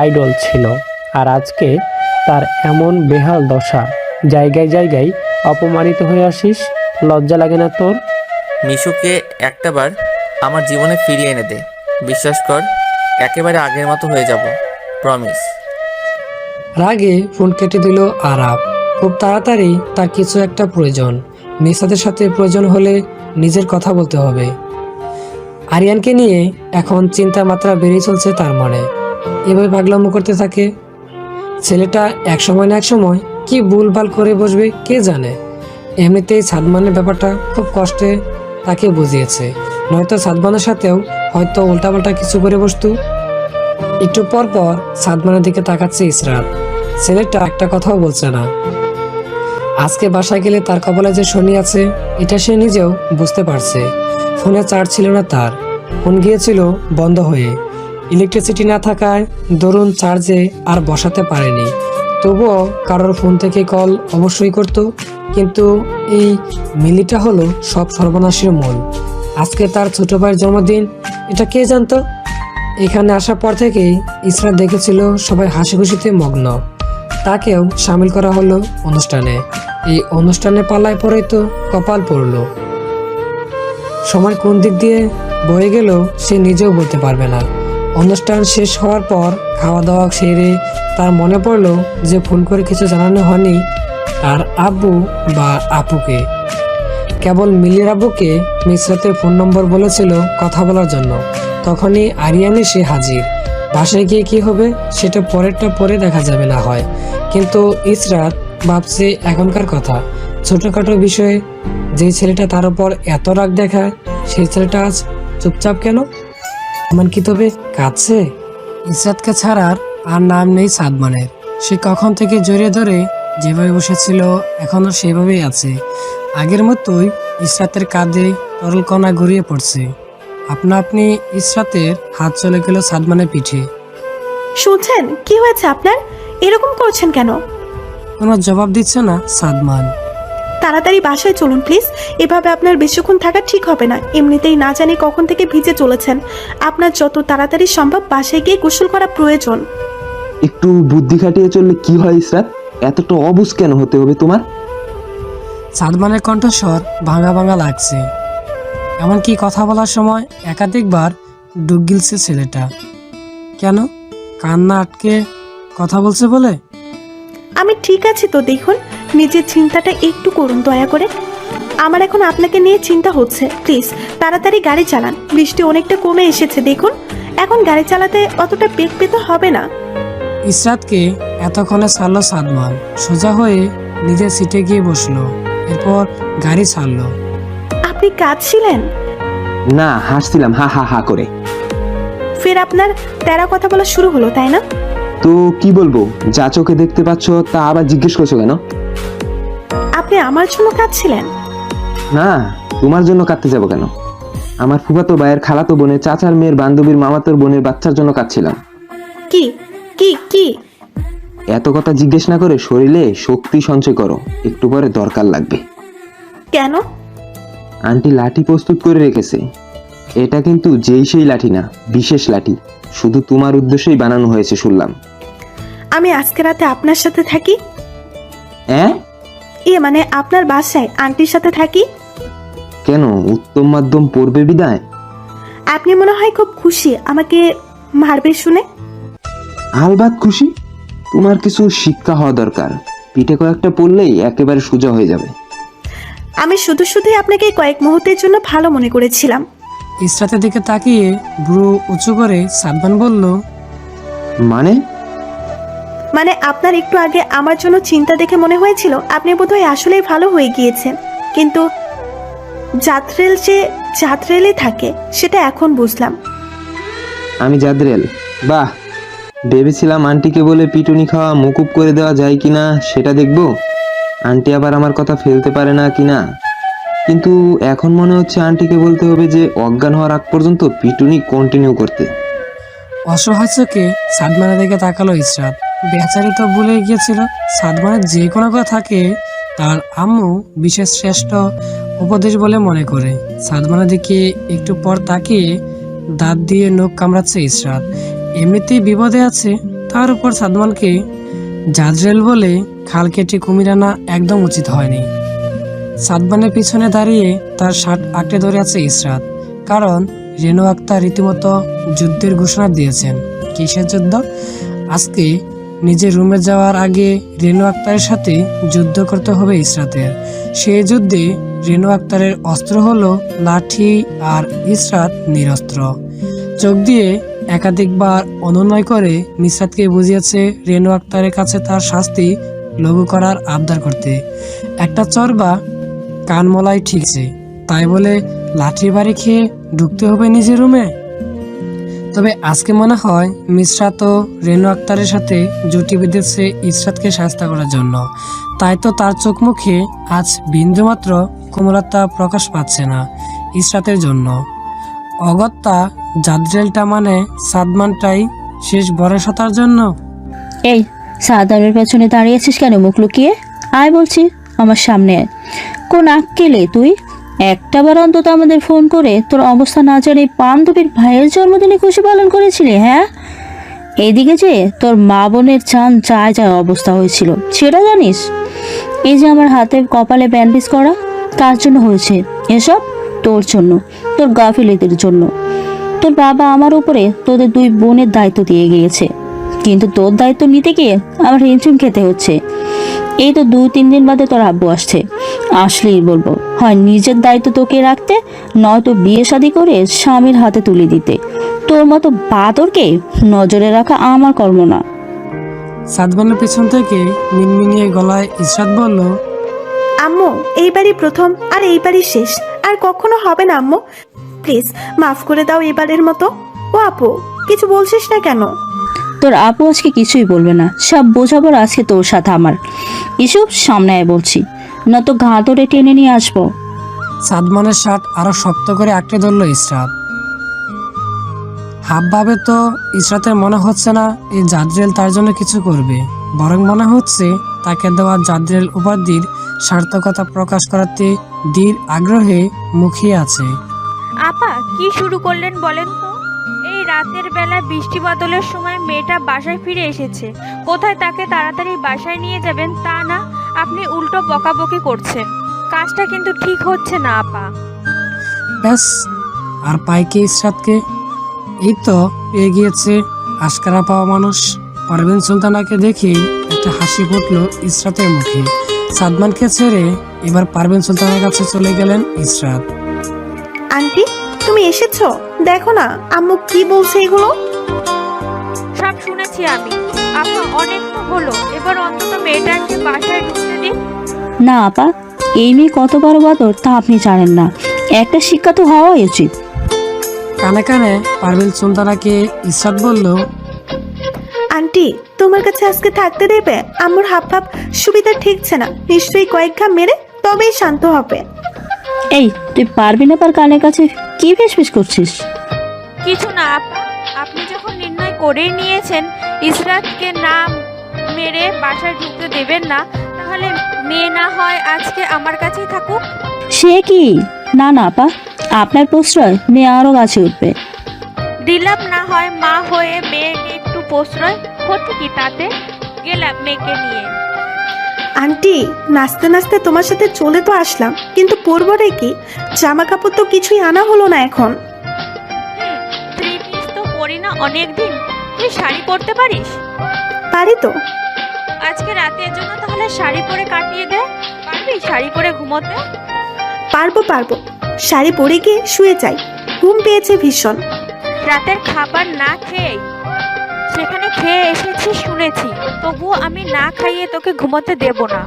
আইডল ছিল, আর আজকে তার এমন বেহাল দশা। জায়গায় জায়গায় অপমানিত হয়ে আসিস, লজ্জা লাগে না তোর? মিশুকে একটাবার আমার জীবনে ফিরিয়ে এনে দে। বিশ্বাস কর, একেবারে আগের মতো হয়ে যাব, প্রমিস। রাগে ফোন কেটে দিল আরাব। খুব তাড়াতাড়ি তার কিছু একটা প্রয়োজন। নিসাদের সাথে প্রয়োজন হলে নিজের কথা বলতে হবে। আরিয়ানকে নিয়ে এখন চিন্তার মাত্রা বেড়ে চলছে তার মনে। এভাবে পাগলামো করতে থাকে। ছেলেটা এক সময় না এক সময় কি ভুলভাল করে বসবে কে জানে। এমনিতেই সাদমানের ব্যাপারটা খুব কষ্টে তাকে বুঝিয়েছে, নয়তো সাদমানের সাথেও হয়তো উল্টাপাল্টা কিছু করে বসতো। একটু পর পর সাদমানের দিকে তাকাচ্ছে ইসরাত। ছেলেটা একটা কথাও বলছে না। আজকে বাসায় গেলে তার কপালে যে শনি আছে এটা সে নিজেও বুঝতে পারছে। ফোনে চার্জ ছিল না তার, ফোন গিয়েছিল বন্ধ হয়ে। ইলেকট্রিসিটি না থাকায় দরুন চার্জে আর বসাতে পারেনি। তবুও কারোর ফোন থেকে কল অবশ্যই করত। কিন্তু এই মিলিটা হলো সব সর্বনাশের মূল। আজকে তার ছোট ভাইয়ের জন্মদিন, এটা কে জানতো? এখানে আসার পর থেকেই ইসরাত দেখেছিল সবাই হাসি খুশিতে মগ্ন। তাকেও সামিল করা হলো অনুষ্ঠানে। এই অনুষ্ঠানে পাল্লায় পড়ে তো কপাল পড়ল। সময় কোন দিক দিয়ে বয়ে গেল সে নিজেও বলতে পারবে না। অনুষ্ঠান শেষ হওয়ার পর খাওয়া দাওয়া সেরে তার মনে পড়লো যে ফোন করে কিছু জানানো হয়নি তার আব্বু বা আপুকে। কেবল মিলির আব্বুকে মিসরাতের ফোন নম্বর বলেছিল কথা বলার জন্য। তখনই আরিয়ান এসে হাজির। বাসায় গিয়ে কি হবে সেটা পরেরটা পরে দেখা যাবে না হয়, কিন্তু ইসরাত ভাবছে এখনকার কথা। ছোটখাটো বিষয়ে যে ছেলেটা তার উপর এত রাগ দেখায় সেই ছেলেটা আজ চুপচাপ কেন? এমন কি তবে কাঁদছে? ইসরাতকে ছাড়ার আর নাম নেই সাদমানের। সে কখন থেকে জড়িয়ে ধরে যেভাবে বসেছিল এখনো সেভাবেই আছে। আগের মতোই ইসরাতের কাঁধে তরল কণা গড়িয়ে পড়ছে। আপনা আপনি ইসরাতের হাত চলে গেল সাদমানের পিঠে। শুনছেন কি হয়েছে আপনার? এরকম করছেন কেন? কোনো জবাব দিচ্ছে না সাদমান। তাড়াতাড়ি বাসায় চলুন প্লিজ। এভাবে আপনার বেশিক্ষণ থাকা ঠিক হবে না। এমনিতেই না জানি কখন থেকে ভিজে চলেছেন। আপনার যত তাড়াতাড়ি সম্ভব বাসায় গিয়ে গোসল করা প্রয়োজন। একটু বুদ্ধি খাটিয়ে চললে কি হয় ইসরাত? এতটা অবুঝ কেন হতে হবে তোমার? সাদমানের কণ্ঠস্বর ভাঙা ভাঙা লাগছে। এমনকি কথা বলার সময় একাধিকবার ডুব গিলছে ছেলেটা। কেন? কান্না আটকে কথা বলছে বলে? আমি ঠিক আছি তো, দেখুন নিজের চিন্তাটা একটু করুন দয়া করে। আমার এখন আপনাকে নিয়ে চিন্তা হচ্ছে। প্লিজ তাড়াতাড়ি গাড়ি চালান। বৃষ্টি অনেকটা কমে এসেছে দেখুন। এখন গাড়ি চালাতে অতটা বেগ পেতে হবে না। ইসরাতকে এতক্ষণে ছাড়লো সাদমান। সোজা হয়ে নিজের সিটে গিয়ে বসলো। এরপর গাড়ি ছাড়লো। আপনি কাঁদছিলেন? না, হাসছিলাম হা হা হা করে। ফের আপনার তেরা কথা বলা শুরু হলো তাই না? তো কি বলবো, যা চোখে দেখতে পাচ্ছ তা আবার জিজ্ঞেস করছো কেন? আপনি আমার জন্য কাঁদছিলেন? না, তোমার জন্য কাঁদতে যাবো কেন? আমার ফুফাতো ভাইয়ের খালাতো বোনের চাচার মেয়ের বান্ধবীর মামাতোর বোনের বাচ্চার জন্য কাঁদছিলাম। কি কি কি? এত কথা জিজ্ঞেস না করে শরীরে শক্তি সঞ্চয় করো, একটু পরে দরকার লাগবে। কেন? আন্টি লাঠি প্রস্তুত করে রেখেছে। এটা কিন্তু যেই সেই লাঠি না, বিশেষ লাঠি, শুধু তোমার উদ্দেশ্যেই বানানো হয়েছে শুনলাম। আমি আজকে রাতে আপনার সাথে থাকি। হ্যাঁ? মানে আপনার বাসায় আন্টির সাথে থাকি। কেন, উত্তম মাধ্যম পড়বে বিদায়? আপনি মনে হয় খুব খুশি আমাকে মারবে শুনে। আলবাত খুশি। তোমার কিছু শিক্ষা হওয়া দরকার, পিঠে কয়েকটা পড়লেই একেবারে সোজা হয়ে যাবে। আমি শুধু শুধুই আপনাকে কয়েক মুহূর্তের জন্য ভালো মনে করেছিলাম। ইসরাতের দিকে তাকিয়ে ভ্রু উঁচু করে সাদমান বলল, মানে আপনার একটু আগে আমার জন্য চিন্তা দেখে মনে হয়েছিল আপনি বোধহয় আসলেই ভালো হয়ে গিয়েছেন, কিন্তু জাত্রেল যে জাত্রেলে থাকে সেটা এখন বুঝলাম। আমি জাদরেল? বাহ, ভেবেছিলাম আন্টিকে বলে পিটুনি খাওয়া মকুব করে দেওয়া যায় কিনা সেটা দেখবো, আন্টি আবার আমার কথা ফেলতে পারে না কিনা। কিন্তু এখন মনে হচ্ছে আন্টিকে বলতে হবে যে অজ্ঞান হওয়ার আগ পর্যন্ত পিটুনি কন্টিনিউ করতে। অসহায় চোখে সাদমানের দিকে তাকালো ইসরাত। বেচারি তো ভুলে গিয়েছিল সাদমানের যে কোনো কথা থাকে তার আম্মু বিশেষ শ্রেষ্ঠ উপদেশ বলে মনে করে। সাদমানের দিকে একটু পর তাকিয়ে দাঁত দিয়ে নখ কামড়াচ্ছে ইসরাত। এমনিতেই বিপদে আছে, তার উপর সাদমানকে জাদরেল বলে খাল কেটে কুমির আনা একদম উচিত হয়নি। সাদমানের পিছনে দাঁড়িয়ে তার শার্ট আঁকড়ে ধরে আছে ইসরাত, কারণ রেনু আক্তার রীতিমতো যুদ্ধের ঘোষণা দিয়েছেন। কিসের যুদ্ধ? আজকে নিজের রুমে যাওয়ার আগে রেনু আক্তারের সাথে যুদ্ধ করতে হবে ইসরাতের। সেই যুদ্ধে রেনু আক্তারের অস্ত্র হলো লাঠি আর ইসরাত নিরস্ত্র। চোখ দিয়ে একাধিকবার অনুনয় করে নিসরাতকে বুঝিয়েছে রেনু আক্তারের কাছে তার শাস্তি লঘু করার আবদার করতে। একটা চরবা কানমলাই ঠিকছে, তাই বলে লাঠির বাড়ি খেয়ে ঢুকতে হবে নিজের রুমে? তবে আজকে মনে হয় মিসরাত ও রেনু আক্তারের সাথে জুটি বেঁধেছে ইসরাতকে শাস্তা করার জন্য। তাই তো তার চোখ মুখে আজ বিন্দুমাত্র কোমলতা প্রকাশ পাচ্ছে না ইসরাতের জন্য। অগত্যা জাদরেলটা মানে সাদমানটাই শেষ ভরসাতার জন্য। এই সাদারের পেছনে দাঁড়িয়েছিস কেন মুখ লুকিয়ে? আয় বলছি, আমার সামনে আয়। কোন আক্কেলে তুই একটাবার অন্তত আমাদের ফোন করে তোর অবস্থা না জানে বান্ধবীর ভাইয়ের জন্মদিনে খুশি পালন করেছিলি? হ্যাঁ, এইদিকে যে তোর মা বোনের চান চায় যায় অবস্থা হয়েছিল সেটা জানিস? এই যে আমার হাতে কপালে ব্যান্ডেজ করা, কার জন্য হয়েছে এসব? তোর জন্য, তোর গাফিলতির জন্য। তোর বাবা আমার উপরে তোদের দুই বোনের দায়িত্ব দিয়ে গিয়েছে, কিন্তু তোর দায়িত্ব নিতে গিয়ে আমার হিমশিম খেতে হচ্ছে। এই তো 2-3 দিন বাদে তোর আব্বু আসছে, আসলেই বলবো হয় নিজের দায়িত্ব তোকে রাখতে, নয়তো বিয়ে শাদী করে স্বামীর হাতে তুলে দিতে। তোর মতো বাদরকে নজরে রাখা আমার কর্ম না। সাদমানের পেছন থেকে মিনমিনিয়ে গলায় ইসরাত বলল, আম্মু এইবারই প্রথম আর এইবারই শেষ, আর কখনো হবে না আম্মু, প্লিজ মাফ করে দাও এবারের মতো। ও আপু, কিছু বলছিস না কেন? তোর আপু আজকে কিছুই বলবে না, সব বোঝাবো আজকে তোর সাথে আমার। এসব সামনে আয় বলছি, না তো ঘা ধরে টেনে নিয়ে আসবো। সাদমানের শার্ট আরো শক্ত করে আঁকড়ে ধরল ইসরাত। হাবভাবে তো ইসরাতের মনে হচ্ছে না এই জাদরেল তার জন্য কিছু করবে, বরং মনে হচ্ছে তাকে দেওয়া জাদরেল উপাধির সার্থকতা প্রকাশ করাতে দৃঢ় আগ্রহে মুখিয়ে আছে। আপা কি শুরু করলেন বলেন তো? এই রাতের বেলা বৃষ্টি বাদলের সময় মেয়েটা বাসায় ফিরে এসেছে, কোথায় তাকে তাড়াতাড়ি বাসায় নিয়ে যাবেন তা না, আপনি উল্টো বকাবকি করছেন। কাজটা কিন্তু ঠিক হচ্ছে না আপা। ব্যাস, আর পাইকে ইসরাতকে? এই তো পেয়ে গিয়েছে আশকারা পাওয়া মানুষ। পারভিন সুলতানাকে দেখেই একটা হাসি ফুটলো ইসরাতের মুখে। সাদমানকে ছেড়ে এবার পারভিন সুলতানের কাছে চলে গেলেন ইসরাত। আন্টি তুমি এসেছো, দেখো না আম্মু কি বলছে এগুলো। সব শুনেছি আমি আপা, অনেক তো হলো, এবার অন্তত মেয়েটাকে বাসায় ঢুকতে দিন। না আপা, এই মেয়ে কত বড় বাদর তা আপনি জানেন না, একটা শিক্ষা তো হওয়াই উচিত। কানে কানে পারভিন সুলতানাকে ইসরাত বলল, আন্টি তোমার কাছে আজকে থাকতে দেবে? আম্মুর হাব ভাব সুবিধা ঠিকছে না, নিশ্চয়ই কয়েক ঘা মেরে তবেই শান্ত হবে। এই তুই পারবি না, পার কানের কাছে কি ফিসফিস করছিস? কিছু না আপা, আপনি যখন নির্ণয় করেই নিয়েছেন ইসরাতকে না মেরে বাসায় ঢুকতে দেবেন না, তাহলে মেয়ে না হয় আজকে আমার কাছেই থাকুক। সে কি? না না আপা, আপনার প্রশ্রয় মেয়ে আরও গাছে উঠবে। দিলাম না হয় মা হয়ে মেয়েকে একটু প্রশ্রয়, ক্ষতি কি তাতে? গেলাম মেয়েকে নিয়ে। আন্টি, নাচতে নাচতে তোমার সাথে চলে তো আসলাম, কিন্তু পরবরে কি? জামা কাপড় তো কিছুই আনা হলো না এখন। থ্রি পিস তো পরি না অনেক দিন, তুই শাড়ি পরতে পারিস? পারি তো। আজকে রাতের জন্য তাহলে শাড়ি পরে কাটিয়ে দে। পারবি শাড়ি পরে ঘুমোতে? পারবো পারবো, শাড়ি পরে গিয়ে শুয়ে যাই, ঘুম পেয়েছে ভীষণ। রাতের খাবার না খেয়ে সেখানে খেয়ে এসেছি শুনেছি, তবুও আমি না খাইয়ে তোকে ঘুমোতে দেব না।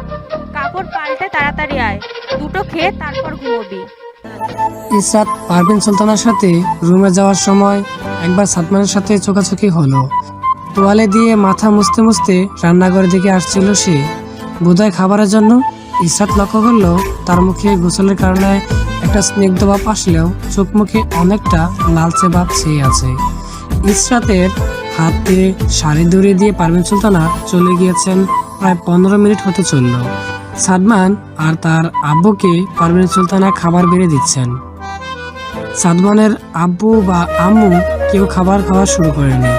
কাপড় পাল্টে তাড়াতাড়ি আয়, দুটো খেয়ে তারপর ঘুমোবি। ইসরাত পারভিন সুলতানার সাথে রুমে যাওয়ার সময় একবার সাদমানের সাথে চোখাচোখি হলো। তোয়ালে দিয়ে মাথা মুছতে মুছতে রান্নাঘরের দিকে আসছিল সে, বোধহয় খাবারের জন্য। ইসরাত লক্ষ্য করলো তার মুখে গোসলের কারণে একটা স্নিগ্ধ ভাব আসলেও চোখ মুখে অনেকটা লালচে ভাব ছেয়ে আছে। ইসরাতের হাতে শাড়ি দড়ি দিয়ে পারভিন সুলতানা চলে গিয়েছেন। প্রায় 15 মিনিট হতে চলল। সাদমান আর তার আব্বুকে পারভিন সুলতানা খাবার বেড়ে দিচ্ছেন। সাদমানের আব্বু বা আম্মু কেউ খাবার খাওয়া শুরু করেনি।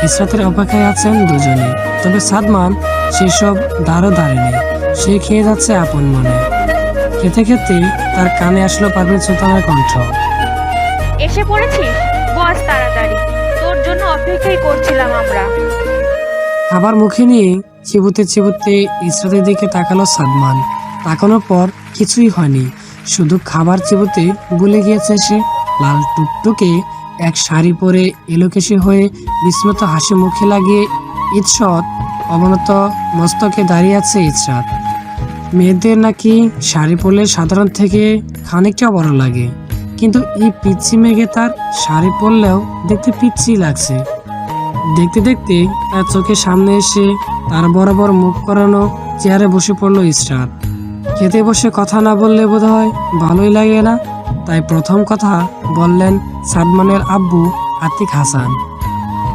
ইসরাতের অপেক্ষায় আছেন দুজনে, তবে সাদমান সেসব দ্বারও ধারেনি। সে খেয়ে যাচ্ছে আপন মনে। খেতে খেতে তার কানে আসলো পারভিন সুলতানার কণ্ঠ। এসে পড়েছিস? বস তাড়াতাড়ি, তোর জন্য অপেক্ষাই করছিলাম আমরা। খাবার মুখে নিয়ে চিবুতে চিবুতে ইসরাতের দিকে তাকালো সাদমান। তাকানোর পর কিছুই হয়নি, শুধু খাবার চিবুতে ভুলে গিয়েছে সে। লাল টুকটুকে এক শাড়ি পরে এলোকেশে হয়ে বিস্মিত হাসি মুখে লাগিয়ে ঈষৎ অবনত মস্তকে দাঁড়িয়ে আছে ইসরাত। মেয়েদের নাকি শাড়ি পরলে সাধারণ থেকে খানিকটা বড় লাগে, কিন্তু এই পিচ্ছি মেঘে তার শাড়ি পরলেও দেখতে পিচ্ছি লাগছে। দেখতে দেখতে তার চোখের সামনে এসে তার বরাবর মুখ করানো চেয়ারে বসে পড়লো ইসরাত। খেতে বসে কথা না বললে বোধহয় ভালোই লাগে না, তাই প্রথম কথা বললেন সাদমানের আব্বু আতিক হাসান।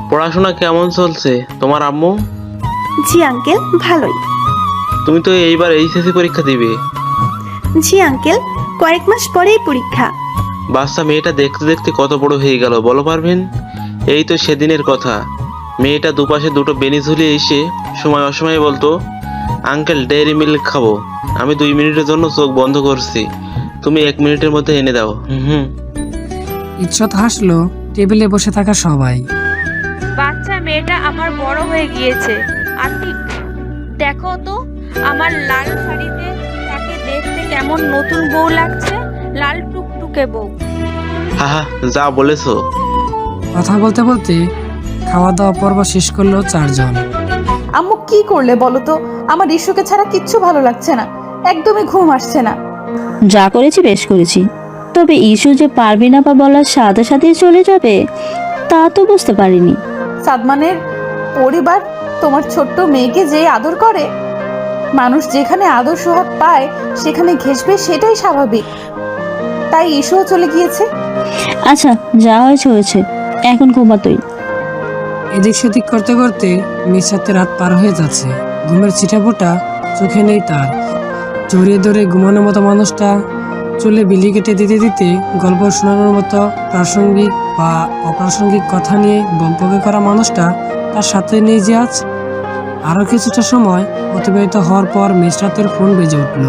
পড়াশোনা কেমন চলছে তোমার আম্মু? জি আঙ্কেল, ভালোই। তুমি তো এইবার এইচএসসি পরীক্ষা দিবে। জি আঙ্কেল, কয়েক মাস পরেই পরীক্ষা। বাচ্চা মেয়েটা দেখতে দেখতে কত বড় হয়ে গেল বলো পারভিন। এই তো সেদিনের কথা, মেয়েটা দুপাশে দুটো বেনি ঝুলিয়ে এসে সময় অসময়ে বলতো, আঙ্কেল ডেয়ারি মিল্ক খাবো। আমি 2 মিনিটের জন্য চোখ বন্ধ করছি, তুমি 1 মিনিটের মধ্যে এনে দাও। হুম। ইজ্জত হাসলো টেবিলে বসে থাকা সবাই। বাচ্চা মেয়েটা আমার বড় হয়ে গিয়েছে। আতিক, দেখো তো আমার লাল শাড়িতে তাকে দেখতে কেমন নতুন বউ লাগছে, লাল টুকটুকে বউ। হাহা, যা বলেছো। কথা বলতে বলতে খাওয়া দাওয়া পর্ব শেষ করলো 4 জন। আম্মু কি করলে বলো তো? আমার ইস্যুকে ছাড়া কিচ্ছু ভালো লাগছে না, একদমই ঘুম আসছে না। যা করেছি বেশ করেছি, তবে ইস্যু যে পারবি না বা বলার সাথে সাথেই চলে যাবে তা তো বুঝতে পারিনি। সাদমানের পরিবার তোমার ছোট্ট মেয়েকে যে আদর করে, মানুষ যেখানে আদর সোহাগ পায় সেখানে ঘেঁষবে, সেটাই স্বাভাবিক। তাই ইস্যুও চলে গিয়েছে। আচ্ছা, যা হয়েছে হয়েছে, এখন ঘুমা তুই। এদিক সেদিক করতে করতে মিসাতে রাত পার হয়ে যাচ্ছে। ঘুমের ছিটাফোঁটা চোখে নেই তার। জড়িয়ে ধরে ঘুমানোর মতো মানুষটা চুলে বিলি কেটে দিতে দিতে গল্প শোনানোর মতো প্রাসঙ্গিক বা অপ্রাসঙ্গিক কথা নিয়ে বকবকে করা মানুষটা তার সাথে নেই যে আজ। আরও কিছুটা সময় অতিবাহিত হওয়ার পর মিসরাতের ফোন বেজে উঠল।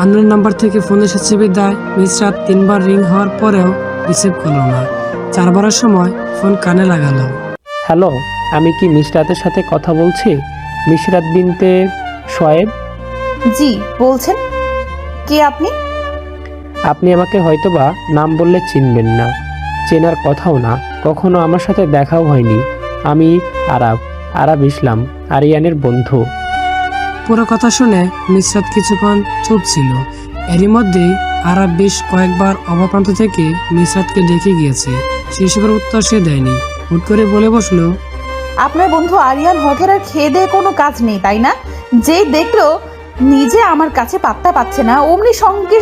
আননোন নাম্বার থেকে ফোন এসেছে বিদায় মিসরাত 3 বার রিং হওয়ার পরেও রিসিভ করলো না। 4 বারের সময় ফোন কানে লাগালো। হ্যালো, আমি কি মিসরাতের সাথে কথা বলছি? মিসরাত বিনতে শোয়েব। জি বলছেন, কে আপনি? আপনি আমাকে হয়তোবা নাম বললে চিনবেন না, চেনার কথাও না, কখনো আমার সাথে দেখাও হয়নি। আমি আরাব ইসলাম, আরিয়ানের বন্ধু। পুরো কথা শুনে মিসরাত কিছুক্ষণ চুপ ছিল। এরই মধ্যেই আরাব বেশ কয়েকবার অবপ্রান্ত থেকে মিসরাতকে ডেকে গিয়েছে, সেসবের উত্তর সে দেয়নি। হুট করে বলে বসলো, আপনার বন্ধু আরিয়ান হকের আর খেয়ে দিয়ে কোনো কাজ নেই, তাই না? যেই দেখলো নিজে আমার কাছে পাত্তা পাচ্ছে না, অমনি সঙ্গে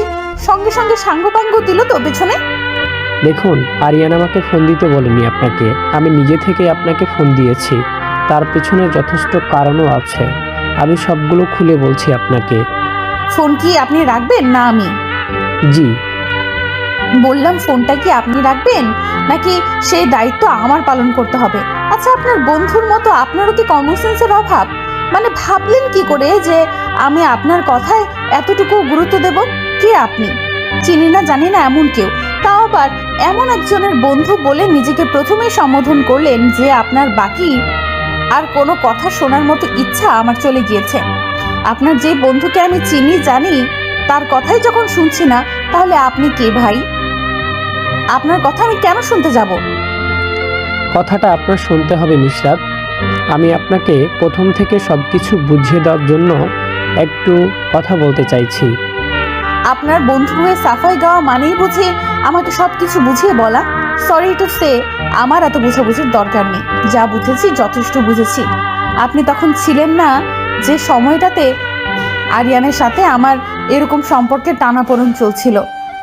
সঙ্গে সঙ্গে সাঙ্গপাঙ্গ দিল তো পেছনে। দেখুন, আরিয়ান আমাকে ফোন দিতে বলেনি আপনাকে, আমি নিজে থেকে আপনাকে ফোন দিয়েছি। তার পেছনে যথেষ্ট কারণও আছে। আমি সবগুলো খুলে বলছি আপনাকে। ফোন কি আপনি রাখবেন না আমি? জি। বললাম ফোনটা কি আপনি রাখবেন নাকি সেই দায়িত্ব আমার পালন করতে হবে? আচ্ছা, আপনার বন্ধুর মতো আপনারও কি কমন সেন্সের অভাব? মানে ভাবলেন কি করে যে আমি আপনার কথায় এতটুকু গুরুত্ব দেব? কে আপনি? চিনি না জানি না এমন কেউ, তাও আবার এমন একজনের বন্ধু বলে নিজেকে প্রথমেই সম্বোধন করলেন যে আপনার বাকি আর কোনো কথা শোনার মতো ইচ্ছা আমার চলে গিয়েছে। আপনার যে বন্ধুকে আমি চিনি জানি তার কথাই যখন শুনছি না, তাহলে আপনি কে ভাই? আপনার কথা আমি কেন শুনতে যাব? কথাটা আপনার শুনতে হবে মিশরাত। আমি আপনাকে প্রথম থেকে সবকিছু বুঝিয়ে দেওয়ার জন্য একটু কথা বলতে চাইছি। আপনার বন্ধু হয়ে সাফাই গাওয়া মানেই বুঝি আমাকে সবকিছু বুঝিয়ে বলা? সরি টু সে, আমার এত বোঝাবুঝির দরকার নেই। যা বুঝেছি যথেষ্ট বুঝেছি। আপনি তখন ছিলেন না যে সময়টাতে আরিয়ানের সাথে আমার এরকম সম্পর্কে টানাপোড়েন চলছিল।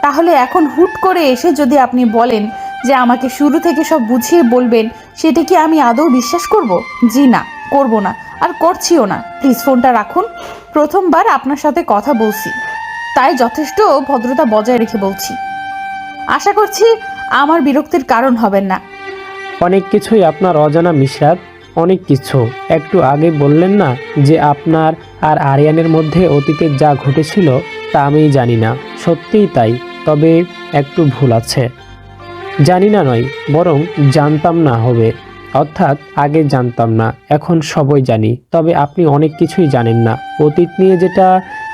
তাহলে এখন হুট করে এসে যদি আপনি বলেন যে আমাকে শুরু থেকে সব বুঝিয়ে বলবেন, সেটা কি আমি আদৌ বিশ্বাস করব? জি না, করব না, আর করছিও না। প্লিজ ফোনটা রাখুন। প্রথমবার আপনার সাথে কথা বলছি, তাই যথেষ্ট ভদ্রতা বজায় রেখে বলছি। আশা করছি আমার বিরক্তির কারণ হবেন না। অনেক কিছুই আপনার অজানা মিশরাত, অনেক কিছু। একটু আগে বললেন না যে আপনার আর আরিয়ানের মধ্যে অতীতে যা ঘটেছিল তা আমি জানি না। সত্যিই তাই, তবে একটু ভুল আছে। জানি না নয়, বরং জানতাম না হবে। অর্থাৎ আগে জানতাম না, এখন সবই জানি। তবে আপনি অনেক কিছুই জানেন না। অতীত নিয়ে যেটা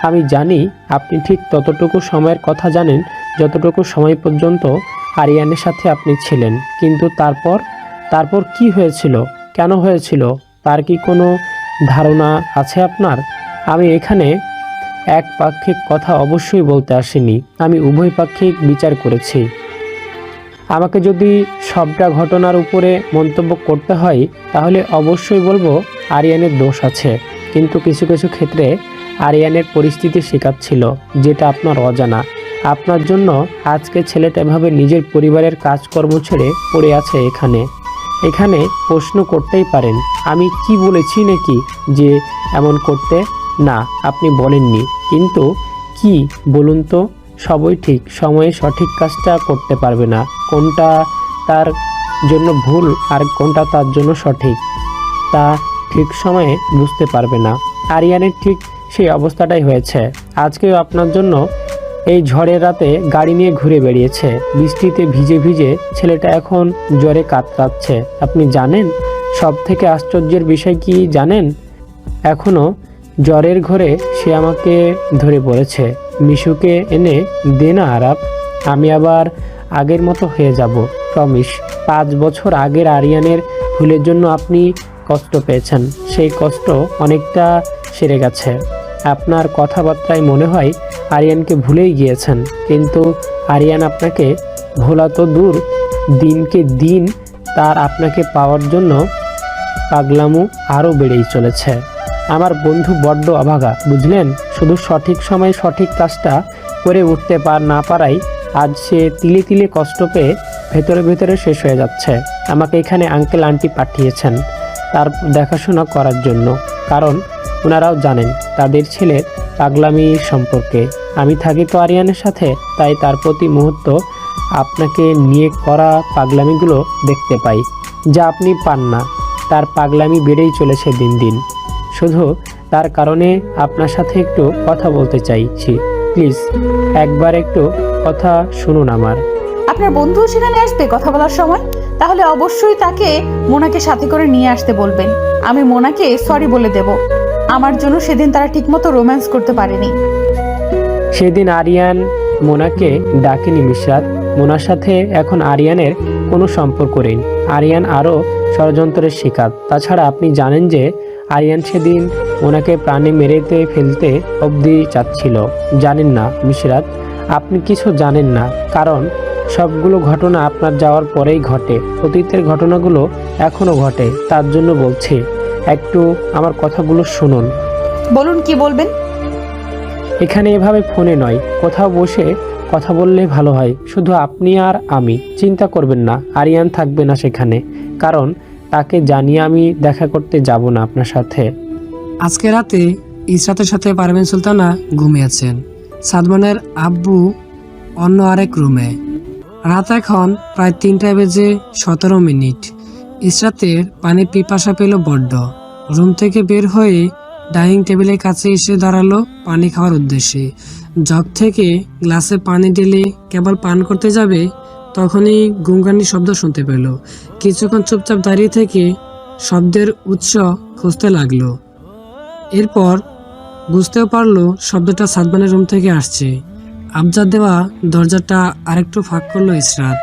আমি জানি, আপনি ঠিক ততটুকু সময়ের কথা জানেন যতটুকু সময় পর্যন্ত আরিয়ানের সাথে আপনি ছিলেন। কিন্তু তারপর কি হয়েছিল, কেন হয়েছিল, তার কি কোনো ধারণা আছে আপনার? আমি এখানে একপাক্ষিক কথা অবশ্যই বলতে আসিনি, আমি উভয় পাক্ষিক বিচার করেছি। আমাকে যদি সবটা ঘটনার উপরে মন্তব্য করতে হয় তাহলে অবশ্যই বলবো আরিয়ানের দোষ আছে। কিন্তু কিছু কিছু ক্ষেত্রে আরিয়ানের পরিস্থিতি শেখাচ্ছিল যেটা আপনার অজানা। আপনার জন্য আজকে ছেলেটা এভাবে নিজের পরিবারের কাজকর্ম ছেড়ে পড়ে আছে এখানে প্রশ্ন করতেই পারেন আমি কি বলেছি নাকি যে এমন করতে? না, আপনি বলেননি। কিন্তু কি বলুন তো? সবই ঠিক সময়ে সঠিক কাজটা করতে পারবে না। কোনটা তার জন্য ভুল আর কোনটা তার জন্য সঠিক তা ঠিক সময়ে বুঝতে পারবে না। আরিয়ানের ঠিক সেই অবস্থাটাই হয়েছে। আজকেও আপনার জন্য এই ঝড়ের রাতে গাড়ি নিয়ে ঘুরে বেরিয়েছে। বৃষ্টিতে ভিজে ভিজে ছেলেটা এখন জ্বরে কাতরাচ্ছে। আপনি জানেন সব থেকে আশ্চর্যের বিষয় কি জানেন? এখনো জ্বরের ঘরে সে আমাকে ধরে পড়েছে। মিশুকে এনে দে না আরাপ, আমি আবার আগের মতো হয়ে যাব, প্রমিস। 5 বছর আগের আরিয়ানের ভুলের জন্য আপনি কষ্ট পেয়েছেন, সেই কষ্ট অনেকটা সেরে গেছে। আপনার কথাবার্তায় মনে হয় আরিয়ানকে ভুলেই গিয়েছেন, কিন্তু আরিয়ান আপনাকে ভোলা তো দূর, দিনকে দিন তার আপনাকে পাওয়ার জন্য পাগলামো আরও বেড়েই চলেছে। আমার বন্ধু বড্ড অভাগা, বুঝলেন? শুধু সঠিক সময়ে সঠিক কাজটা করে উঠতে না পারাই আজ সে তিলে তিলে কষ্ট পেয়ে ভেতরে ভেতরে শেষ হয়ে যাচ্ছে। আমাকে এখানে আঙ্কেল আন্টি পাঠিয়েছেন তার দেখাশোনা করার জন্য, কারণ ওনারাও জানেন তাদের ছেলের পাগলামি সম্পর্কে। আমি থাকি তো আরিয়ানের সাথে, তাই তার প্রতি মুহূর্ত আপনাকে নিয়ে করা পাগলামিগুলো দেখতে পাই, যা আপনি পান না। তার পাগলামি বেড়েই চলেছে দিন দিন। শুধু তার কারণে আপনার সাথে একটু কথা বলতে চাইছি। প্লিজ একবার একটু কথা শুনুন আমার। আপনার বন্ধু সেখানে আসবে কথা বলার সময়? তাহলে অবশ্যই তাকে মোনাকে সাথে করে নিয়ে আসতে বলবেন। আমি মোনাকে সরি বলে দেব, আমার জন্য সেদিন তারা ঠিকমতো রোম্যান্স করতে পারেনি। সেদিন আরিয়ান মোনাকে ডাকেনি মিশরাত। মোনার সাথে এখন আরিয়ানের কোনো সম্পর্ক নেই। আরিয়ান আরও ষড়যন্ত্রের শিকার। তাছাড়া আপনি জানেন যে আরিয়ান সেদিন ওনাকে প্রাণে মেরেতে ফেলতে অবধি চাচ্ছিল। জানেন না মিশরাত, আপনি কিছু জানেন না, কারণ সবগুলো ঘটনা আপনার যাওয়ার পরেই ঘটে। অতীতের ঘটনাগুলো এখনও ঘটে। তার জন্য বলছি একটু আমার কথাগুলো শুনুন। বলুন, কি বলবেন? এখানে এভাবে ফোনে নয়, কোথাও বসে কথা বললে ভালো হয়। শুধু আপনি আর আমি। চিন্তা করবেন না, আরিয়ান থাকবে না সেখানে, কারণ তাকে জানিয়ে আমি দেখা করতে যাব না আপনার সাথে। আজকে রাতে ইসরাতের সাথে পারভিন সুলতানা ঘুমিয়েছেন। সাদমানের আব্বু অন্য আরেক রুমে। রাত এখন প্রায় 3:17 ইসরাতের পানি পিপাসা পেল বড্ড। রুম থেকে বের হয়ে ডাইনিং টেবিলের কাছে এসে দাঁড়ালো পানি খাওয়ার উদ্দেশ্যে। জগ থেকে গ্লাসে পানি ঢেলে কেবল পান করতে যাবে, তখনই গুনগানির শব্দ শুনতে পেল। কিছুক্ষণ চুপচাপ দাঁড়িয়ে থেকে শব্দের উৎস খুঁজতে লাগলো। এরপর বুঝতেও পারলো শব্দটা সাদমানের রুম থেকে আসছে। আবজার দেওয়া দরজাটা আরেকটু ফাঁক করলো ইসরাত।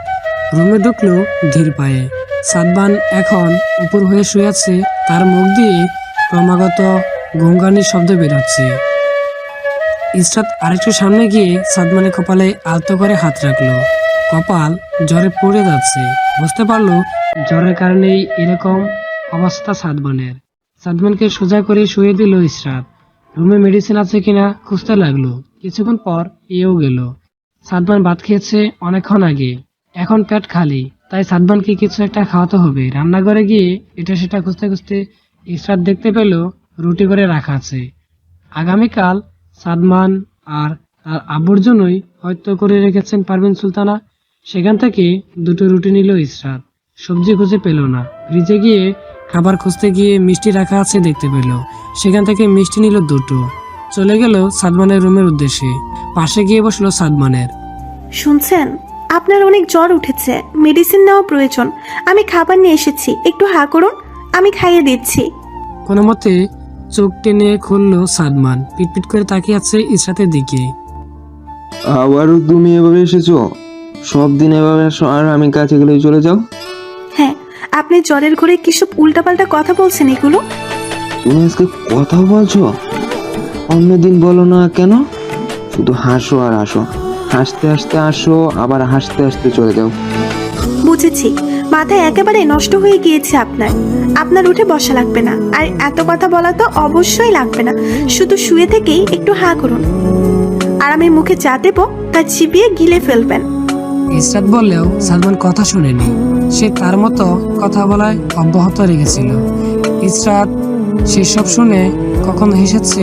রুমে ঢুকলো ধীর পায়ে। সাদমান এখন উপর হয়ে শুয়ে আছে, তার মুখ দিয়ে ক্রমাগত গুনগানির শব্দ বেরোচ্ছে। ইসরাত আরেকটু সামনে গিয়ে সাদমানের কপালে আলতো করে হাত রাখলো। কপাল জ্বরে পড়ে যাচ্ছে। বুঝতে পারলো জ্বরের কারণেই এরকম অবস্থা সাদমানের। সাদমানকে সোজা করে শুয়ে দিল ইসরাত। রুমে মেডিসিন আছে কিনা খুঁজতে লাগলো। কিছুক্ষণ পর এও গেল। সাদমান ভাত খেয়েছে অনেকক্ষণ আগে, এখন পেট খালি, তাই সাদমানকে কিছু একটা খাওয়াতে হবে। রান্নাঘরে গিয়ে এটা সেটা খুঁজতে খুঁজতে ইসরাত দেখতে পেল রুটি করে রাখা আছে। আগামীকাল সাদমান আর তার আব্বুর জন্যই হয়তো করে রেখেছেন পারভিন সুলতানা। সেখান থেকে 2টো রুটি নিল ইসরাত। সবজি খুঁজে পেল না। ফ্রিজে গিয়ে খাবার খুঁজতে গিয়ে মিষ্টি রাখা আছে দেখতে পেল। সেখান থেকে মিষ্টি নিল 2টো। চলে গেল সাদমানের রুমের উদ্দেশ্যে। পাশে গিয়ে বসলো সাদমানের। শুনছেন, আপনার অনেক জ্বর উঠেছে, মেডিসিন নেওয়া প্রয়োজন। আমি খাবার নিয়ে এসেছি, একটু হা করুন, আমি খাইয়ে দিচ্ছি। কোনো মতে চোখ টেনে খুললো সাদমান। পিটপিট করে তাকিয়ে আছে ইসরাতের দিকে। আবারও তুমি এভাবে এসেছো? সব দিন এভাবে আসো আর আমি কাছে গেলেই চলে যাও? হ্যাঁ, আপনি জ্বরের ঘরে কিসব উল্টাপাল্টা কথা বলছেন এগুলো? তুমি আজকে কথা বলছো? অন্যদিন বলো না কেন? শুধু হাসো আর আসো, হাসতে হাসতে আসো আবার হাসতে হাসতে চলে যাও। বুঝেছি, মাথায় একেবারে নষ্ট হয়ে গিয়েছে আপনার উঠে বসা লাগবে না, আর এত কথা বলা তো অবশ্যই লাগবে না। শুধু শুয়ে থেকেই একটু হা করুন, আর আমি মুখে চা দেবো তা চিবিয়ে গিলে ফেলবেন। ইসরাত বললেও সাদমান কথা শুনেনি। সে তার মতো কথা বলায় অব্যাহত রেখেছিল। ইসরাত সেসব শুনে কখনো হেসেছে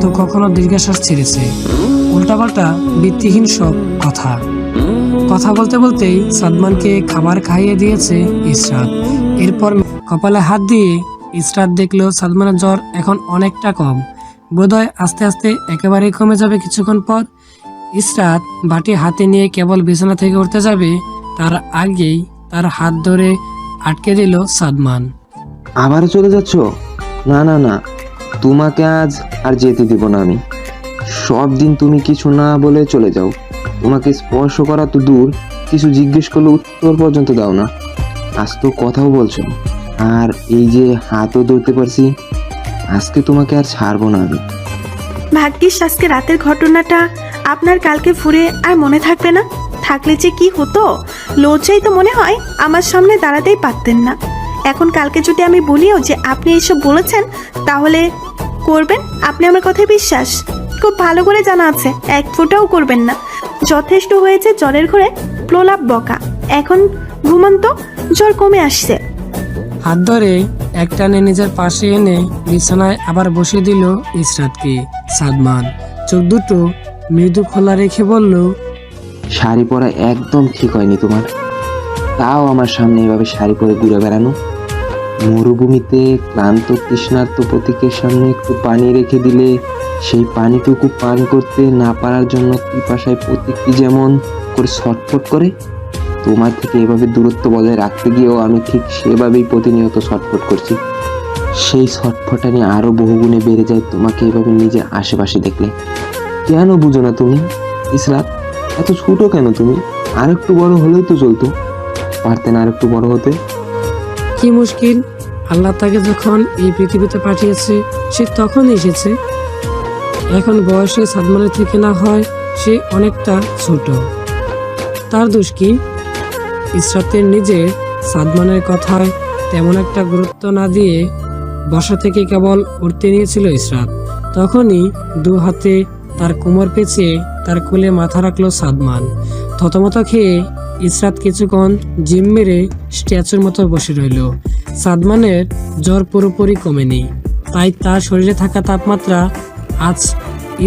তো কখনো দীর্ঘশ্বাস ছেড়েছে। উল্টাপাল্টা ভিত্তিহীন সব কথা বলতে বলতেই সাদমানকে খাবার খাইয়ে দিয়েছে ইসরাত। এরপর কপালে হাত দিয়ে ইসরাত দেখলো সাদমানের জ্বর এখন অনেকটা কম, বোধহয় আস্তে আস্তে একেবারেই কমে যাবে কিছুক্ষণ পর। ইসরাত বাটি হাতে নিয়ে কেবল বিছানা থেকে উঠতে যাবে, তার আগেই তার হাত ধরে আটকে দিল সাদমান। আবার চলে যাচ্ছ? না না না, তোমাকে আজ আর যেতে দিব না আমি। সব দিন তুমি কিছু না বলে চলে যাও। তোমাকে স্পর্শ করা তো দূর, কিছু জিজ্ঞেস করলে উত্তর পর্যন্ত দাও না। আজ তো কথাও বলছো, আর এই যে হাতও ধরতে পারছি। আজকে তোমাকে আর ছাড়বো না আমি। ভাগ্যিস আজকে রাতের ঘটনাটা আপনার কালকে ফুরে আর মনে থাকবে না। থাকলে যে কি হতো, লজ্জাই তো মনে হয় আমার সামনে দাঁড়াতেই পারতেন না। এখন কালকে যদি আমি বলিও যে আপনি এইসব বলেছেন, তাহলে করবেন? আপনি আমার কথায় বিশ্বাস? খুব ভালো করে জানা আছে, এক ফোঁটাও করবেন না। যথেষ্ট হয়েছে জ্বরের ঘরে প্রলাপ বকা, এখন ঘুমান তো, জ্বর কমে আসছে। হাত ধরে একটানে নিজের পাশে এনে বিছানায় আবার বসিয়ে দিল ইসরাতকে। সাদমান চোখ দুটো মৃদু খোলা রেখে বলল, শাড়ি পরা একদম ঠিক হয়নি তোমার। তাও আমার সামনে এভাবে শাড়ি পরে ঘুরে বেড়ানো। মরুভূমিতে ক্লান্ত তৃষ্ণার্ত প্রতীকের সামনে একটু পানি রেখে দিলে সেই পানিটুকু পান করতে না পারার জন্য পিপাসায় প্রতীকটি যেমন করে ছটফট করে, তোমার থেকে এভাবে দূরত্ব বজায় রাখতে গিয়েও আমি ঠিক সেভাবেই প্রতিনিয়ত ছটফট করছি। সেই ছটফটানি আরো বহুগুণে বেড়ে যায় তোমাকে এভাবে নিজের আশেপাশে দেখলে। কেন বুঝো না তুমি ইসরাত? এত ছোট কেন তুমি? আর একটু বড় হলেই তো চলতো, পারতেন আর একটু বড় হতে? কি মুশকিল, আল্লাহ তাকে যখন এই পৃথিবীতে পাঠিয়েছে সে তখন এসেছে। এখন বয়সে সাদমানের থেকে না হয় সে অনেকটা ছোট, তার দোষ কি? ইসরাতের নিজের সাদমানের কথায় তেমন একটা গুরুত্ব না দিয়ে বসা থেকে কেবল উঠতে নিয়েছিল ইসরাত। তখনই দু হাতে তার কোমর পেঁচিয়ে তার কোলে মাথা রাখলো সাদমান। থতমত খেয়ে ইসরাত কিছুক্ষণ জিম মেরে স্ট্যাচুর মতো বসে রইল। সাদমানের জ্বর পুরোপুরি কমেনি, তাই তার শরীরে থাকা তাপমাত্রা আজ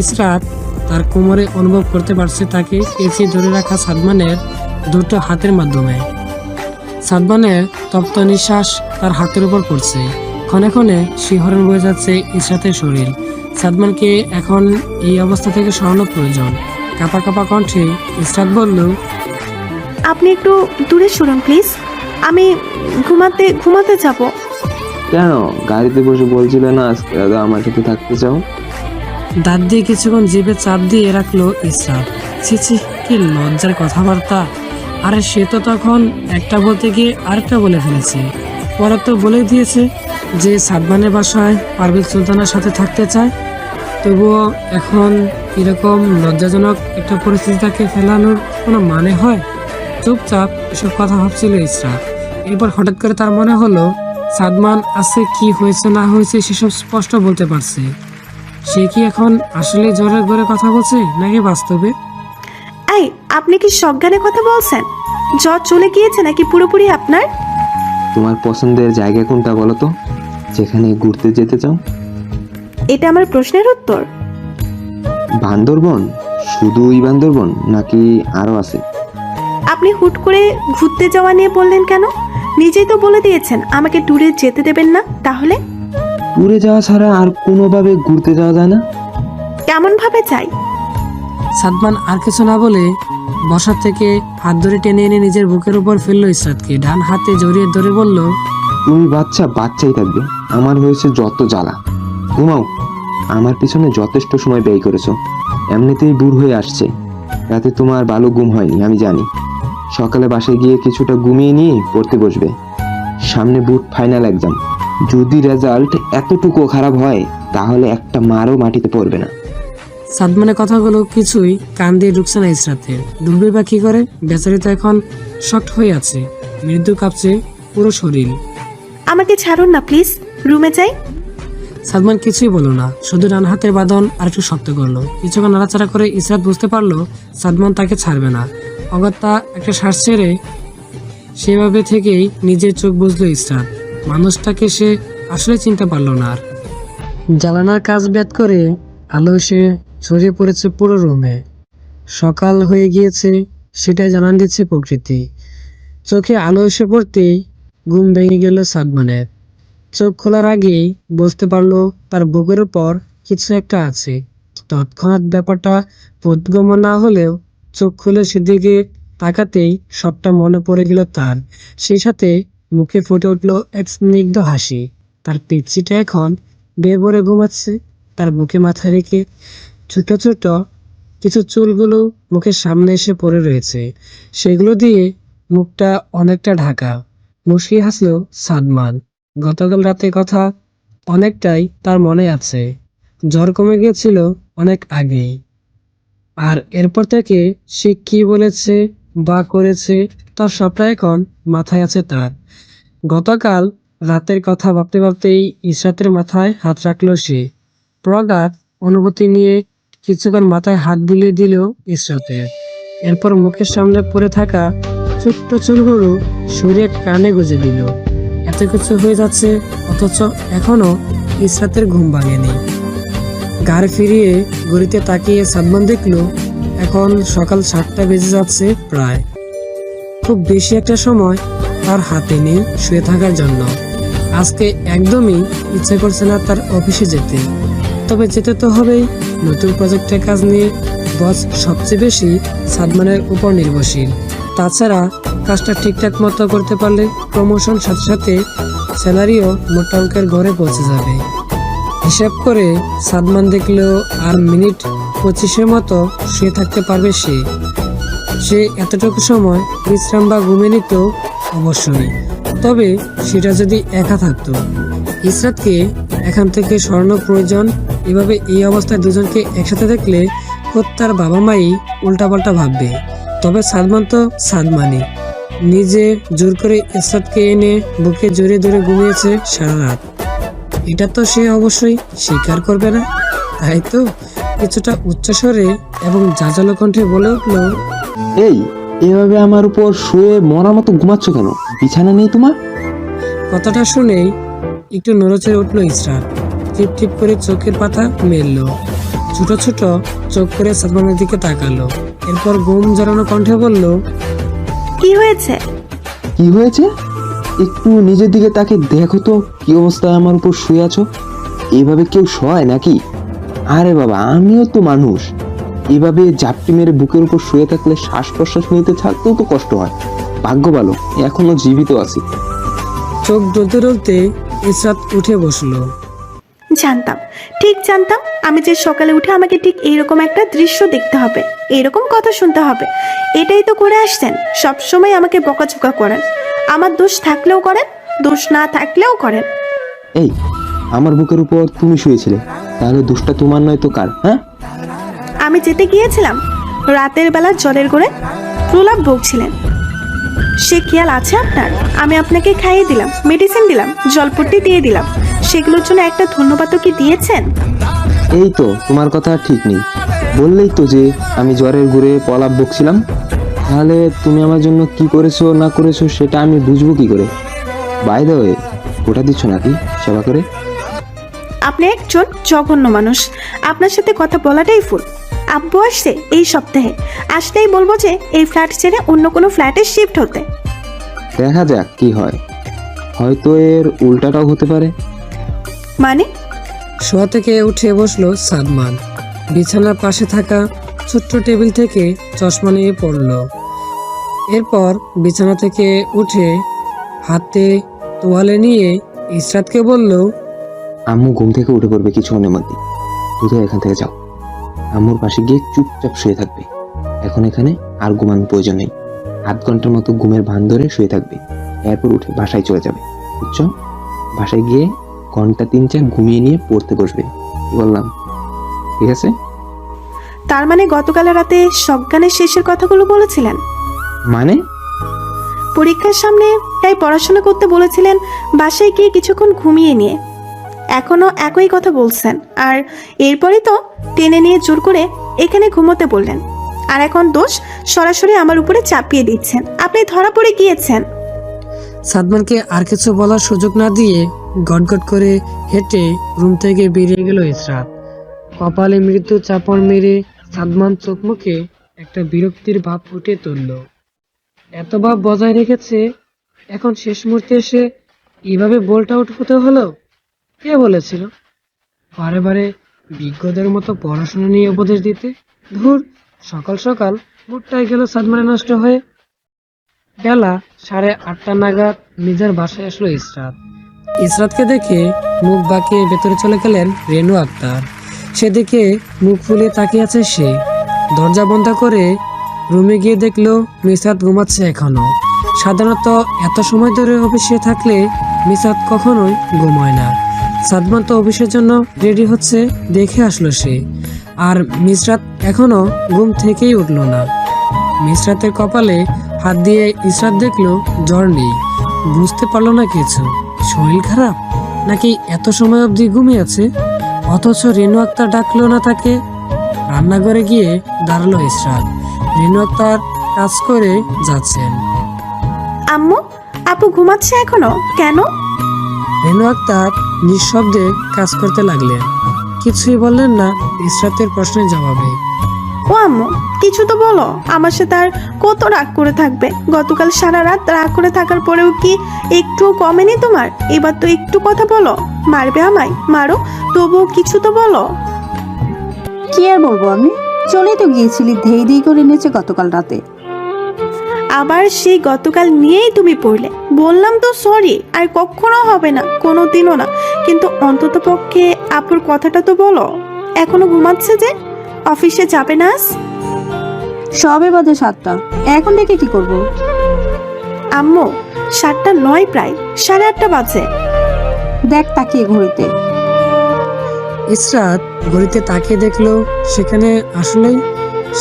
ইসরাত তার কোমরে অনুভব করতে পারছে তাকে পেঁচিয়ে ধরে রাখা সাদমানের দুটো হাতের মাধ্যমে। সাদমানের তপ্ত নিঃশ্বাস তার হাতের উপর পড়ছে, ক্ষণে ক্ষণে শিহরণ বয়ে যাচ্ছে ইসরাতের শরীর। সাদমানকে এখন এই অবস্থা থেকে সরানো প্রয়োজন। কাঁপা কাঁপা কণ্ঠে ইসরাত বলল, আপনি একটু দূরে সরুন প্লিজ, আমি ঘুমাতে যাব। কেন গাড়িতে বসে বলছিলে না আজকে দাদা আমার সাথে থাকতে চাও? দাঁত দিয়ে কিছুক্ষণ জিভে চাপ দিয়ে রাখলো ইসরাত। ছি, কি লজ্জার কথাবার্তা। আরে সে তো তখন একটা বলতে গিয়ে আরেকটা বলে ফেলেছে। পরে তো বলে দিয়েছে যে সাদমানের বাসায় পারভেজ সুলতানার সাথে থাকতে চায়। তবুও এখন এরকম লজ্জাজনক একটা পরিস্থিতি তাকে ফেলানোর কোনো মানে হয়? চুপচাপ এসব কথা ভাবছিল ইসরাত। এরপর হঠাৎ করে তার মনে হলো সাদমান আছে, কি হয়েছে না হয়েছে সেসব স্পষ্ট বলতে পারছে। সে কি এখন আসলে জোরে ঘরে কথা বলছে নাকি বাস্তবে? এই, আপনি কি সজ্ঞানে কথা বলছেন? জ্বর চলে গিয়েছে নাকি পুরোপুরি আপনার? তোমার পছন্দের জায়গা কোনটা বলো তো, যেখানে ঘুরতে যেতে চাও? এটা আমার প্রশ্নের উত্তর? বান্দরবন? শুধুই বান্দরবন নাকি আরো আছে? আপনি হুট করে ঘুরতে যাওয়া নিয়ে বললেন কেন? নিজেই তো বলে দিয়েছেন আমাকে ট্যুরে যেতে দেবেন না। তাহলে ট্যুরে যাওয়া ছাড়া আর কোনোভাবে ঘুরতে যাওয়া যায় না? কেমন ভাবে চাই? সাদমান আর কিছু না বলে বসার থেকে হাত ধরে টেনে এনে নিজের বুকের উপর ফেললো ইসরাতকে। ডান হাতে জড়িয়ে ধরে বলল, তুমি বাচ্চাই থাকবে, আমার হয়েছে যত জ্বালা। ঘুমাও, আমার পিছনে যথেষ্ট সময় ব্যয় করেছো, এমনিতেই বুড় হয়ে আসছে। রাতে তোমার ভালো ঘুম হয়নি আমি জানি। সকালে বাসায় গিয়ে কিছুটা ঘুমিয়ে নিয়ে পড়তে বসবে। সামনে বুট ফাইনাল এক্সাম, যদি রেজাল্ট এতটুকু খারাপ হয় তাহলে একটা মারও মাটিতে পড়বে না। সাদমানের কথাগুলো কিছুই কান দিয়ে ঢুকছে না ইসরাতের। ডুববে বা কি করে, বেচারি তো এখন শক্ট হয়ে আছে, মৃদু কাঁপছে পুরো শরীর। আমাকে ছাড়ুন না প্লিজ, রুমে যাই। সাদমান কিছুই বলল না, শুধু ডান হাতের বাঁধন আর একটু শক্ত করলো। কিছুক্ষণ নাড়াচাড়া করে ইসরাত বুঝতে পারলো সাদমান তাকে ছাড়বে না। অগত্যা একটা শ্বাস ছেড়ে সেভাবে থেকেই নিজের চোখ বুঝলো ইসরাত। মানুষটাকে সে আসলে চিনতে পারলো না আর। জ্বালানার কাজ ব্যাত করে আলো এসে ছড়িয়ে পড়েছে পুরো রুমে। সকাল হয়ে গিয়েছে সেটাই জানান দিচ্ছে প্রকৃতি। চোখে আলো এসে পড়তেই ঘুম ভেঙে গেল সাদমানের। চোখ খোলার আগেই বুঝতে পারলো তার বুকের উপর কিছু একটা আছে। তৎক্ষণাৎ ব্যাপারটা বোধগম্য না হলেও চোখ খুলে সেদিকে তাকাতেই সবটা মনে পড়ে গেল তার। সেই সাথে মুখে ফুটে উঠলো এক স্নিগ্ধ হাসি। তার পিচ্ছিটা এখন বেভরে ঘুমাচ্ছে, তার বুকে মাথা রেখে ছোট ছোট কিছু চুলগুলো মুখের সামনে এসে পড়ে রয়েছে, সেগুলো দিয়ে মুখটা অনেকটা ঢাকা। মুচকি হাসলো সাদমান। গতকাল রাতের কথা অনেকটাই তার মনে আছে। জ্বর কমে গিয়েছিল অনেক আগেই, আর এরপর থেকে সে কি বলেছে বা করেছে তার সবটা এখন মাথায় আছে তার। গতকাল রাতের কথা ভাবতে ভাবতেই ইসরাতের মাথায় হাত রাখলো সে। প্রগাঢ় অনুভূতি নিয়ে কিছুক্ষণ মাথায় হাত বুলিয়ে দিল ইসরাতের। এরপর মুখের সামনে পড়ে থাকা ছোট্ট চুলগুলো সরিয়ে কানে গুজে দিল। এত কিছু হয়ে যাচ্ছে অথচ এখনো ইসরাতের ঘুম ভাঙেনি। গাড়ি ফিরিয়ে ঘড়িতে তাকিয়ে সাদমান দেখলো এখন সকাল 7টা বেজে যাচ্ছে প্রায়। খুব বেশি একটা সময় তার হাতে নেই শুয়ে থাকার জন্য। আজকে একদমই ইচ্ছে করছে না তার অফিসে যেতে, তবে যেতে তো হবেই। নতুন প্রজেক্টের কাজ নিয়ে বস সবচেয়ে বেশি সাদমানের উপর নির্ভরশীল। তাছাড়া কাজটা ঠিকঠাক মতো করতে পারলে প্রমোশন সাথে সাথে স্যালারিও মোটা অঙ্কের ঘরে পৌঁছে যাবে। হিসাব করে সাদমান দেখলো আর মিনিট 25-এর মতো শুয়ে থাকতে পারবে সে এতটুকু সময় বিশ্রাম বা ঘুমে নিত অবশ্যই, তবে সেটা যদি একা থাকতো। ইসরাতকে এখান থেকে সরানো প্রয়োজন। এভাবে এই অবস্থায় দুজনকে একসাথে দেখলে তার বাবা মাই উল্টাপাল্টা ভাববে। তবে সাদমান তো সাদমানই, নিজে জোর করে ইসরাতকে এনে বুকে জড়িয়ে ধরে ঘুমিয়েছে সারা রাত। এটা তো সে অবশ্যই স্বীকার করবে না। তাই তো কিছুটা উচ্চস্বরে এবং জাজালো কণ্ঠে বলে উঠল, এই এভাবে আমার উপর শুয়ে মরার মতো ঘুমাচ্ছ কেন? বিছানা নেই তোমার? কথাটা শুনেই একটু নড়েচড়ে উঠল ইসরাত। টিপ টিপ করে চোখের পাতা মেলল, ছোট ছোট চোখ করে সাদমানের দিকে তাকালো। এরপর ঘুম জড়ানো কণ্ঠে বলল, কি হয়েছে? কি হয়েছে? একটু নিজের দিকে তাকে দেখো তো, কি অবস্থায় আমার উপর শুয়ে আছো। এভাবে কেউ শোয় নাকি? আরে বাবা, আমিও তো মানুষ। এভাবে ঝাপটি মেরে বুকের উপর শুয়ে থাকলে শ্বাস প্রশ্বাস নিতে থাকতেও তো কষ্ট হয়। ভাগ্য ভালো এখনো জীবিত আছি। চোখ ডলতে ডলতে ইসরাত উঠে বসলো। জানতাম, ঠিক জানতাম আমি যে সকালে উঠে আমাকে ঠিক এইরকম একটা দৃশ্য দেখতে হবে, এইরকম কথা শুনতে হবে। এটাই তো করে আসছেন, সবসময় আমাকে বকাঝকা করেন। আমার দোষ থাকলেও করেন, দোষ না থাকলেও করেন। এই, আমার বুকের উপর তুমি শুয়েছিলে, তাহলে দোষটা তোমার নয় তো কার? হ্যাঁ, আমি যেতে গিয়েছিলাম রাতের বেলা জ্বরের করে প্রলাপ বকছিলেন, সে খেয়াল আছে আপনার? আমি আপনাকে খাইয়ে দিলাম, মেডিসিন দিলাম, জলপট্টি দিয়ে দিলাম, সেগুলোর জন্য একটা ধন্যবাদও কি দিয়েছেন? এই তো তোমার কথা ঠিক নেই। বললেই তো যে আমি জ্বরের ঘুরে পলাপ বকছিলাম। তাহলে তুমি আমার জন্য কি করেছো না করেছো সেটা আমি বুঝবো কি করে? বাই দ্য ওয়ে, ওটা দিচ্ছ নাকি সেবা করে? আপনি একজন জঘন্য মানুষ, আপনার সাথে কথা বলাটাই ভুল। আব্বু আসছে এই সপ্তাহে, আসলেই বলবো যে এই ফ্ল্যাট ছেড়ে অন্য কোনো ফ্ল্যাটে শিফট হতে। দেখা যাক কি হয়, হয়তো এর উল্টাটাও হতে পারে। মানে? শোয়া থেকে উঠে বসলো সাদমান। বিছানার পাশে থাকা ছোট্ট টেবিল থেকে চশমা নিয়ে পড়ল। এরপর বিছানা থেকে উঠে হাতে তোয়ালে নিয়ে ইসরাতকে বলল, আম্মু ঘুম থেকে উঠে পড়বে কিছুক্ষণের মধ্যে, তুই এখান থেকে যাও। আম্মুর পাশে গিয়ে চুপচাপ শুয়ে থাকবে। এখন এখানে আর ঘুমানোর প্রয়োজন নেই। 8 ঘন্টার মতো ঘুমের ভান ধরে শুয়ে থাকবে, এরপর উঠে বাসায় চলে যাবে, বুঝছো? বাসায় গিয়ে ঘন্টা 3-4 ঘুমিয়ে নিয়ে পড়তে বসবে। কি বললাম? ঠিক আছে? তার মানে গতকাল রাতে সজ্ঞানের শেষের কথাগুলো বলেছিলেন? মানে? পরীক্ষার সামনে তাই পড়াশোনা করতে বলেছিলেন, বাসায় গিয়ে কিছুক্ষণ ঘুমিয়ে নিয়ে এখনো একই কথা বলছেন। আর এরপরই তো টেনে নিয়ে জোর করে এখানে ঘুমোতে বললেন, আর এখন দোষ সরাসরি আমার উপরে চাপিয়ে দিচ্ছেন। আপনি ধরা পড়ে গিয়েছেন। সাদমানকে আর কিছু বলার সুযোগ না দিয়ে গটগট করে হেঁটে রুম থেকে বেরিয়ে গেল ইসরাত। কপালে মৃত্যু চাপড় মেরে সাদমান চোখ মুখে একটা বিরক্তির ভাব ফুটে তুলল। এত ভাব বজায় রেখেছে, এখন শেষ মুহূর্তে এসে এভাবে বোল্ট আউট হতে হলো। কে বলেছিল বারে বারে বিজ্ঞদের মতো পড়াশোনা নিয়ে উপদেশ দিতে? ধুর, সকাল সকাল মুডটাই গেল সাদমানে নষ্ট হয়ে। বেলা 8:30 নাগাদ নিজের বাসায় আসলো ইসরাত। ইসরাতকে দেখে মুখ বাঁকিয়ে ভেতরে চলে গেলেন রেনু আক্তার। সে দেখে মুখ ফুলিয়ে তাকিয়ে আছে সে। দরজা বন্ধ করে রুমে গিয়ে দেখলো মিসরাত ঘুমাচ্ছে এখনো। সাধারণত এত সময় ধরে অফিসে থাকলে মিসরাত কখনোই ঘুমায় না। সাদমান তো অফিসের জন্য রেডি হচ্ছে দেখে আসলো সে, আর মিসরাত এখনো ঘুম থেকেই উঠলো না। মিসরাতের কপালে হাত দিয়ে ইসরাত দেখলো জ্বর নেই। বুঝতে পারলো না কিছু, শরীর খারাপ নাকি এত সময় অবধি ঘুমিয়ে আছে। অথচ রেনু আক্তার ডাকলো না তাকে। রান্নাঘরে গিয়ে দাঁড়ালো ইসরাত। রেনু আক্তার কাজ করে যাচ্ছেন। আম্মু, আপু ঘুমাচ্ছে এখনো কেন? রেনু আক্তার নিঃশব্দে কাজ করতে লাগলেন, কিছুই বললেন না ইসরাতের প্রশ্নের জবাবে। ও আম্মু, কিছু তো বলো। আমার সাথে আর কত রাগ করে থাকবে? গতকাল সারা রাত রাগ করে থাকার পরেও কি একটু কমেনি তোমার? এবার তো একটু কথা বলো। মারবে আমায়, মারো, তবুও কিছু তো বলো। কি আর বলবো, আমি চলেই তো গিয়েছিলি, ধেই ধেই করে নিয়েছে গতকাল রাতে। আবার সেই গতকাল নিয়েই তুমি পড়লে। বললাম তো সরি, আর কখনো হবে না, কোনোদিনও না। কিন্তু অন্তত পক্ষে আপুর কথাটা তো বলো। এখনো ঘুমাচ্ছে যে, অফিসে যাবে না আজ? সবে বাজে 7টা, এখন ডেকে কি করব? আম্মু, 7টা নয়, প্রায় 8:30 বাজে। দেখ তাকিয়ে ঘড়িতে। ইসরাত ঘড়িতে তাকিয়ে দেখলো সেখানে আসলেই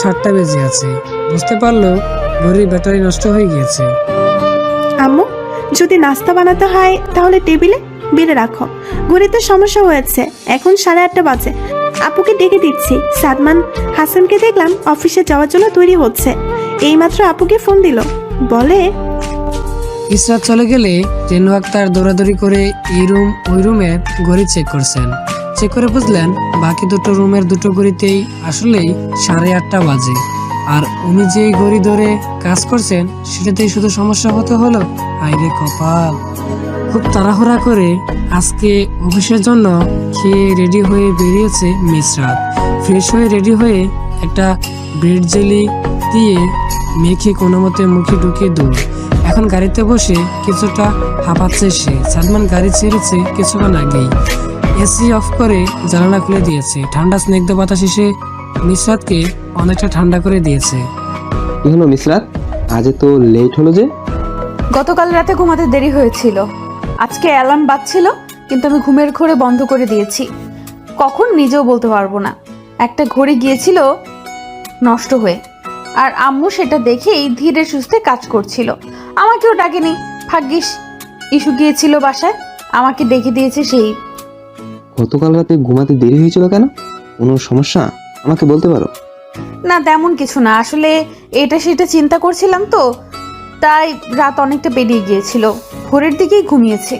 7টা বেজে আছে। বুঝতে পারলো ঘড়ির ব্যাটারি নষ্ট হয়ে গিয়েছে। আম্মু, যদি নাস্তা বানাতে হয় তাহলে টেবিলে বেড়ে রাখো। ঘড়িতে সমস্যা হয়েছে, এখন 8:30 বাজে। আপুকে ডেকে দিচ্ছি। সাদমান হাসানকে দেখলাম অফিসে যাওয়ার জন্য তৈরি হচ্ছে। এইমাত্র আপুকে ফোন দিল, বলে ইসরাত চলে গেলে রেনু আক্তার দৌড়াদৌড়ি করে এই রুম ওই রুমের ঘড়ি চেক করছেন। চেক করে বুঝলেন বাকি দুটো রুমের দুটো ঘড়িতেই আসলেই 8:30 বাজে। আর উনি যে ঘড়ি ধরে কাজ করছেন সেটাতেই শুধু সমস্যা হতে হলো। আইরে কপাল! খুব তাড়াহুড়া করে আজকে অফিসের জন্য খেয়ে রেডি হয়ে বেরিয়েছে মিসরাত। ফ্রেশ হয়ে রেডি হয়ে একটা ব্রেড জেলি দিয়ে মেখে কোনো মতে মুখে ঢুকিয়ে দৌড়। এখন গাড়িতে বসে কিছুটা হাঁপাচ্ছে সে। সাদমান গাড়ি ছেড়েছে কিছুক্ষণ আগেই। এসি অফ করে জানালা খুলে দিয়েছে। ঠান্ডা স্নিগ্ধ বাতাস এসে মিসরাতকে অনেকটা ঠান্ডা করে দিয়েছে। কি হলো মিসরাত, আজ তো লেট হলো যে? গতকাল রাতে ঘুমাতে দেরি হয়েছিল। আজকে অ্যালার্ম বাজছিল, কিন্তু আমি ঘুমের ঘোরে বন্ধ করে দিয়েছি। কখন নিজেও বলতে পারবো না। একটা ঘড়ি গিয়েছিল নষ্ট হয়ে, আর আম্মু সেটা দেখেই ধীরে সুস্থে কাজ করছিল। আমাকেও ডাকেনি, ভাগ্যিস ইস্যু গিয়েছিল বাসায়, আমাকে ডেকে দিয়েছে সেই। গতকাল রাতে ঘুমাতে দেরি হয়েছিল কেন? কোনো সমস্যা আমাকে বলতে পারো? না, তেমন কিছু না, আসলে এটা সেটা চিন্তা করছিলাম তো, তাই রাত অনেকটা পেরিয়ে গিয়েছিল। ভোরের দিকেই ঘুমিয়েছি।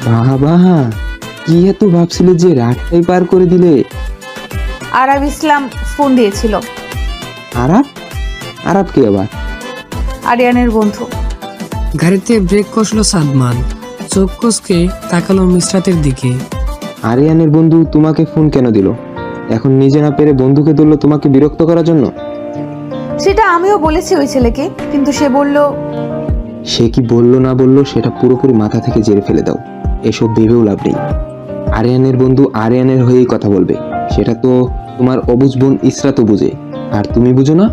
বাবা, কি এত ভাবছিলে যে রাতটাই পার করে দিলে? আরাব ইসলাম ফোন দিয়েছিল। আরাব? আরাব কি আবার? আরিয়ানের বন্ধু। গাড়িতে ব্রেক কষলো সাদমান। চোখ কষকে তাকালো মিসরাতের দিকে। আরিয়ানের বন্ধু তোমাকে ফোন কেন দিল? এখন নিজে না পেরে বন্ধুকে ধরলো তোমাকে বিরক্ত করার জন্য? সেটা আমিও বলেছি ওই ছেলেকে, কিন্তু সে বলল। সে কি বললো না বললো সেটা পুরোপুরি মাথা থেকে ঝেড়ে ফেলে দাও। এসব ভেবেও লাভ নেই। আরিয়ানের বন্ধু আরিয়ানের হয়েই কথা বলবে, সেটা তো তোমার অবুঝ বোন ইসরাতও বুঝে, আর তুমি বুঝো না?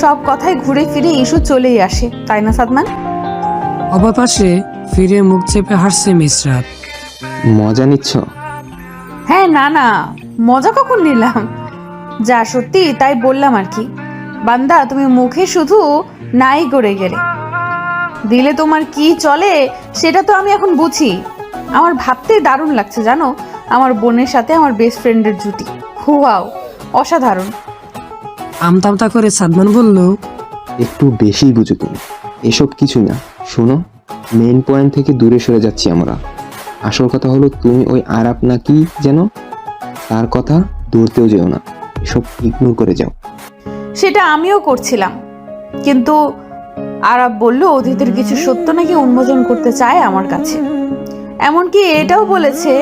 সব কথায় ঘুরে ফিরে ইস্যু চলেই আসে, তাই না সাদমান? অপর পাশে ফিরে মুখ চেপে হাসছে মিসরাত। মজা নিচ্ছ? হ্যাঁ, না না, মজা কখন নিলাম, যা সত্যি তাই বললাম আর কি। বান্দা, তুমি মুখে শুধু নাই করে গেলে, দিলে তোমার কি চলে সেটা তো আমি এখন বুঝি। আমার ভাবতেই দারুণ লাগছে জানো, আমার বোনের সাথে আমার বেস্ট ফ্রেন্ডের জুটি। ওয়াও, অসাধারণ। আমতামতা করে সাদমান বলল, একটু বেশি বুঝো তুমি। এসব কিছু না, শোনো, মেইন পয়েন্ট থেকে দূরে সরে যাচ্ছি আমরা। আসল কথা হলো তুমি ওই আরাপ না কি যেন, তার কথা ধরতেও যেও না, এসব ইগনোর করে যাও। সেটা আমিও করছিলাম, কিন্তু আরাব বলল অতীতের কিছু সত্য নাকি উন্মোচন করতে চায় আমার কাছে। এমনকি এটাও বলেছে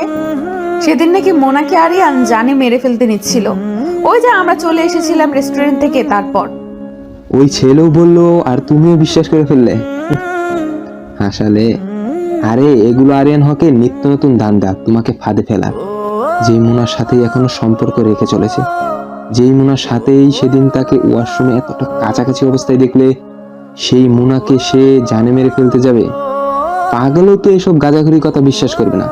সেদিন নাকি মোনাকে আরিয়ান জানে মেরে ফেলতে নিচ্ছিল, ওই যে আমরা চলে এসেছিলাম রেস্টুরেন্ট থেকে। তারপর ওই ছেলেও বললো আর তুমিও বিশ্বাস করে ফেললে। হাসালে। আরে এগুলো আরিয়ান হকের নিত্য নতুন ধান্দা তোমাকে ফাঁদে ফেলার। যেই মুনার সাথেই এখনো সম্পর্ক রেখে চলেছে, যেই মুনার সাথেই সেদিন তাকে ওয়াশরুমে এতটা কাছাকাছি অবস্থায় দেখলে, সেই মুনাকে সে জানে মেরে ফেলতে যাবে। পাগলেও তো এসব গাঁজাখুরি কথা বিশ্বাস করবে না।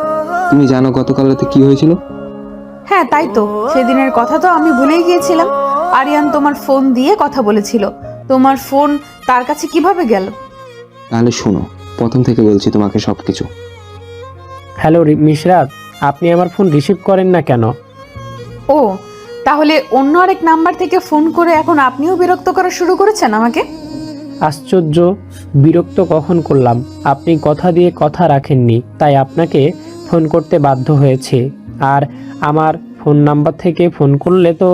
তুমি জানো গতকাল রাতে কি হয়েছিল? হ্যাঁ, তাই তো, সেদিনের কথা তো আমি ভুলেই গিয়েছিলাম। আরিয়ান তোমার ফোন দিয়ে কথা বলেছিল, তোমার ফোন তার কাছে কিভাবে গেল? তাহলে শোনো, প্রথম থেকে বলছি তোমাকে সবকিছু। হ্যালো মিসরাত, আপনি আমার ফোন রিসিভ করেন না কেন? ও, তাহলে অন্য আরেক নাম্বার থেকে ফোন করে এখন আপনিও বিরক্ত করা শুরু করেছেন আমাকে? আশ্চর্য, বিরক্ত কখন করলাম? আপনি কথা দিয়ে কথা রাখেননি, তাই আপনাকে ফোন করতে বাধ্য হয়েছে। আর আমার ফোন নাম্বার থেকে ফোন করলে তো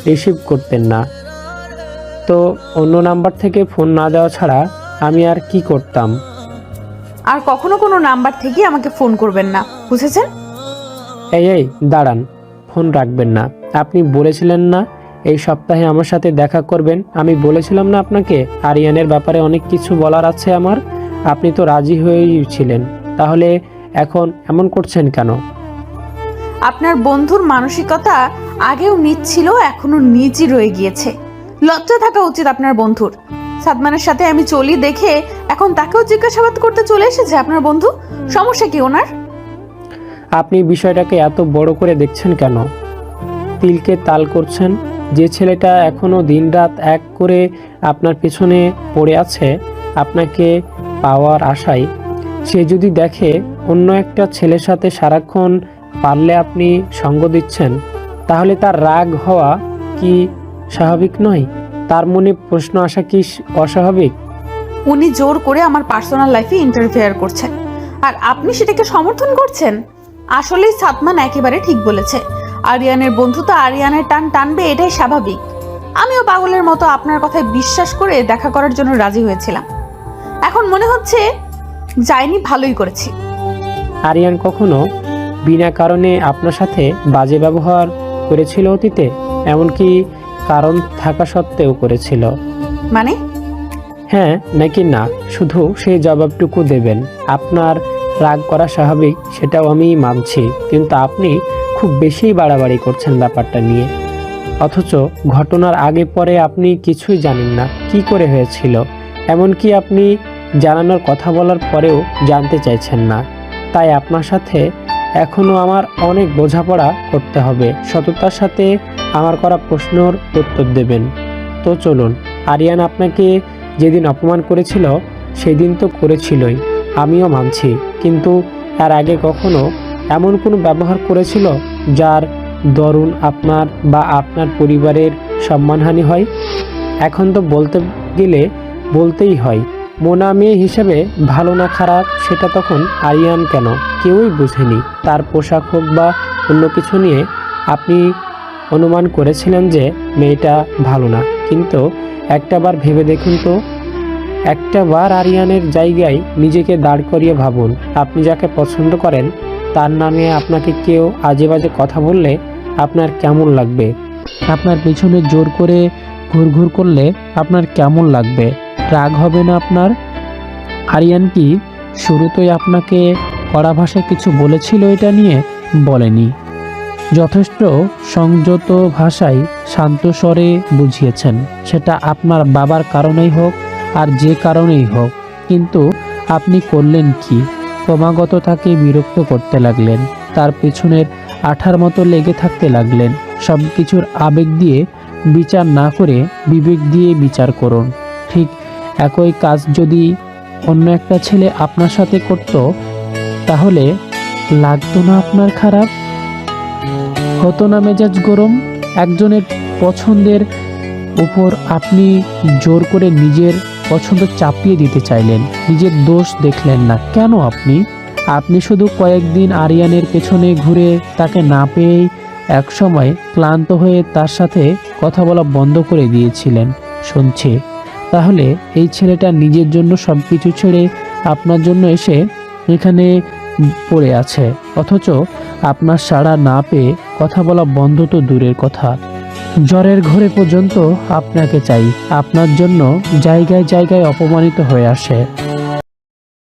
রিসিভ করতেন না, তো অন্য নাম্বার থেকে ফোন না দেওয়া ছাড়া আমি আর কি করতাম? আর কখনো কোনো নাম্বার থেকে আমাকে ফোন করবেন না, বুঝেছেন? এই দাঁড়ান, ফোন রাখবেন না। আপনি বলেছিলেন না এই সপ্তাহে আমার সাথে দেখা করবেন? আমি বলেছিলাম না আপনাকে আরিয়ানের ব্যাপারে অনেক কিছু বলার আছে আমার? আপনি তো রাজি হয়েই ছিলেন, তাহলে এখন এমন করছেন কেন? আপনার বন্ধুর মানসিকতা আগেও নিচ ছিল, এখনো নিচই রয়ে গিয়েছে। লজ্জা থাকা উচিত আপনার বন্ধুর। সাদমানের সাথে আমি চলি দেখে এখন তাকেও জিজ্ঞাসাবাদ করতে চলে এসেছে আপনার বন্ধু। সমস্যা কি ওনার? আপনি বিষয়টাকে এত বড় করে দেখছেন কেন? তিলকে তাল করছেন। যে ছেলেটা এখনো দিনরাত এক করে আপনার পেছনে পড়ে আছে আপনাকে পাওয়ার আশায়, সে যদি দেখে অন্য একটা ছেলের সাথে সারাক্ষণ পারলে আপনি সঙ্গ দিচ্ছেন, তাহলে তার রাগ হওয়া কি স্বাভাবিক নয়? তার মনে প্রশ্ন আসা কি অস্বাভাবিক? উনি জোর করে আমার পার্সোনাল লাইফে ইন্টারফেয়ার করছেন আর আপনি সেটাকে সমর্থন করছেন। আসলেই সাদমান একেবারে ঠিক বলেছে, আরিয়ানের বন্ধু তো আরিয়ানের টান টানবে, এটাই স্বাভাবিক। আমিও পাগলের মতো আপনার কথায় বিশ্বাস করে দেখা করার জন্য রাজি হয়েছিলাম। এখন মনে হচ্ছে যাইনি, ভালোই করেছি। আরিয়ান কখনো বিনা কারণে আপনার সাথে বাজে ব্যবহার করেছিল অতীতে? এমনকি কারণ থাকা সত্ত্বেও করেছিল? মানে? হ্যাঁ নাকি না, শুধু সেই জবাবটুকু দেবেন। আপনার রাগ করা স্বাভাবিক, সেটাও আমি মানছি, কিন্তু আপনি খুব বেশি বাড়াবাড়ি করছেন ব্যাপারটা নিয়ে। অথচ ঘটনার আগে পরে আপনি কিছুই জানেন না কি করে হয়েছিল, এমনকি আপনি জানানোর কথা বলার পরেও জানতে চাইছেন না। তাই আপনার সাথে এখনও আমার অনেক বোঝাপড়া করতে হবে। সততার সাথে আমার করা প্রশ্নের উত্তর দেবেন। তো চলুন, আরিয়ান আপনাকে যেদিন অপমান করেছিল সেদিন তো করেছিলই, আমিও মানছি, কিন্তু এর আগে কখনো এমন কোনো ব্যবহার করেছিল যার দরুন আপনার বা আপনার পরিবারের সম্মানহানি হয়? এখন তো বলতে গেলে বলতেই হয়, মোনা মেয়ে হিসেবে ভালো না খারাপ সেটা তখন আরিয়ান কেন কেউই বুঝেনি। তার পোশাক হোক বা অন্য কিছু নিয়ে আপনি অনুমান করেছিলেন যে মেয়েটা ভালো না, কিন্তু একটাবার ভেবে দেখুন তো, একটাবার আরিয়ানের জায়গায় নিজেকে দাঁড় করিয়ে ভাবুন। আপনি যাকে পছন্দ করেন তার নামে আপনাকে কেউ আজে বাজে কথা বললে আপনার কেমন লাগবে? আপনার পেছনে জোর করে ঘুরঘুর করলে আপনার কেমন লাগবে? রাগ হবে না আপনার? আরিয়ান কি শুরুতেই আপনাকে কড়া ভাষায় কিছু বলেছিল এটা নিয়ে? বলেনি। যথেষ্ট সংযত ভাষায় শান্ত স্বরে বুঝিয়েছেন, সেটা আপনার বাবার কারণেই হোক আর যে কারণেই হোক। কিন্তু আপনি করলেন কি? ক্রমাগত তাকে বিরক্ত করতে লাগলেন, তার পেছনের আঠার মতো লেগে থাকতে লাগলেন। সব কিছুর আবেগ দিয়ে বিচার না করে বিবেক দিয়ে বিচার করুন। ঠিক একই কাজ যদি অন্য একটা ছেলে আপনার সাথে করত, তাহলে লাগতো না আপনার খারাপ? হতো না মেজাজ গরম? একজনের পছন্দের উপর আপনি জোর করে নিজের পছন্দ চাপিয়ে দিতে চাইলেন, নিজের দোষ দেখলেন না কেন? আপনি শুধু কয়েকদিন আরিয়ানের পেছনে ঘুরে তাকে না পেয়েই একসময় ক্লান্ত হয়ে তার সাথে কথা বলা বন্ধ করে দিয়েছিলেন। শুনছি, তাহলে এই ছেলেটা নিজের জন্য সব কিছু ছেড়ে আপনার জন্য এসে এখানে পড়ে আছে, অথচ আপনার সাড়া না পেয়ে কথা বলা বন্ধ তো দূরের কথা, জ্বরের ঘরে পর্যন্ত আপনাকে চাই। আপনার জন্য জায়গায় জায়গায় অপমানিত হয়ে আসে।